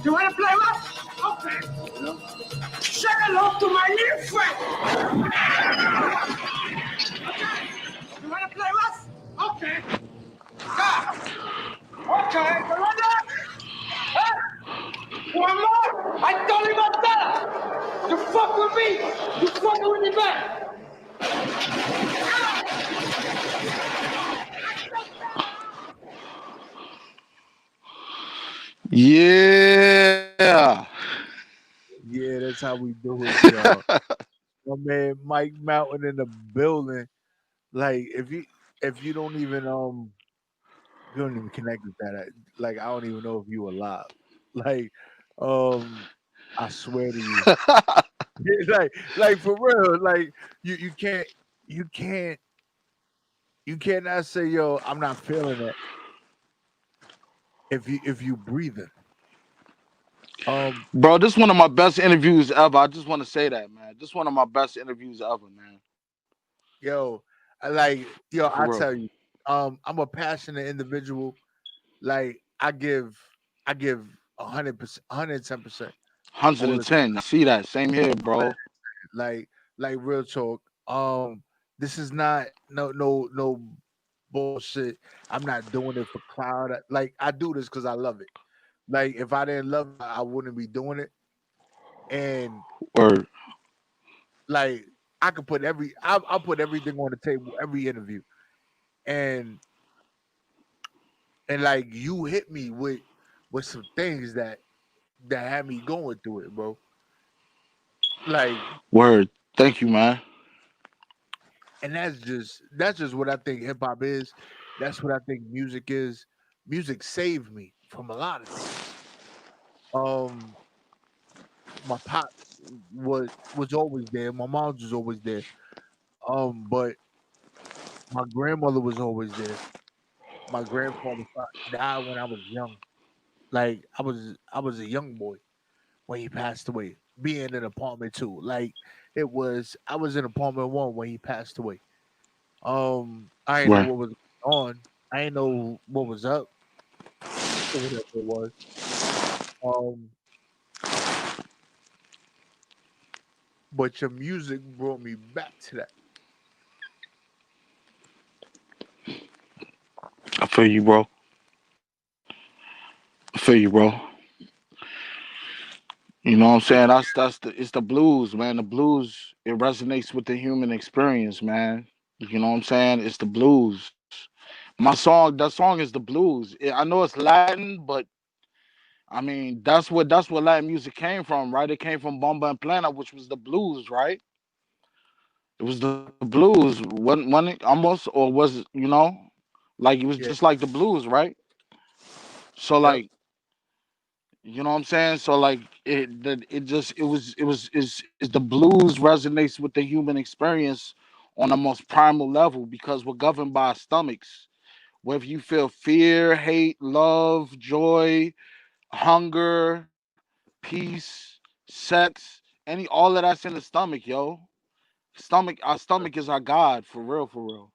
You wanna play rough? Okay. Say hello to my new friend. You wanna play rough? Okay. Yeah. Okay, Commander. Huh? One more. I told him about that. You fuck with me. You fucking with me back. Yeah. Yeah, that's how we do it, y'all. My man Mike Mountain in the building. Like if you don't even you don't even connect with that. Like I don't even know if you alive. Like I swear to you. like for real. Like you can't you can't you cannot say yo I'm not feeling it if you breathing. Um Bro, this is one of my best interviews ever. I just want to say that, man. This is one of my best interviews ever, man. yo yo For I real. tell you I'm a passionate individual. Like I give 100%, 110% all the time. 110. I see that. Same here, bro. Like real talk. This is not no bullshit. I'm not doing it for cloud. Like I do this because I love it. Like if I didn't love it, I wouldn't be doing it. And Word. like I could put I'll put everything on the table, every interview. And like you hit me with some things that had me going through it, bro. Like, Word. Thank you, man. and that's just what I think hip hop is. That's what I think music is. Music saved me from a lot of things. Um, my pops was always there. My mom was always there. But my grandmother was always there. My grandfather died when I was young. Like I was a young boy when he passed away. Being in apartment two, like I was in apartment one when he passed away. I didn't know Word. what was on. I didn't know what was up or whatever it was. Um, but your music brought me back to that. I feel you, bro. I feel you, bro. You know what I'm saying? That's the it's the blues, man. The blues it resonates with the human experience, man. You know what I'm saying? It's the blues. That song is the blues. I know it's Latin, but I mean that's what Latin music came from, right? It came from Bomba and Plana, which was the blues, right? It was the blues. Wasn't it almost, or was it, like it was Yeah. just like the blues, right? So Yep. like, you know what I'm saying? So like it just is the blues resonates with the human experience on the most primal level because we're governed by our stomachs. Whether you feel fear, hate, love, joy, hunger, peace, sex, all of that's in the stomach, yo. Our stomach is our God, for real, for real.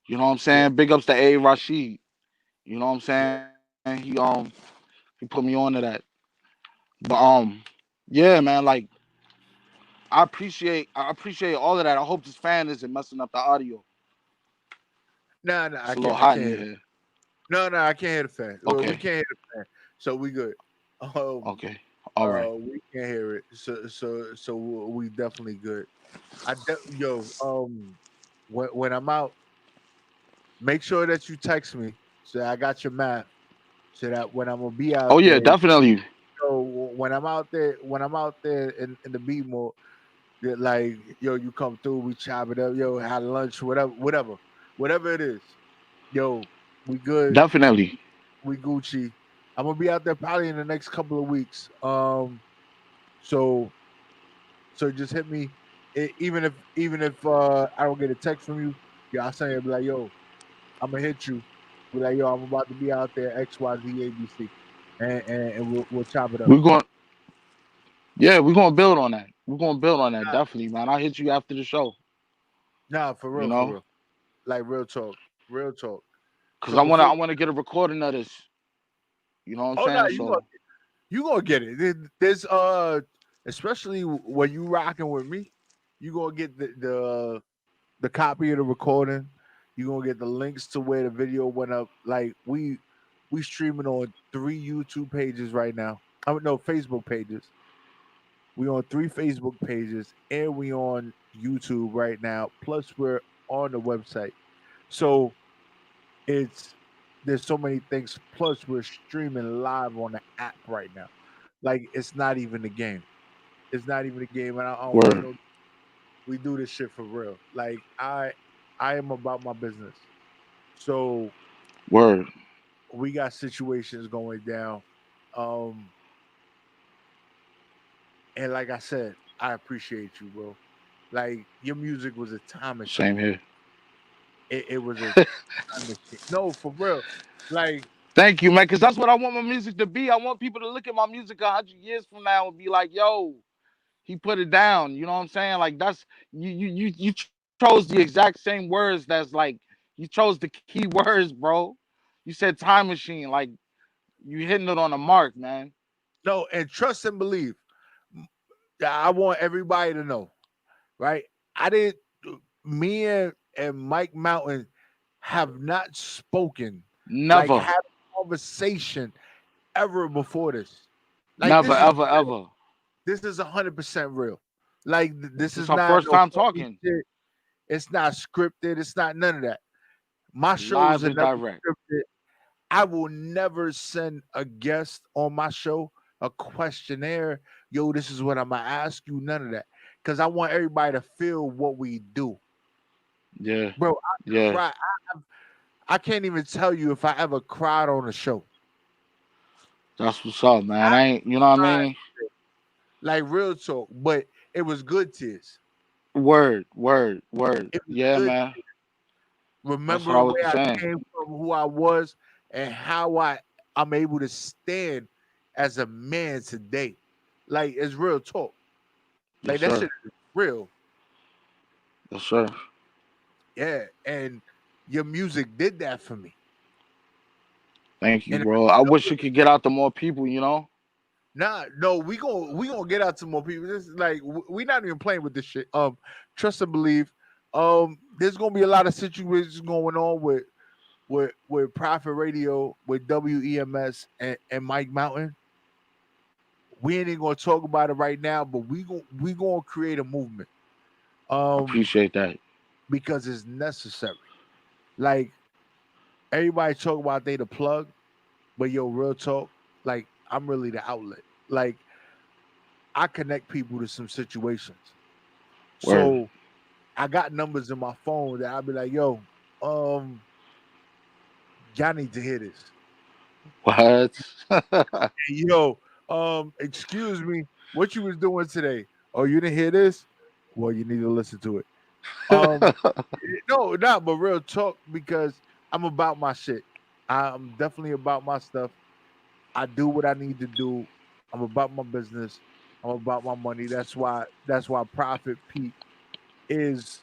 You know what I'm Yeah. saying? Big ups to A Rashid. You know what I'm Yeah. saying? He put me on to that. But yeah, man, like I appreciate all of that. I hope this fan isn't messing up the audio. No, no, It's a little I hot can't in hear it. here. No, no, I can't hear the fan. Well, we Okay. can't hear the fan, so we good. Um, Okay. All right. we can't hear it, so we definitely good. Yo, when I'm out, make sure that you text me so I got your math, so that when I'm gonna be Oh out yeah, there, definitely. so when I'm out there in the B more, that like yo, you come through, we chop it up, yo, had lunch, whatever it is, yo, we good, Definitely. we Gucci. I'm gonna be out there probably in the next couple of weeks. So just hit me, even if I don't get a text from you, yeah, I'll send you be like, yo, I'm gonna hit you, be like, yo, I'm about to be out there X Y Z ABC, and we'll chop it up. We're going. Yeah, we're gonna build on that. We're gonna build on that. Definitely, man. I'll hit you after the show. Nah, You for know, real, like real talk, real talk. because So I wanna before, I wanna get a recording of this. You know what I'm oh no, saying? So you gonna get it. There's especially when you rocking with me, you gonna get the copy of the recording. You gonna get the links to where the video went up. Like we streaming on 3 YouTube pages right now. I mean, no, Facebook pages. We on 3 Facebook pages and we on YouTube right now. Plus we're on the website. So it's there's so many things. Plus we're streaming live on the app right now. Like it's not even a game. It's not even a game, and I don't play word, no. We do this shit for real. Like I am about my business. So word. we got situations going down. Um, and like I said, I appreciate you, bro. Like your music was a time Same machine. here. It was a time machine. No, for real. Like Thank you, man. Because that's what I want my music to be. I want people to look at my music 100 years from now and be like, "Yo, he put it down." You know what I'm saying? Like that's you chose the exact same words. That's like you chose the key words, bro. You said time machine. Like you hitting it on the mark, man. no, and trust and believe. I want everybody to know, right? I didn't. me and Mike Mountain have not spoken, like Never, had a conversation ever before this. Like never, this is ever, ever. this is 100% real. Like this This is our not first no time funny talking. shit. It's not scripted. It's not none of that. My shows Live are and never direct. scripted. I will never send a guest on my show a questionnaire. Yo, this is what I'm gonna ask you. None of that, because I want everybody to feel what we do, Yeah, bro. I yeah. cry. I can't even tell you if I ever cried on a show. That's what's up, man. I I ain't, you know what I cried, mean? like real talk, but it was good tears. Word, word, word. It was Yeah, good. man. That's what I Remembering was where I saying. came from, who I was, and how I'm able to stand as a man today. Like it's real talk. Yes, Like that sir. shit is real. Yes, sir. Yeah. And your music did that for me. Thank you, And if bro. it's I no wish it could get out to more people, you know? nah, no, we gonna get out to more people. This is like we not even playing with this shit. Trust and believe. There's gonna be a lot of situations going on with Prophet Radio, with WEMS and Mike Mountain. We ain't even gonna talk about it right now, but we gonna create a movement. I Um, appreciate that. because it's necessary. Like everybody talk about they the plug, but yo, real talk, like I'm really the outlet. Like I connect people to some situations. Word. So I got numbers in my phone that I'll be like, yo, um, y'all need to hear this. What? Hey, yo, excuse me, what you was doing today? Oh, you didn't hear this? Well, you need to listen to it. Um, no, not but real talk because I'm about my shit. I'm definitely about my stuff. I do what I need to do. I'm about my business. I'm about my money. That's why Prophet Pete is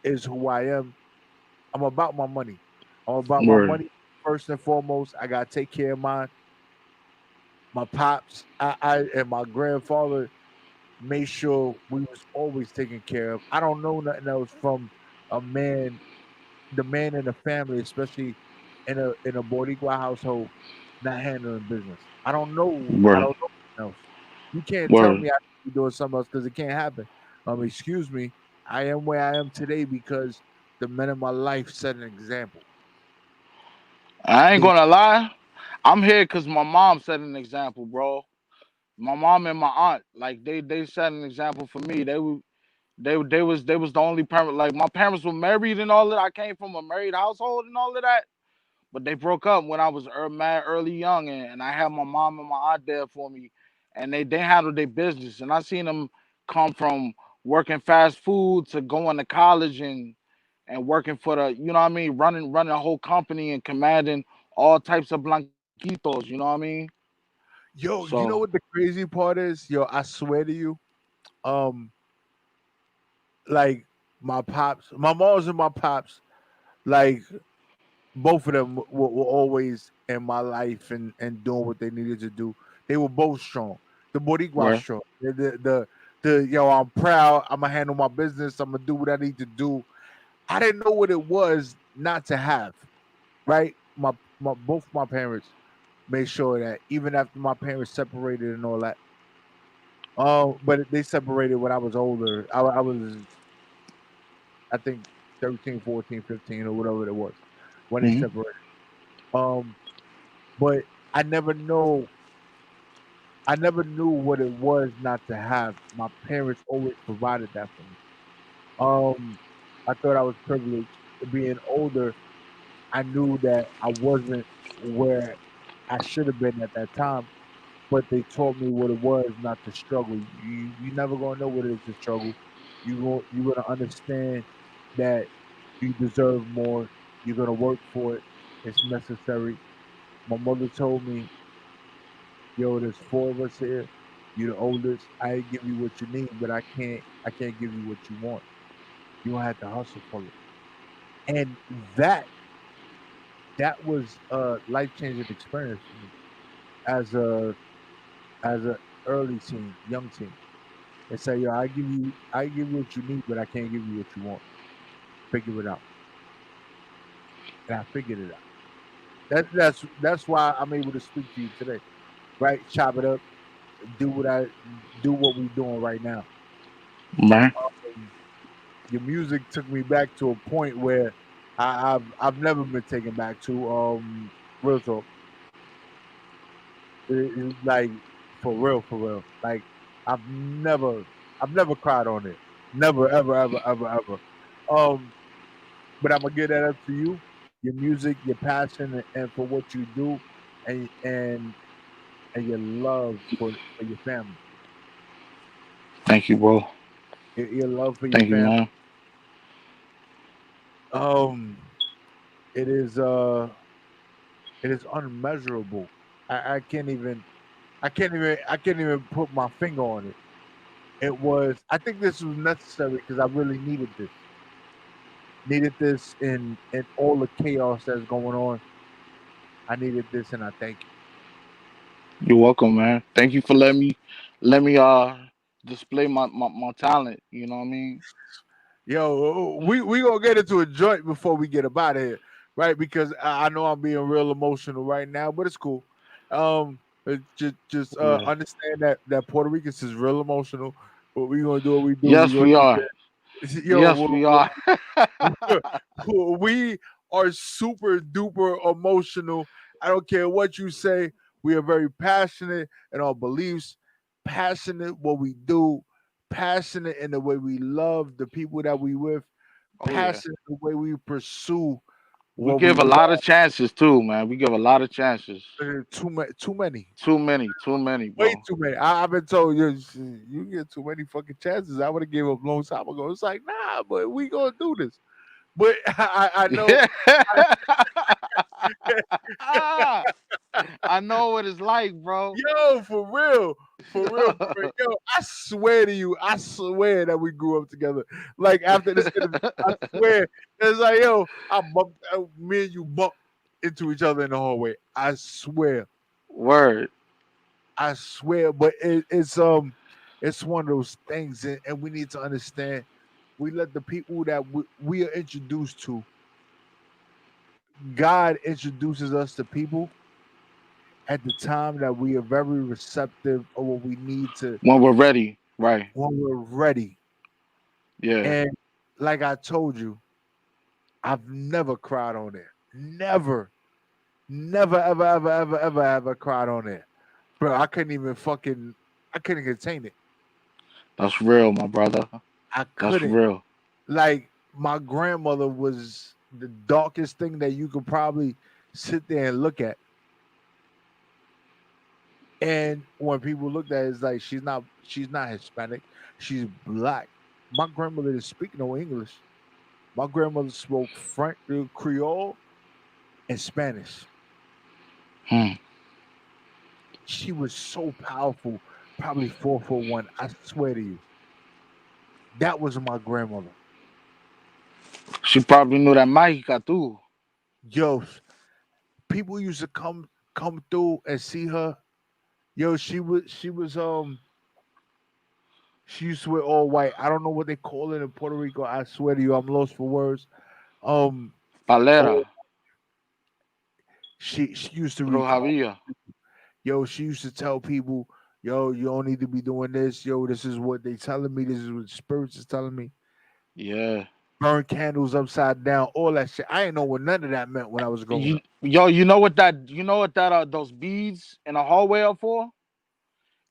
is who I am. I'm about my money. I'm about my Word. money first and foremost. I gotta take care of my pops. I and my grandfather made sure we was always taken care of. I don't know nothing else from a man, the man in the family, especially in a Boricua household, not handling business. I Word. don't know nothing else. You can't tell Word. me I should be doing something else because it can't happen. Excuse me. I am where I am today because the men in my life set an example. I ain't They gonna lie. I'm here because my mom set an example, bro. My mom and my aunt, like they set an example for me. They was the only parent. Like my parents were married and all that. I came from a married household and all of that. But they broke up when I was mad early young, and I had my mom and my aunt there for me, and they handled their business. And I seen them come from working fast food to going to college and working for the, you know what I mean, running a whole company and commanding all types of blanquitos. You know what I mean? Yo, So you know what the crazy part is? Yo, I swear to you, um, like my pops, my moms and my pops, like both of them were always in my life and doing what they needed to do. They were both strong. The Boricua where strong. The yo, I'm proud. I'm gonna handle my business. I'm gonna do what I need to do. I didn't know what it was not to have. Right. My both my parents made sure that even after my parents separated and all that. But they separated when I was older. I was I think 13, 14, 15, or whatever it was when they hmm separated. Um, but I never know I never knew what it was not to have. My parents always provided that for me. Um, I thought I was privileged. Being older, I knew that I wasn't where I should have been at that time, but they taught me what it was not to struggle. You never gonna know what it is to struggle. You're gonna understand that you deserve more. You're gonna work for it. It's necessary. My mother told me, "Yo, there's four of us here. You're the oldest. I give you what you need, but I can't give you what you want. You gonna have to hustle for it." And that was a life changing experience for me as a early teen, young teen. And say, yo, I give you what you need, but I can't give you what you want. figure it out, and I figured it out. That's why I'm able to speak to you today, right? Chop it up, do what I do what we're doing right now. Man. Um, your music took me back to a point where I've never been taken back to. Real talk, like for real. Like I've never I've never cried on it. Never, ever, ever, ever, ever. Um, but I'm gonna give that up to you. Your music, your passion, and for what you do, and your love for your family. Thank you, bro. Your love for your Thank you, family. man. Um, it is uh, it is unmeasurable. I can't even I can't even put my finger on it. It was I think this was necessary because I really needed this. Needed this in all the chaos that's going on. I needed this and I thank you. You're welcome, man. Thank you for let me display my talent. You know what I mean? Yo, we gonna get into a joint before we get up out of here, right? Because I know I'm being real emotional right now, but it's cool. Just Word. understand that Puerto Ricans is real emotional, but we gonna do what we do. We Yes, gonna we do are. that. Yes, we are. We are super duper emotional. I don't care what you say. We are very passionate in our beliefs, passionate what we do, passionate in the way we love the people that we with, Oh yeah. passionate the way we pursue We what we give a love. lot of chances too, man. We give a lot of chances. Too many, Too many, way bro. too many. I've been told you get too many fucking chances. I would have gave up a long time ago. It's like nah, but we gonna do this. But I know. I know what it's like, bro. Yo, for real. For real, for real. Yo, I swear to you, I swear that we grew up together. Like after this interview, I swear. It's like, yo, me and you bumped into each other in the hallway. I swear. Word. I swear. But it's one of those things, and we need to understand. We let the people that we are introduced to. God introduces us to people at the time that we are very receptive of what we need to When we're ready. Right. when we're ready. Yeah. And like I told you, I've never cried on there. Never. Never, ever, ever, ever, ever, ever cried on there. Bro, I couldn't contain it. That's real, my brother. I That's couldn't. real. Like my grandmother was the darkest thing that you could probably sit there and look at. And when people looked at it, it's like she's not Hispanic, she's black. My grandmother didn't speak no English. My grandmother spoke French, Creole, and Spanish. Hmm. She was so powerful, probably 4'1". I swear to you, that was my grandmother. She probably knew that mágica too. Yo, people used to come through and see her. Yo, she used to wear all white. I don't know what they call it in Puerto Rico. I swear to you, I'm lost for words. Um, Palera. oh, she used to recall. Rojavilla. Yo, she used to tell people, yo, you don't need to be doing this. Yo, this is what they telling me. This is what spirits is telling me. Yeah. Burn candles upside down, all that shit. I ain't know what none of that meant when I was growing up. You know what that those beads in the hallway are for?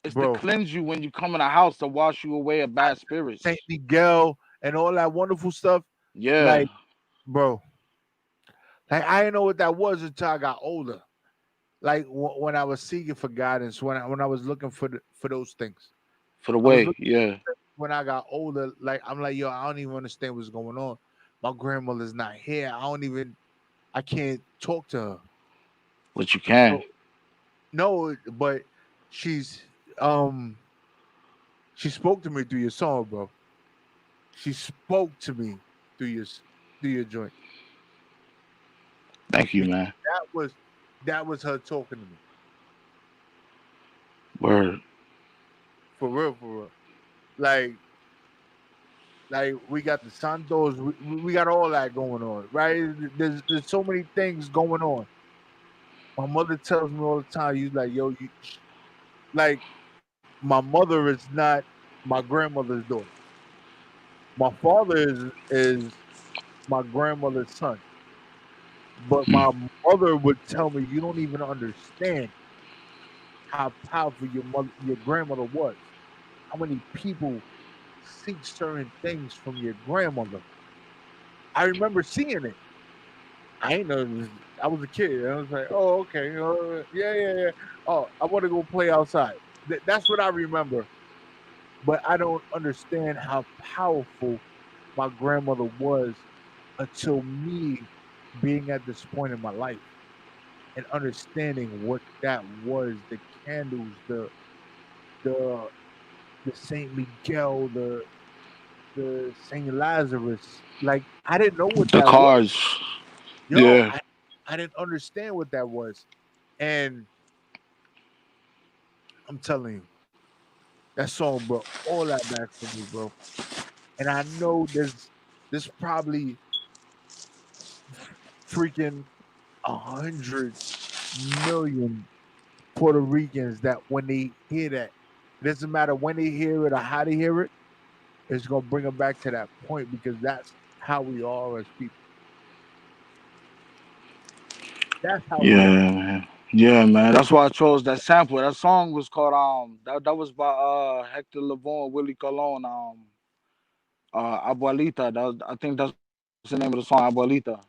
It's to Bro, cleanse you when you come in the house to wash you away of bad Saint spirits. Miguel and all that wonderful stuff. Yeah. Like, bro, like I didn't know what that was until I got older. Like when I was seeking for guidance, when I was looking for those things. For the I was way. looking Yeah. when I got older. Like I'm like, yo, I don't even understand what's going on. My grandmother's not here. I can't talk to her. But you can. So, no, but she's um she spoke to me through your song, bro. She spoke to me through through your joint. Thank you, man. That was her talking to me. Word. For real, for real. Like Like we got the Santos, we got all that going on, right? There's so many things going on. My mother tells me all the time, "You like, yo, you like my mother is not my grandmother's daughter. My father is my grandmother's son, but my mother would tell me, you don't even understand how powerful your grandmother was. How many people seek certain things from your grandmother. I remember seeing it. I ain't know. I was a kid. I was like, oh, okay, yeah. Oh, I want to go play outside. That's what I remember. But I don't understand how powerful my grandmother was until me being at this point in my life and understanding what that was, the candles, the the Saint Miguel, the Saint Lazarus. Like I didn't know what The that was. cars. Yo, Yeah. I didn't understand what that was. And I'm telling you, that song brought all that back for me, bro. And I know there's probably freaking 100 million Puerto Ricans that when they hear that, it doesn't matter when they hear it or how they hear it, it's gonna bring them back to that point because that's how we are as people. That's how we Yeah, are. man. Yeah, man. That's why I chose that sample. That song was called that was by Hector Lavoe, Willie Colon, Abuelita. I think that's the name of the song, Abuelita.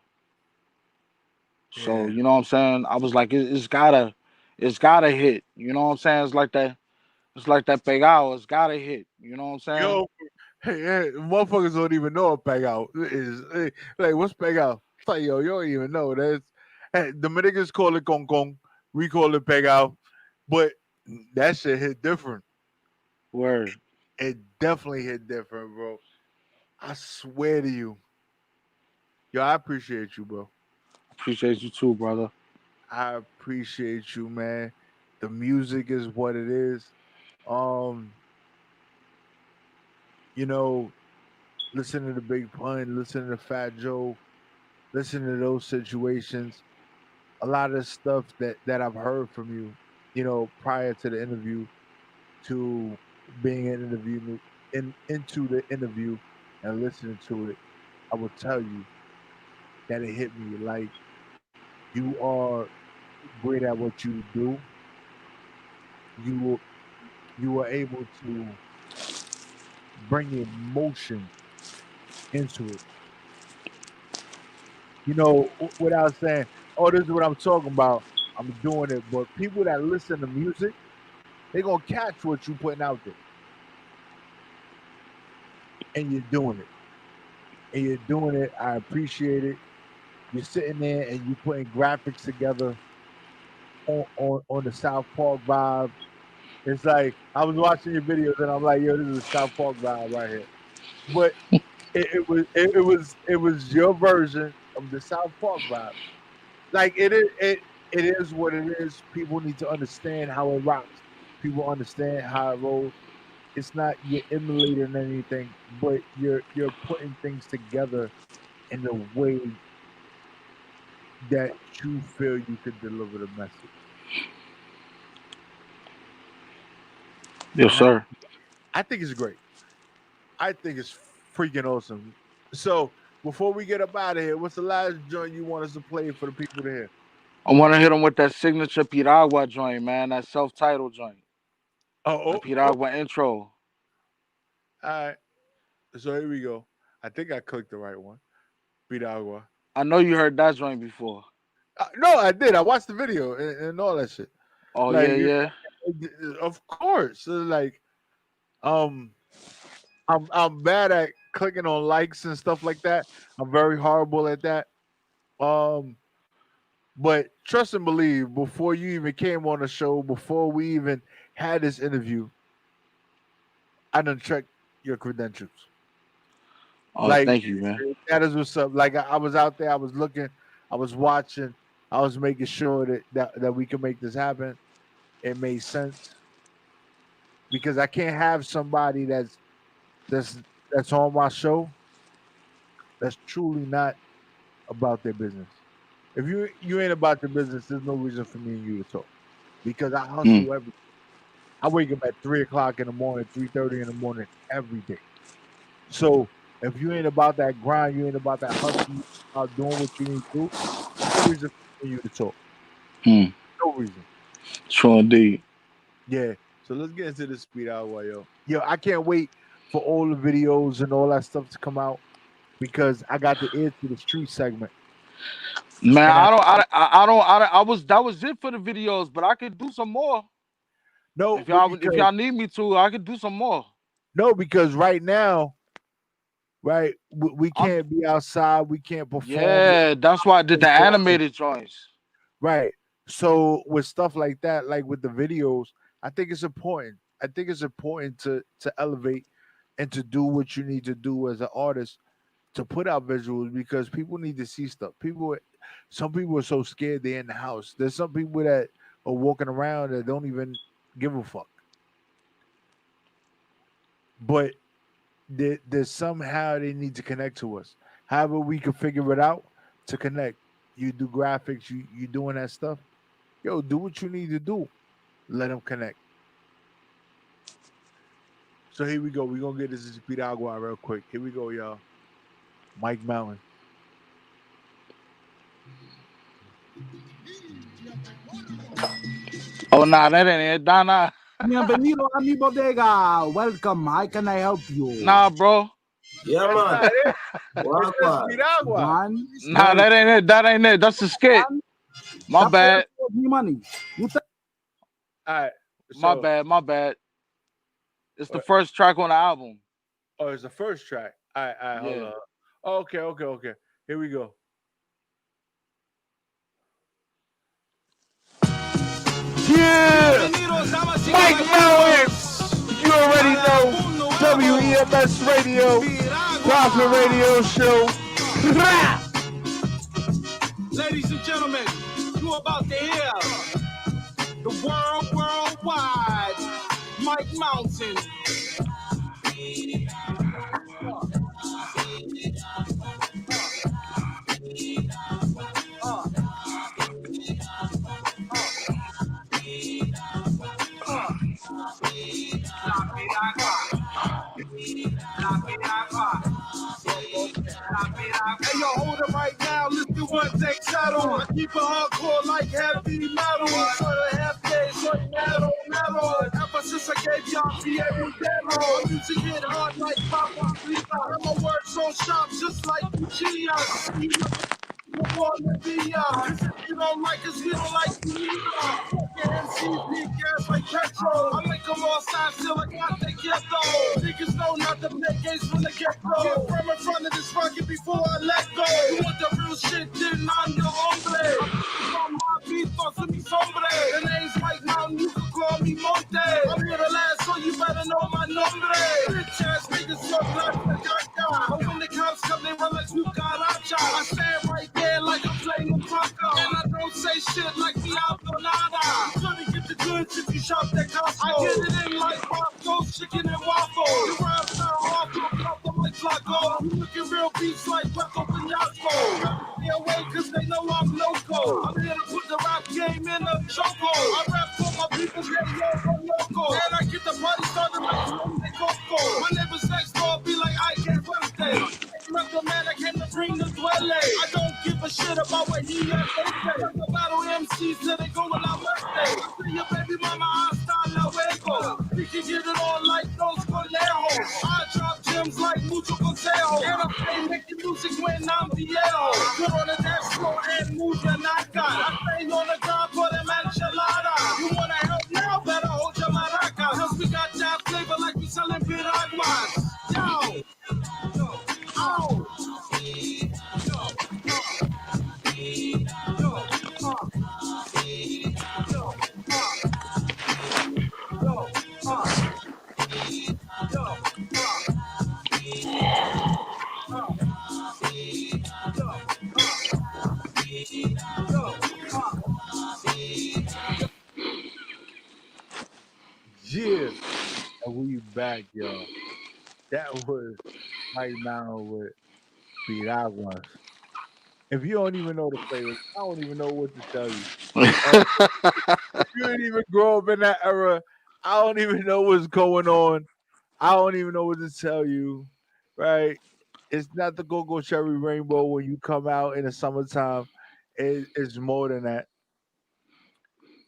So, you know Yeah. what I'm saying? I was like, it's gotta hit. You know what I'm saying? It's like that pegado, it's gotta hit. You know what I'm saying? Yo, hey, motherfuckers don't even know what peg out is. Like, what's peg out? It's like, yo, you don't even know. Hey, Dominicans call it con con. We call it peg out. But that shit hit different. Word. It definitely hit different, bro. I swear to you. Yo, I appreciate you, bro. Appreciate you too, brother. I appreciate you, man. The music is what it is. Um, you know, listen to the Big Pun, listen to Fat Joe, listen to those situations. A lot of stuff that I've heard from you, prior to the interview to being an interview into the interview and listening to it, I will tell you that it hit me like you are great at what you do. You you are able to bring emotion into it. Without saying, "Oh, this is what I'm talking about." I'm doing it, but people that listen to music, they're gonna catch what you're putting out there, and you're doing it, and you're doing it. I appreciate it. You're sitting there and you're putting graphics together on the South Park vibe. It's like I was watching your videos and I'm like, yo, this is a South Park vibe right here. But it was your version of the South Park vibe. Like it is what it is. People need to understand how it rocks. People understand how it rolls. It's not you're emulating anything, but you're putting things together in a way that you feel you could deliver the message. Yes, And sir. I think it's great. I think it's freaking awesome. So before we get up out of here, what's the last joint you want us to play for the people to hear? I want to hit him with that signature Piragua joint, man. That self-titled joint. Oh, That oh, Piragua intro. all right. So here we go. I think I clicked the right one. Piragua. I know you heard that joint before. No, I did. I watched the video and all that shit. Oh Like, yeah, yeah. of course. Like, um, I'm bad at clicking on likes and stuff like that. I'm very horrible at that. Um, but trust and believe. Before you even came on the show, before we even had this interview, I done checked your credentials. Oh, Like thank you, man. that is what's up. Like I was out there, I was looking, I was watching, I was making sure that we can make this happen. It made sense because I can't have somebody that's that's on my show that's truly not about their business. If you ain't about your business, there's no reason for me and you to talk because I hustle every. I wake up at 3 o'clock in the morning, 3:30 in the morning every day. So if you ain't about that grind, you ain't about that hustle, you about doing what you need to do. No reason for you to talk. No reason. True indeed. Yeah. So let's get into the speed hour, yo. Yo, I can't wait for all the videos and all that stuff to come out because I got the ear to the street segment. Man, And I was that was it for the videos, but I could do some more. no, If y'all need me to, I could do some more. No, because right now, right, we can't be outside, we can't perform. Yeah, that's why I did the animated joints. Right. So with stuff like that, like with the videos, I think it's important. I think it's important to elevate and to do what you need to do as an artist to put out visuals because people need to see stuff. Some people are so scared they're in the house. There's some people that are walking around that don't even give a fuck. But there's somehow they need to connect to us. However, we can figure it out to connect. You do graphics, you doing that stuff. Yo, do what you need to do. Let them connect. So here we go. We're gonna get this Piragua real quick. Here we go, y'all. Mike Mountain. Oh nah, that ain't it. Nah. Bienvenido a mi bodega. Welcome. How can I help you? Nah, bro. Yeah, That's man. not it. What, That's man? Piragua. Nah, that ain't it. That ain't it. That's the skit. My bad. Money. All right. My bad. It's the first track on the album. Oh, it's the first track. All right, hold on. Oh, okay. Here we go. Yeah! Mike Mountain! You already know WEMS Radio, Profit Radio Show. Ladies and gentlemen, you about to hear the worldwide Mike Mountain. Hey, yo, hold it right now. Let's do one take shadow. I keep it hardcore like heavy metal. Sort of half day, sort of metal. Ever since I gave y'all Piero demo, I used to get hard like Papa Frida. And my words so sharp, just like Chia. If you don't like us, we don't like you either. Fucking MCs need gas like petrol. I make them all sign still I got the ghetto. Niggas know not to play games from the get-go. Get from in front of this rocket before I let go. You want the real shit, then I'm your hombre. From my beat, thoughts of me sombre. The name's Mike Mountain, you can call me Monte. I'm here to last, so you better know my nombre. Bitch ass niggas talk like the gaga. But when the cops come, they run like cucaracha. I stand right there like I'm playing a taco. And I don't say shit like me out the nada. You couldn't get the goods if you shop that Costco. I get it in like Roscoe's chicken and waffles. You rap sound awful, pop them like Flacco. You looking real beats like Puerto Peñasco. Stay away cause they know I'm loco. I'm here to put the rap game in a choco. I rap for my people, get I'm loco. And I get the party started like Monte Coco. My neighbors next door be like, I can't birthday. The man I came to bring the dwelle. I don't give a shit about what he has to say. I'm the battle MCs till they go without birthday. I see your baby mama, hasta luego. We can get it on like those conejos. I drop gems like mucho consejo. And I'm playing making music when I'm viejo. Put on the dance floor and move your naka. I stay on the ground for them enchilada. You wanna help now? Better hold your maraca. Cause we got that flavor like we selling piraguas. Yo! Oh. Yeah. And we back, y'all. That was Mike Mountain with Piraguas. If you don't even know the flavors, I don't even know what to tell you. And if you didn't even grow up in that era, I don't even know what's going on. I don't even know what to tell you. Right? It's not the Go-Go Cherry Rainbow when you come out in the summertime. It's more than that.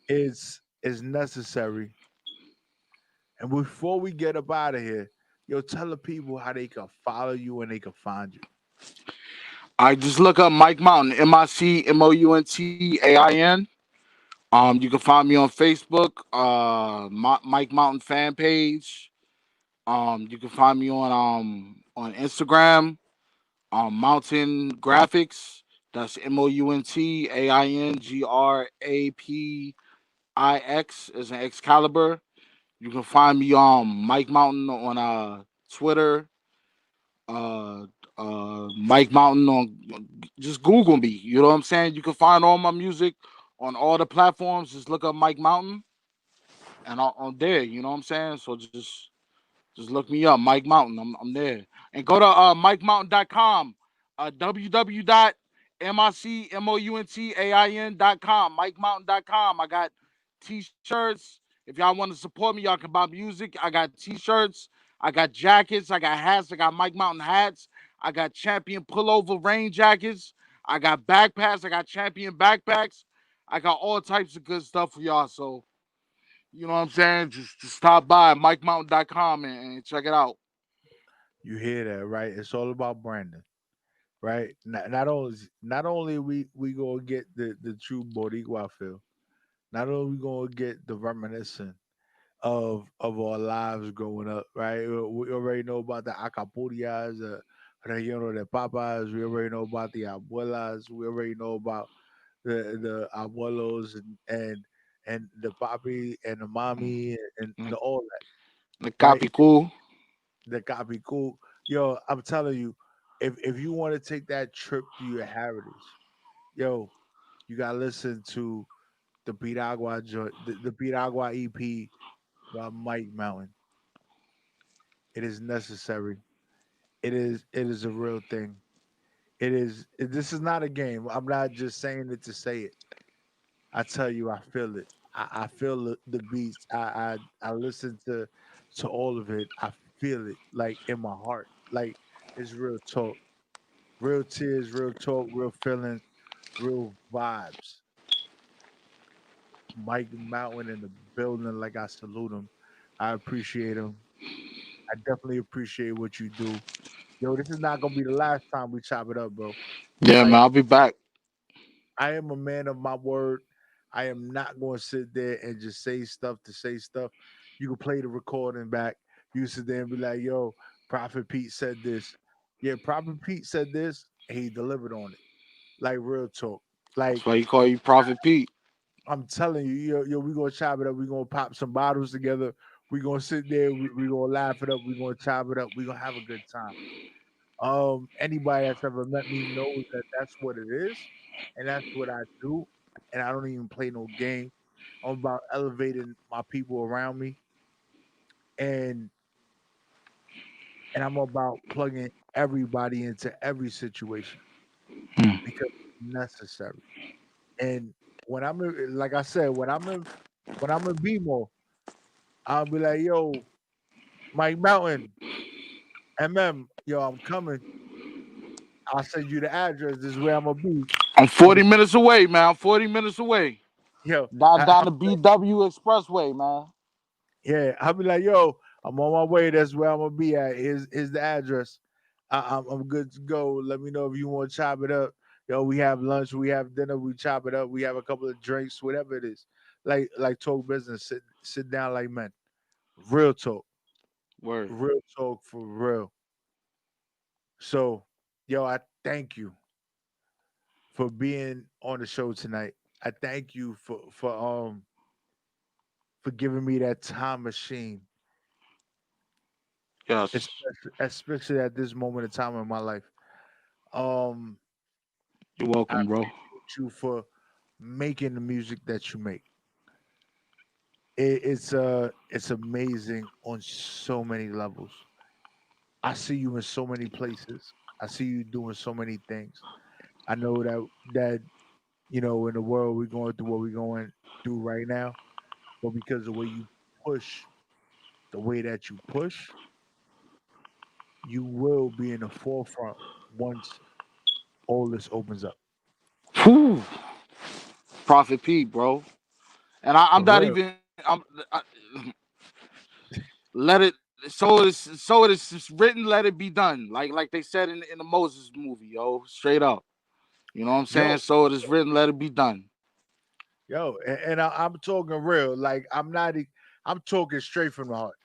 It's necessary. And before we get up out of here, yo, tell the people how they can follow you and they can find you. I just look up Mike Mountain, MICMOUNTAIN. You can find me on Facebook, Mike Mountain fan page. You can find me on Instagram, Mountain Graphics. That's MOUNTAINGRAPIX is an Excalibur. You can find me Mike Mountain on Twitter, uh Mike Mountain on just Google me. You know what I'm saying? You can find all my music on all the platforms. Just look up Mike Mountain and I'm there. You know what I'm saying? So just look me up, Mike Mountain. I'm there. And go to MikeMountain.com. www.micmountain.com. MikeMountain.com. I got t-shirts. If y'all want to support me, y'all can buy music. I got t-shirts. I got jackets. I got hats. I got Mike Mountain hats. I got champion pullover rain jackets. I got backpacks. I got champion backpacks. I got all types of good stuff for y'all. So you know what I'm saying? Just stop by MikeMountain.com and check it out. You hear that, right? It's all about branding, right? Not only we gonna get the true Boricua feel, not only we gonna get the reminiscent of our lives growing up, right? We already know about the acapullas, relleno de papas. We already know about the abuelas. We already know about the abuelos and the papi and the mommy and all that, The right? copy cool. The copy cool. Yo, I'm telling you, if you want to take that trip through your heritage, yo, you gotta listen to the Piragua the Piragua EP by Mike Mountain. It is necessary. It is a real thing. This is not a game. I'm not just saying it to say it. I tell you, I feel it. I feel the beats. I listen to all of it. I feel it like in my heart. Like it's real talk, real tears, real talk, real feelings, real vibes. Mike Mountain in the building. Like I salute him. I appreciate him. I definitely appreciate what you do. Yo, this is not gonna be the last time we chop it up, bro. Yeah, man, Like I'll be back. I am a man of my word. I am not going to sit there and just say stuff to say stuff. You can play the recording back. You can sit there and be like, yo, Prophet Pete said this. Yeah, Prophet Pete said this, and he delivered on it. Like real talk. That's Like why you call you Prophet Pete. I'm telling you, yo, we gonna chop it up. We gonna pop some bottles together. We gonna sit there. We gonna laugh it up. We gonna chop it up. We gonna have a good time. Anybody that's ever met me knows that that's what it is, and that's what I do. And I don't even play no game. I'm about elevating my people around me, and I'm about plugging everybody into every situation because it's necessary. And when I'm in, like I said, when I'm in BMO, I'll be like, yo, Mike Mountain, yo, I'm coming. I'll send you the address. This is where I'm gonna be. I'm I'm 40 minutes away, man. I'm 40 minutes away. yo, Down the BW Expressway, man. Yeah, I'll be like, yo, I'm on my way. That's where I'm gonna be at. Here's the address. I'm good to go. Let me know if you want to chop it up. Yo, we have lunch, we have dinner, we chop it up. We have a couple of drinks, whatever it is. Like talk business. Sit down like men. Real talk. Word. Real talk for real. So, yo, I thank you for being on the show tonight. I thank you for giving me that time machine, Yes. especially at this moment in time in my life. Um, You're I welcome, bro. appreciate you for making the music that you make. It's amazing on so many levels. I see you in so many places. I see you doing so many things. I know that in the world we're going through what we're going through right now, but because the way you push, the way that you push, you will be in the forefront once all this opens up. Whew. Prophet Pete, bro. And I'm For not real. even. Let it. So it is written. Let it be done. Like they said in the Moses movie, yo. Straight up. You know what I'm saying? Yo, So it is written. Let it be done. I'm talking real. Like I'm talking straight from the heart.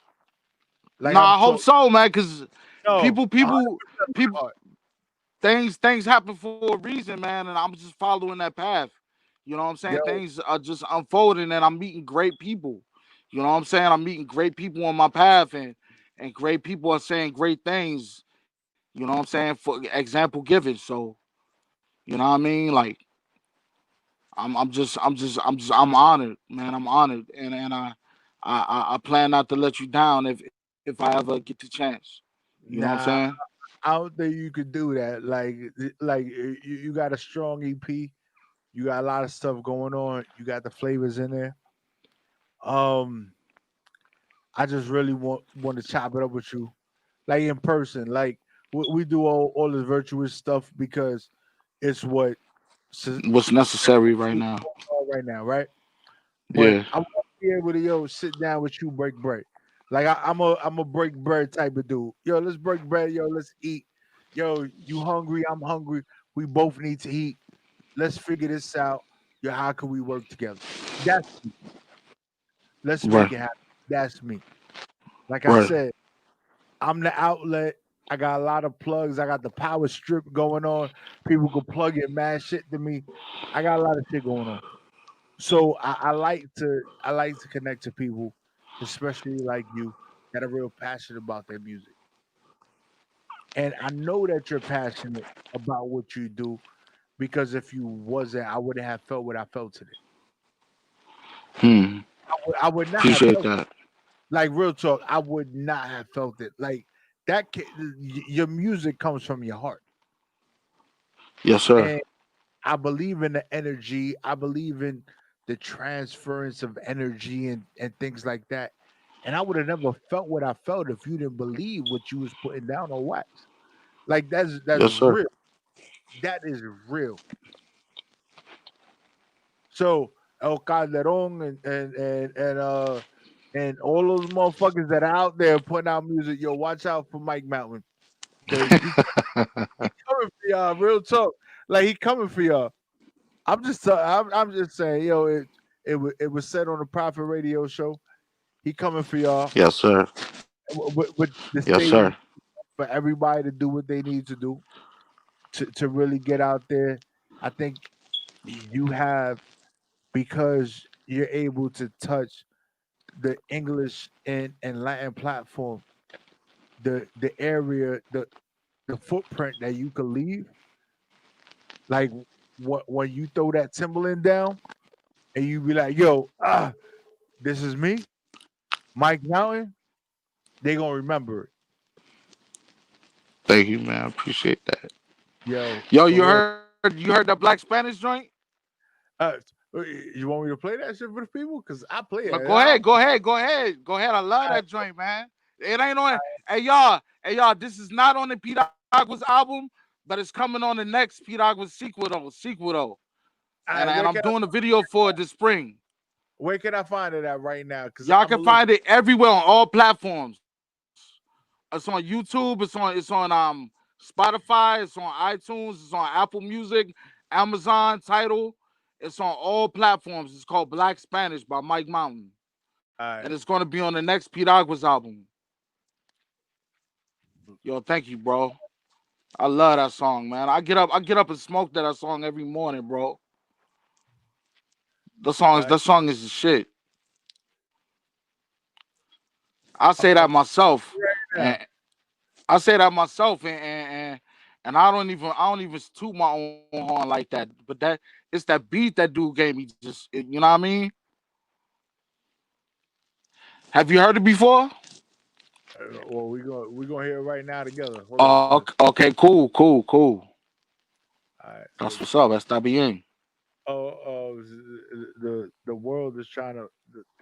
Like Nah, I'm I hope talking. so, man. Cause No, people, people, 100% from people. the heart. Things happen for a reason, man. And I'm just following that path. You know what I'm saying? Yo, Things are just unfolding, and I'm meeting great people. You know what I'm saying? I'm meeting great people on my path, and great people are saying great things. You know what I'm saying? For example given. So you know what I mean? Like I'm honored, man. I'm honored, and I plan not to let you down if I ever get the chance. You know what I'm nah, saying? I don't think you could do that. You got a strong EP. You got a lot of stuff going on. You got the flavors in there. Um, I just really want to chop it up with you, like in person. Like we do all this virtuous stuff because it's what so- What's necessary right now? right now, right? But Yeah. I want to be able to sit down with you, break bread. Like I'm a break bread type of dude. Yo, let's break bread. Yo, let's eat. Yo, you hungry? I'm hungry. We both need to eat. Let's figure this out. Yo, how can we work together? That's me. Let's make Right. it happen. That's me. Like I Right. said, I'm the outlet. I got a lot of plugs. I got the power strip going on. People can plug in mad shit to me. I got a lot of shit going on. So I like to connect to people, especially like you, that are real passionate about their music. And I know that you're passionate about what you do because if you wasn't, I wouldn't have felt what I felt today. Hmm. I would not have Appreciate felt that. like real talk. I would not have felt it like that. Your music comes from your heart, Yes, sir. and I believe in the energy. I believe in the transference of energy and things like that. And I would have never felt what I felt if you didn't believe what you was putting down on wax. Like that's Yes, sir. real. That is real. So El Calderon and all those motherfuckers that are out there putting out music, yo, watch out for Mike Mountain. Cause he coming for y'all, real talk. Like he coming for y'all. I'm just saying, it was said on the Prophet Radio Show. He coming for y'all Yes, sir. with the Yes, stage sir. for everybody to do what they need to do to really get out there. I think you have because you're able to touch the English and Latin platform, the area, the footprint that you could leave. Like what when you throw that Timberland down and you be like, yo, this is me, Mike Mountain, they gonna remember it. Thank you, man. Appreciate that. Yo, Yo, for real. you heard that Black Spanish joint? Uh, you want me to play that shit for the people? Cause I play No, it. go ahead, go ahead, go ahead, go ahead. I love that joint, man. It ain't on. Hey y'all. This is not on the Pete Agua's album, but it's coming on the next Pete Agua's sequel though. And Where I'm can I doing a video for it this spring. find it at right now? Cause Y'all I'm can a look. find it everywhere on all platforms. It's on YouTube. It's on Spotify. It's on iTunes. It's on Apple Music, Amazon, Tidal. It's on all platforms. It's called Black Spanish by Mike Mountain, All and right. it's going to be on the next Pete Agua's album. Yo, thank you, bro. I love that song, man. I get up and smoke that song every morning, bro. All right. That song is the shit. I say I'm that myself, right now. and I say that myself, and I don't even toot my own horn like that. But it's that beat that dude gave me. You know what I mean? Have you heard it before? Well, we gonna hear it right now together. Hold up. Okay, cool. All right. That's what's up. Está bien. The world is trying to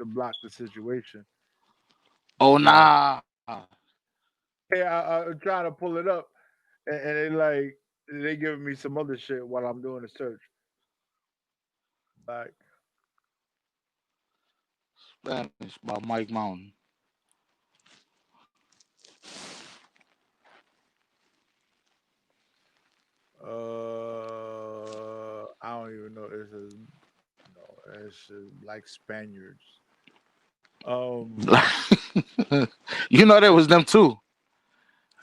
block the situation. Oh, So nah. I'm trying to pull it up, and they giving me some other shit while I'm doing the search. Like, Spanish by Mike Mountain. I don't even know. It's like Spaniards. You know, there was them too.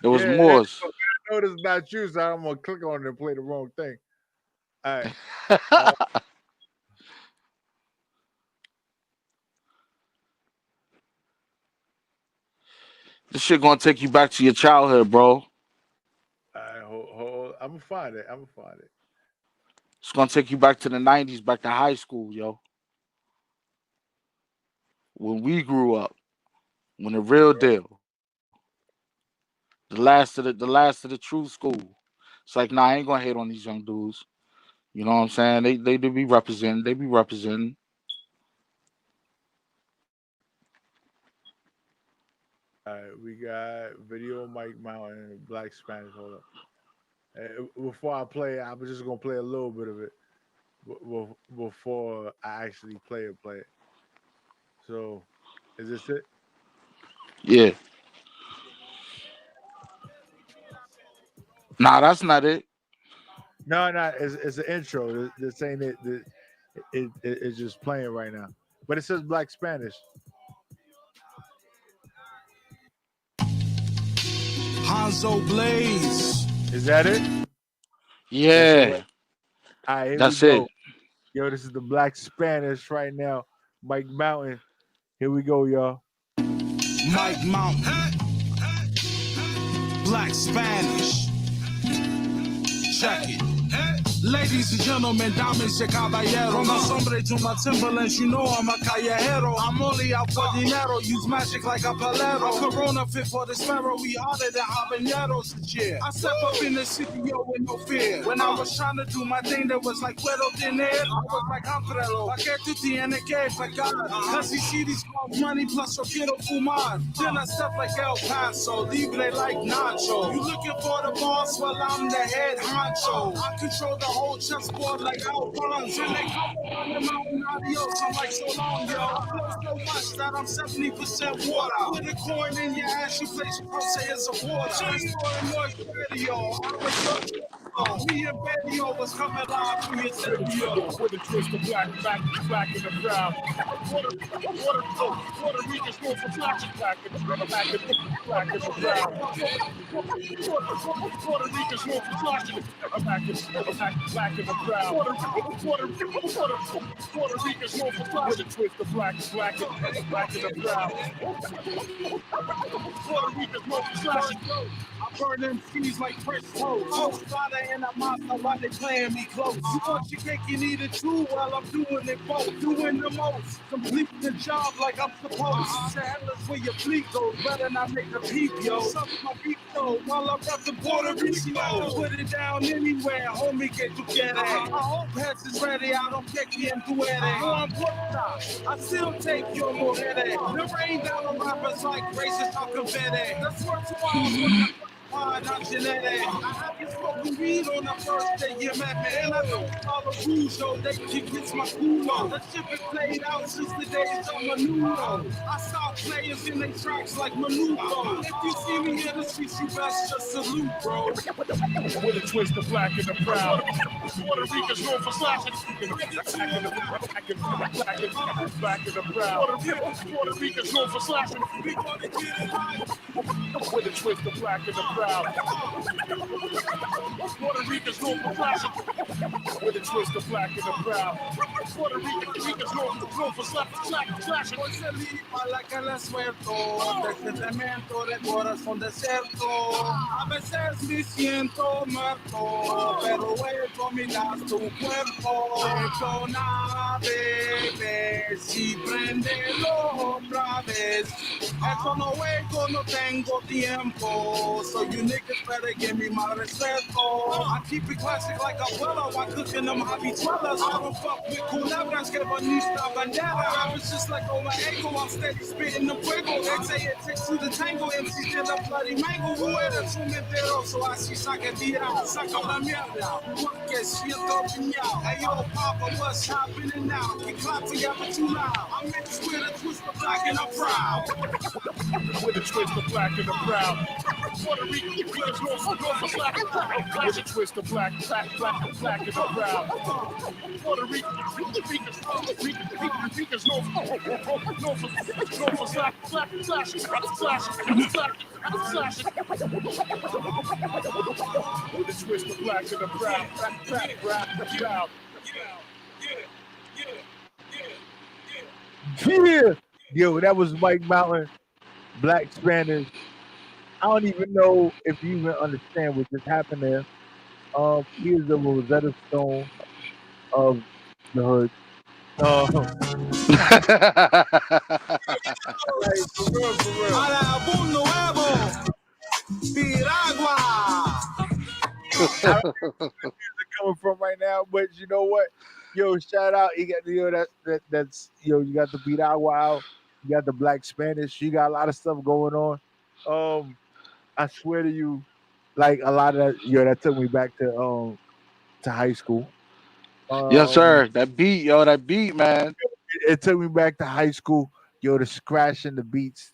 There was Yeah, Moors. I know this is not you, so I'm gonna click on it and play the wrong thing. All right. This shit gonna take you back to your childhood, bro. All right, hold. I'm gonna find it. It's gonna take you back to the 90s, back to high school, yo. When we grew up, when the real deal, the last of the true school. It's like, nah, I ain't gonna hate on these young dudes. You know what I'm saying? They do be representing. They be representing. All right, we got video of Mike Mountain, Black Spanish. Hold up. Before I play, I'm just gonna play a little bit of it before I actually play it. So, is this it? Yeah. Nah, that's not it. No, it's an intro. This ain't it. It's just playing right now. But it says Black Spanish. Hanzo Blaze. Is that it? Yeah. All right, here That's we go. it. Yo, this is the Black Spanish right now. Mike Mountain. Here we go, y'all. Mike Mountain. Black Spanish. Check it. Ladies and gentlemen, damas y caballeros. From my sombre to my Timberlands, you know I'm a callejero. I'm only out for dinero, use magic like a palero. Corona fit for the sparrow, we harder than habaneros this year. I step up in the city, yo, with no fear. When I was trying to do my thing, there was like, puedo tener. I was like, Andrelo, pa' que tú tienes que pagar. Cause these cities cost money, plus yo quiero fumar. Then I step like El Paso, libre like Nacho. You looking for the boss? Well, I'm the head honcho. I control the whole chessboard like Alphonse. And they come on the mountain, adios. I'm like, so long, yo. I flow so much that I'm 70% water. Put a coin in your ass, you place your pulse as a water. Transforming noise radio. I was me and Betty was coming live through your stereo. With a twist of black in the crowd. Puerto Ricans go for flashes black in the crowd. Puerto Ricans go for flashes black in the crowd. Puerto Ricans go for flashes. With a twist of black in the crowd. Puerto Ricans go for flashes. I burn them trees like fresh toast. Toast Friday and a monster while they playing me close. You want your cake, you need it too. While I'm doing it both, doing the most, completing the job like I'm supposed. To hell is where your fleet goes, better not make a peep, yo. Suck my beat though, while I'm up the Puerto Rico. Put it down anywhere, homie, que tú quieres. My whole pass is ready, I don't care quien tú eres. No, I'm puesta, I still take your mujeres. The rain down on rappers like racist or confetti. That's what you want. Not genetic. I have you smoking weed on the first day you met me. And I don't follow rules, yo. They kick it's my culo. That shit been played out since the days of Menudo. I saw players in their tracks like Menudo. If you see me in the streets, you best just salute, bro. With a twist of black in the crowd. Puerto Ricans go for slashing. Black in the crowd. Puerto Ricans go for slashing. We gonna get it high. With a twist of black in the crowd. Puerto Ricans go for flashing. With a twist of black in the crowd. Puerto Ricans go for flashing. Hoy se lipa la que le suelto. De cemento de corazón desierto. A veces me siento muerto, pero he dominado tu cuerpo. Perdona, bebé. y préndelo otra vez. Esto no juego, no tengo tiempo. So you niggas better give me my respeto. I keep it classic like abuela while cooking them habichuelas. I don't fuck with culebras que bonita bandera. I was just like over ego, I'm steady spitting the fuego. They say it takes two to tango, MC did a bloody mango. Who era su mentero? So I see saca tira, saca la mierda. Porque siento piñao. Hey yo, Papa, what's happening now? We clap together too loud. I'm mixed with a twist of black and I'm proud. With a twist of black and a proud. Puerto Rican Queens, North Slack. With a twist of black and a proud. Puerto Rican Ricans, North Slack, flash. With a twist of black and a proud. Yeah. Yo, that was Mike Mountain, Black Spanish. I don't even know if you even understand what just happened there. He is the Rosetta Stone of the hood. Like, for real. Alabum nuevo, Piragua. I don't know where the music coming from right now, but you know what? Yo, shout out. You got that's you got the beat agua out, you got the Black Spanish, you got a lot of stuff going on. I swear to you, like a lot of that, that took me back to high school. Yes, Um sir. That beat, man. it took me back to high school. The scratching, the beats,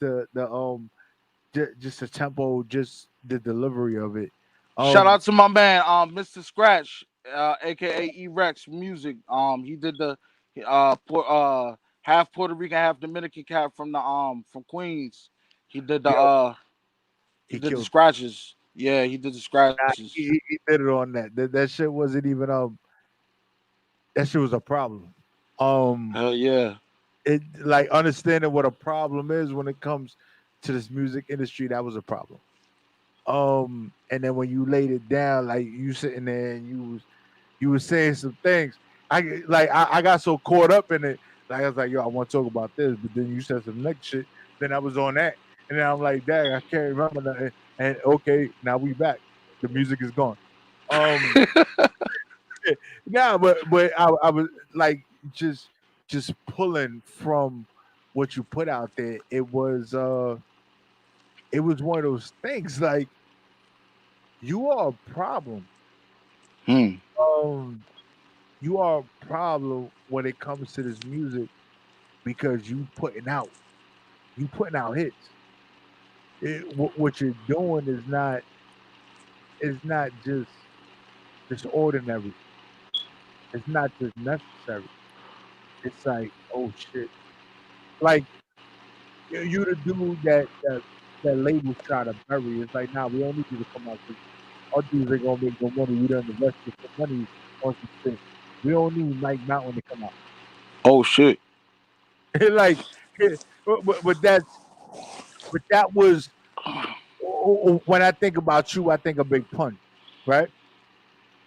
just the tempo, just the delivery of it. Shout Um out to my man, Mr. Scratch, aka E Rex Music. He did the half Puerto Rican, half Dominican cat from Queens. He did the Yo, he he did the killed. scratches. Yeah, he did the Nah, scratches. he did it on that. That shit wasn't even that shit was a problem. Um Hell yeah. it like understanding what a problem is when it comes to this music industry, that was a problem. And then when you laid it down, like you sitting there and you was saying some things. I got so caught up in it. Like I was like, yo, I want to talk about this, but then you said some next shit. Then I was on that, and then I'm like, dang, I can't remember nothing. And okay, now we back. The music is gone. Um, but I was like just pulling from what you put out there. It was one of those things like you are a problem. Hmm. Um, you are a problem when it comes to this music because you putting out hits. What you're doing is not just ordinary. It's not just necessary. It's like, oh shit. Like you the dude that labels try to bury. It's like, nah, we don't need you to come out because our dudes ain't gonna make no money. We done invested some money on some shit. We don't need Mike Mountain to come out. Oh shit. Like, but that was when I think about you, I think of Big Pun, right?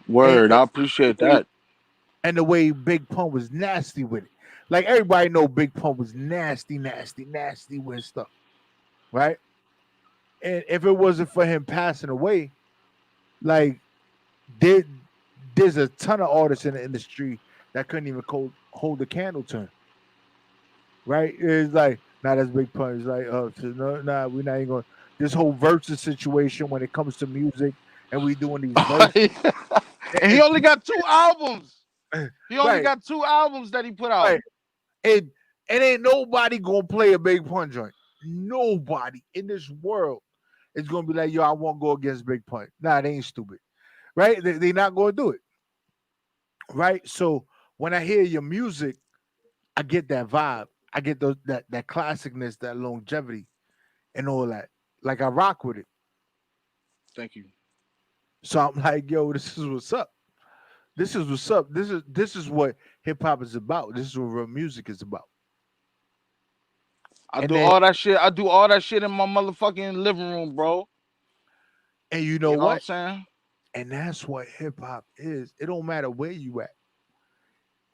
And, Word. and I the appreciate way that. and the way Big Pun was nasty with it. Like everybody know Big Pun was nasty, nasty, nasty with stuff, right? And if it wasn't for him passing away, like there, there's a ton of artists in the industry that couldn't even hold a candle to him, right? It's like, nah, that's Big Pun. It's like, oh, so no, nah, we're not even going. This whole versus situation when it comes to music, and we doing these verses, And he only got 2 albums. He only right, got 2 albums that he put out. right. And ain't nobody gonna play a Big Pun joint. Nobody in this world is gonna be like, yo, I won't go against Big Pun. Nah, they ain't stupid, right? They not gonna do it, right? So when I hear your music, I get that vibe. I get that classicness, that longevity, and all that. Like I rock with it. Thank you. So I'm like, yo, this is what's up. This is what's up. This is what hip hop is about. This is what real music is about. I And do then, all that shit. I do all that shit in my motherfucking living room, bro. and you know You know what I'm what? saying? And that's what hip hop is. It don't matter where you at,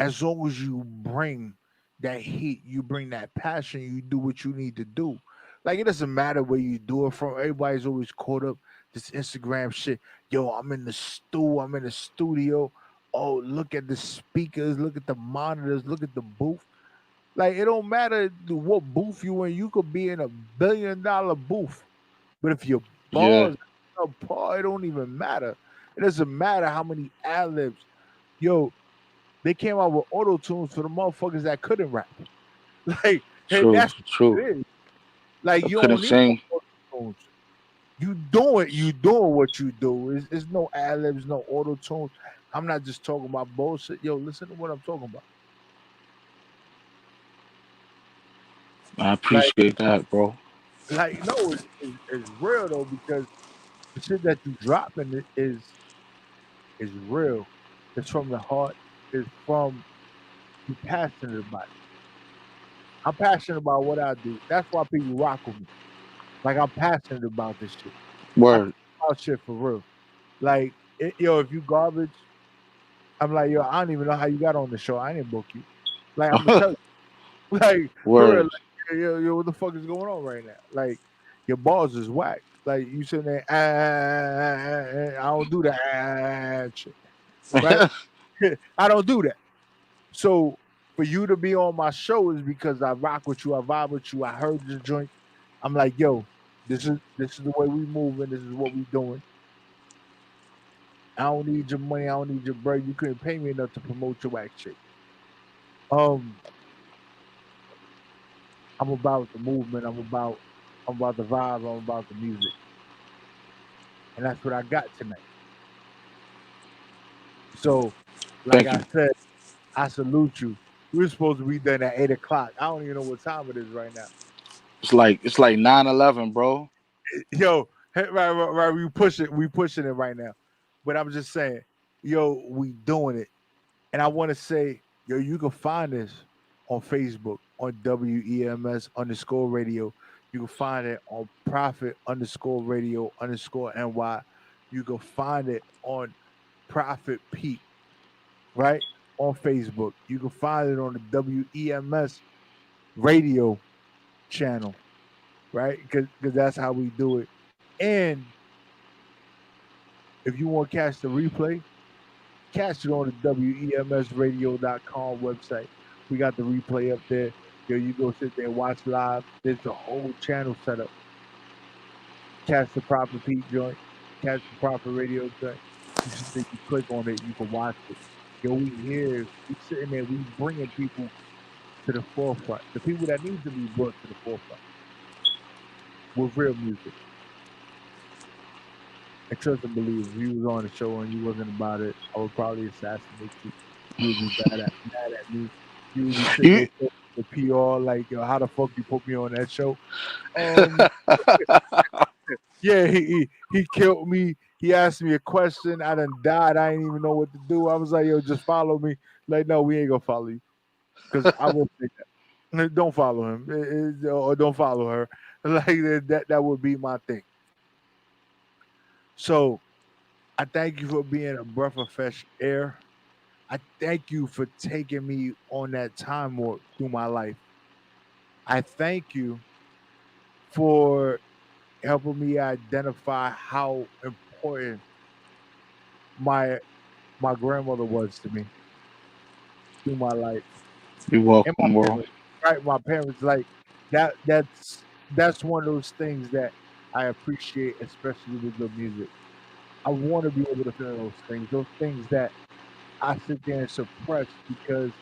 as long as you bring that heat, you bring that passion, you do what you need to do. Like it doesn't matter where you do it from. Everybody's always caught up this Instagram shit. Yo, I'm in the stew, I'm in the studio. Oh, look at the speakers, look at the monitors, look at the booth. Like it don't matter what booth you in. You could be in $1 billion booth, but if your Yeah. bars are apart, it don't even matter. It doesn't matter how many ad libs. Yo, they came out with auto tunes for the motherfuckers that couldn't rap. Like, hey, True. that's True. what it is. Like I you couldn't don't need no sing. auto tunes. You doing what you do. It's no ad libs, no auto tunes. I'm not just talking about bullshit. Yo, listen to what I'm talking about. I Like, appreciate that, bro. no, it's real though because the shit that you dropping is real. It's from the heart. It's from you passionate about it. I'm passionate about what I do. That's why people rock with me. Like I'm passionate about this shit. I talk Word. about shit for real. Like, yo, if you garbage, I'm like, yo, I don't even know how you got on the show. I didn't book you. Like, I'm gonna tell you. Like, for real, Word. like, yo, what the fuck is going on right now? Like, your balls is whack. Like, you sitting there, I don't do that shit, right? I don't do that. So, for you to be on my show is because I rock with you, I vibe with you, I heard this joint. I'm like, yo, this is the way we moving. This is what we doing. I don't need your money. I don't need your bread. You couldn't pay me enough to promote your whack shit. Um, I'm about the movement. I'm about the vibe. I'm about the music, and that's what I got tonight. So, like Thank I you. said, I salute you. We were supposed to be done at 8 o'clock. I don't even know what time it is right now. It's like 9/11, bro. Yo, right. We pushing it right now. But I'm just saying, yo, we doing it. And I want to say, yo, you can find this on Facebook on WEMS underscore radio. You can find it on Profit underscore radio underscore NY. You can find it on Profit Peak, right? On Facebook. You can find it on the WEMS radio channel, right? Because that's how we do it. And if you want to catch the replay, catch it on the WEMSradio.com website. We got the replay up there. Yo, you go sit there and watch live. There's a whole channel set up. Catch the proper Pete joint. Catch the proper radio joint. You sit there, you click on it, you can watch it. Yo, we here, we sitting there, we bringing people to the forefront. The people that need to be brought to the forefront with real music. And trust and believe, if you was on the show and you wasn't about it, I would probably assassinate you. You would be mad at me. You would be sitting You there talking to PR like, yo, how the fuck you put me on that show? Um, yeah, he killed me. He asked me a question. I done died. I didn't even know what to do. I was like, yo, just follow me. Like, no, we ain't gonna follow you because I will say that. Don't follow him or don't follow her. Like that would be my thing. So I thank you for being a breath of fresh air. I thank you for taking me on that time warp through my life. I thank you for helping me identify how important my my grandmother was to me through my life You're and my welcome, bro. parents. Right, my parents like that's one of those things that I appreciate, especially with good music. I want to be able to feel those things that I sit there and suppress because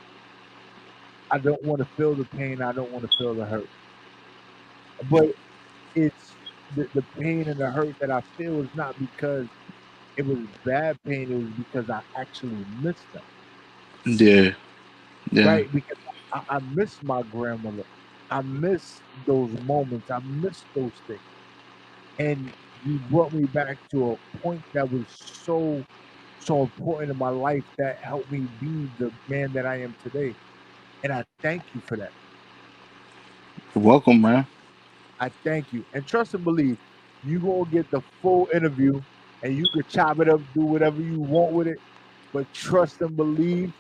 I don't want to feel the pain. I don't want to feel the hurt. But it's the pain and the hurt that I feel is not because it was bad pain. It was because I actually missed them, Yeah. Yeah. right? Because I miss my grandmother. I miss those moments. I miss those things. And you brought me back to a point that was so important in my life that helped me be the man that I am today. And I thank you for that. You're welcome, man. I thank you. And trust and believe, you gonna get the full interview and you can chop it up, do whatever you want with it. But trust and believe,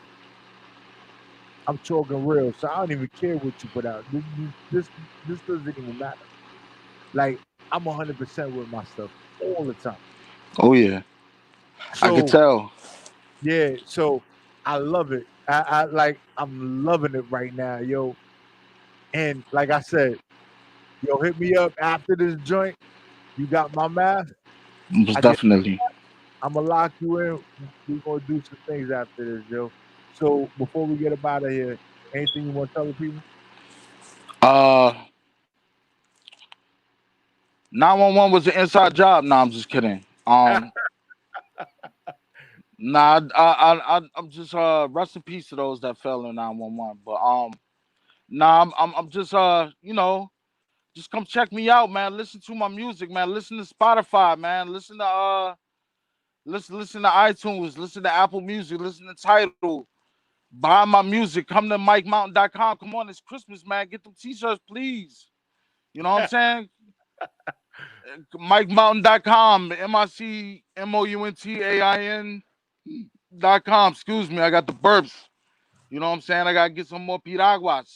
I'm talking real, so I don't even care what you put out. This doesn't even matter. Like I'm 100% with my stuff all the time. Oh yeah, I could So tell. yeah, so I love it. I like I'm loving it right now, yo. And like I said, yo, hit me up after this joint. You got my math. Most I get. definitely. I'm gonna lock you in. We're gonna do some things after this, yo. So before we get up out of here, anything you want to tell the people? Uh, 911 was an inside job. No, I'm just kidding. Nah, I'm just rest in peace to those that fell in 911. But nah, I'm just just come check me out, man. Listen to my music, man. Listen to Spotify, man. Listen to iTunes. Listen to Apple Music. Listen to Tidal. Buy my music. Come to MikeMountain.com. Come on, it's Christmas, man. Get them t-shirts, please. You know what I'm saying? MikeMountain.com. MikeMountain.com. Excuse me, I got the burps. You know what I'm saying? I gotta get some more piraguas.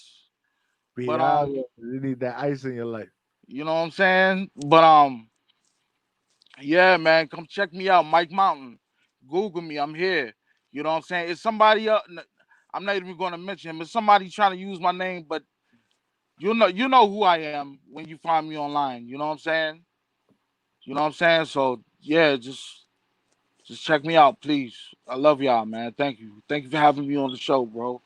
But Piazza, you need that ice in your life. you know what I'm saying? But yeah, man, come check me out, Mike Mountain. Google me, I'm here. You know what I'm saying? It's somebody up. I'm not even gonna mention him. It's somebody trying to use my name, but you know who I am when you find me online. You know what I'm saying? You know what I'm saying? So yeah, just check me out, please. I love y'all, man. Thank you. Thank you for having me on the show, bro.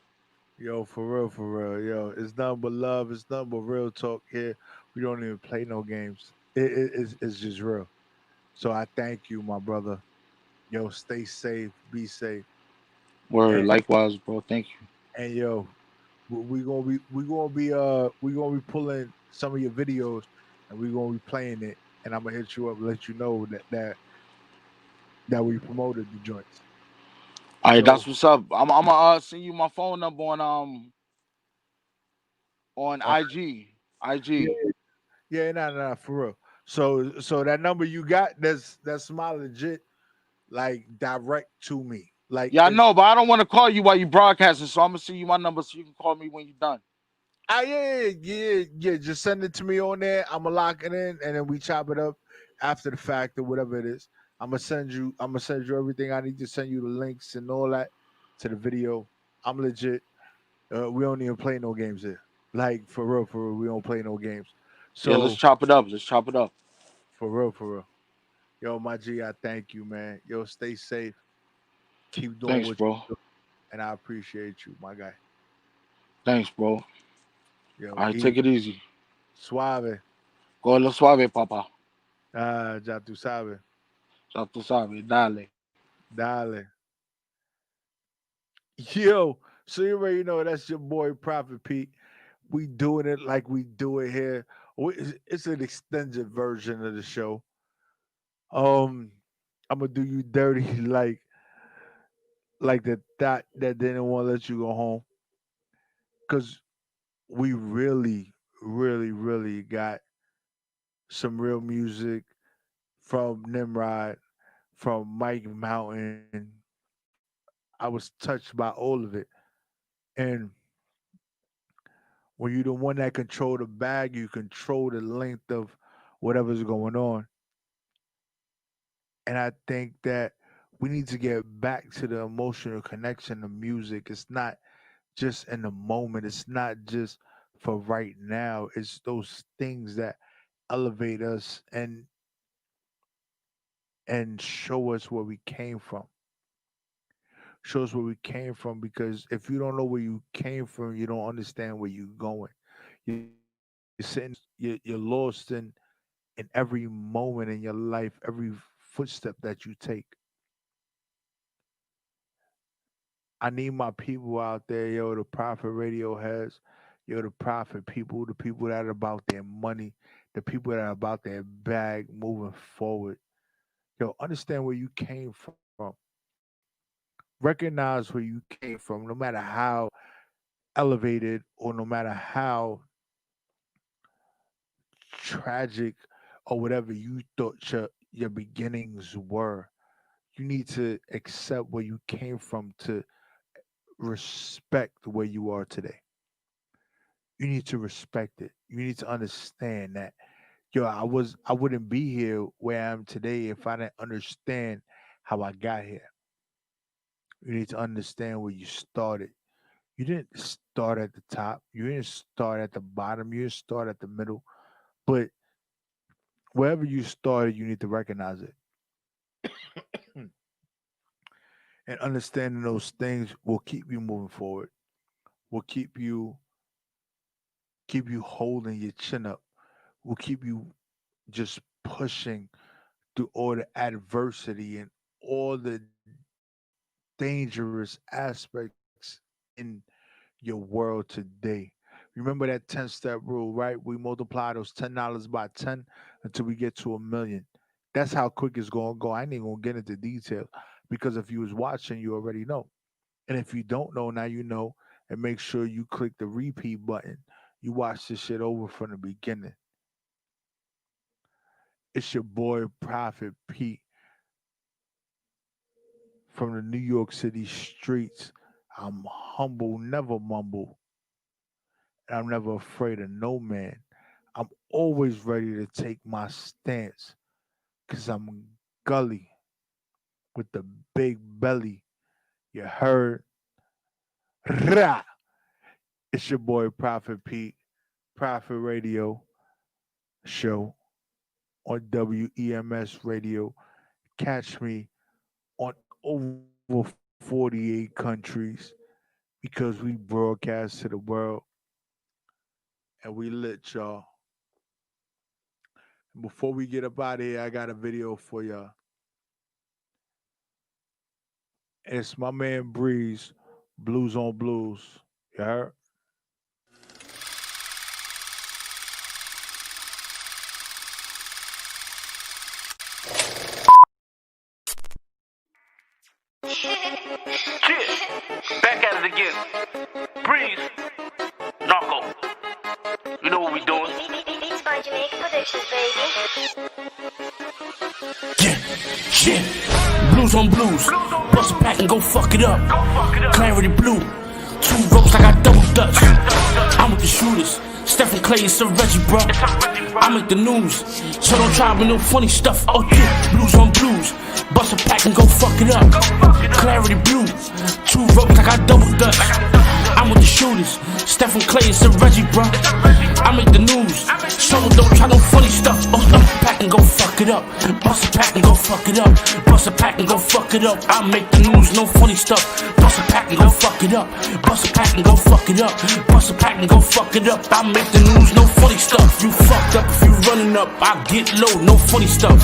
Yo, for real, yo. It's nothing but love. It's nothing but real talk here. We don't even play no games. It's just real. So I thank you, my brother. Yo, stay safe, be safe, Word, and likewise, bro. Thank you. yo, we gonna be pulling some of your videos, and we gonna be playing it, and I'm gonna hit you up, let you know that we promoted the joints. All right, that's So what's up. I'm gonna send you my phone number on on IG. yeah, IG. yeah, nah, for real. So that number you got, that's my legit like direct to me. Like Yeah, I it's know, but I don't want to call you while you broadcasting, so I'm gonna send you my number so you can call me when you're done. yeah. Just send it to me on there. I'ma lock it in, and then we chop it up after the fact or whatever it is. I'm gonna send you everything I need to send you the links and all that to the video. I'm legit. We don't even play no games here. Like for real, we don't play no games. Yeah, let's So chop it up. Let's chop it up. for real. Yo, my G, I thank you, man. Yo, stay safe. Keep doing Thanks, what bro. you do, and I appreciate you, my guy. Thanks, bro. Yo, All right, take easy, it easy. suave. Go lo suave, papá. Ya tú sabes. Ya tú sabes, dale. Dale. Yo, so you already know that's your boy Prophet Pete. We doing it like we do it here. It's an extended version of the show. Um, I'm gonna do you dirty like the that didn't want to let you go home because we really got some real music from Nimrod, from Mike Mountain. I was touched by all of it, and when you're the one that control the bag, you control the length of whatever's going on. And I think that we need to get back to the emotional connection of music. It's not just in the moment. It's not just for right now. It's those things that elevate us and show us where we came from. Show us where we came from because if you don't know where you came from, you don't understand where you're going. You're sitting in you're lost in every moment in your life, every footstep that you take. I need my people out there, yo, the profit radio heads, yo, the profit people, the people that are about their money, the people that are about their bag moving forward. Yo, understand where you came from. Recognize where you came from, no matter how elevated or no matter how tragic or whatever you thought your beginnings were. You need to accept where you came from to respect where you are today. You need to respect it. You need to understand that yo, I wouldn't be here where I am today if I didn't understand how I got here. You need to understand where you started. You didn't start at the top. You didn't start at the bottom. You didn't start at the middle. But wherever you started, you need to recognize it. And understanding those things will keep you moving forward. Will keep you holding your chin up. Will keep you just pushing through all the adversity and all the dangerous aspects in your world today. Remember that 10-step rule, right? We multiply those $10 by 10 until we get to 1,000,000. That's how quick it's gonna go. I ain't even gonna get into detail because if you was watching, you already know. And if you don't know, now you know. And make sure you click the repeat button. You watch this shit over from the beginning. It's your boy Prophet Pete from the New York City streets. I'm humble, never mumble. And I'm never afraid of no man. I'm always ready to take my stance because I'm gully with the big belly. You heard? Rah! It's your boy Prophet Pete, Prophet Radio Show on WEMS Radio. Catch me on over 48 countries because we broadcast to the world and we lit y'all. Before we get up out of here, I got a video for y'all. It's my man Breeze, Blues on Blues. You heard? Back at it again. Breeze. Narco. You know what we doing? Beats by Jamaica Productions, baby. Yeah. Blues on blues. Bust a pack and go fuck it up. Clarity blue. 2 ropes, I got double dutch. I'm with the shooters. Stephen Clay and Sir Reggie, bro. I make the news. So don't try with no funny stuff. Oh yeah. Blues on blues. Bust a pack and go fuck it up. Clarity blue. 2 ropes, I got double dutch. I'm with the shooters. Stephen Clay and Sir Reggie, bro. I make the news. So don't try no funny stuff. Bust a pack and go fuck it up. Bust a pack and go fuck it up. Bust a pack and go fuck it up. I make the news, no funny stuff. Bust a pack and go fuck it up. Bust a pack and go fuck it up. Bust a pack and go fuck it up. I make the news, no funny stuff. You fucked up if you running up. I get low, no funny stuff.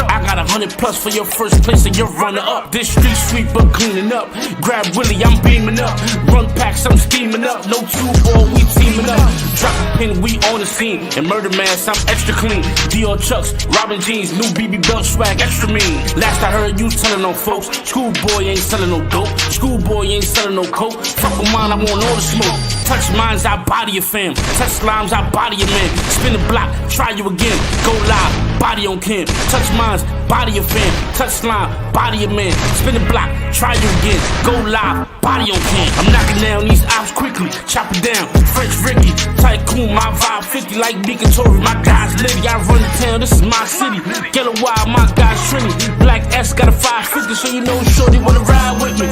I got 100 plus for your first place and your runner up. This street sweeper cleaning up. Grab Willie, I'm beaming up. Run packs, I'm steaming up. No 2-ball, we teaming up. Drop a pin, we on the scene. And murder mask, I'm extra clean. Dior Chucks, Robin jeans, new BB belt swag, extra mean. Last I heard you telling on folks, schoolboy ain't selling no dope. Schoolboy ain't selling no coke. Fuck with mine, I want all the smoke. Touch mines, I body your fam. Touch slimes, I body your man. Spin the block, try you again. Go live, body on Kim. Touch mines, body your fam. Touch slime, body your man. Spin the block, try you again. Go live, body on Kim. I'm knocking down these ops quickly. Chop it down, French Ricky. Tycoon, my vibe 50 like Beacon Tory. My guys Liddy, I run the town, this is my city. Get a wild, my guys Trini. Black S got a 550, so you know shorty wanna ride with me.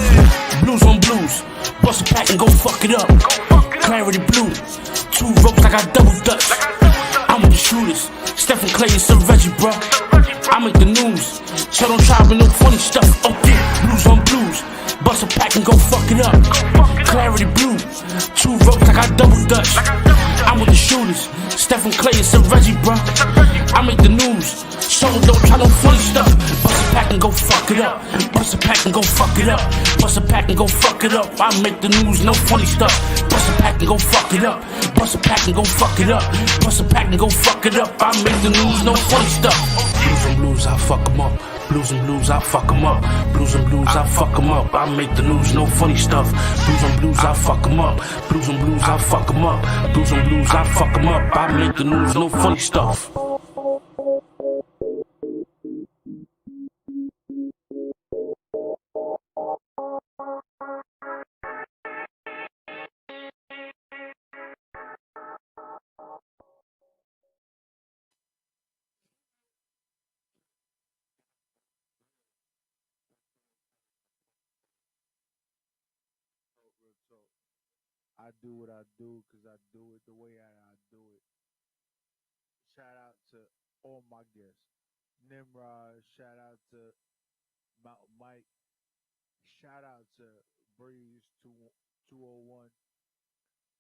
Blues on blues, bust a pack and go fuck it up. Clarity blue, 2 ropes, I got double dutch. I'm with the shooters, Stephen Clay and Sir Reggie, bro. I make the news, so don't try with no funny stuff. Oh yeah, blues on blues, bust a pack and go fuck it up. Clarity blue, 2 ropes, I got double dutch. I'm with the shooters, Stephen Clay and Sir Reggie, bro. I make the news, so don't try no funny stuff. Bust a pack and go fuck it up. Bust a pack and go fuck it up. Bust a pack and go fuck it up. I make the news, no funny stuff. Bust a pack and go fuck it up. Bust a pack and go fuck it up. Bust a pack and go fuck it up. I make the news, no funny stuff. Blues and blues, I fuck 'em up. Blues and blues, I fuck 'em up. Blues and blues, I fuck 'em up. I make the news, no funny stuff. Blues and blues, I fuck 'em up. Blues and blues, I fuck 'em up. Blues and blues, I fuck 'em up. I make the news, no funny stuff. I do what I do because I do it the way I do it. Shout out to all my guests. Nimrod, shout out to Mountain Mike, shout out to Breeze 201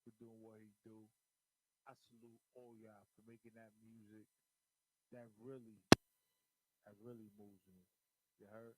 for doing what he do. I salute all y'all for making that music that really moves me. You heard?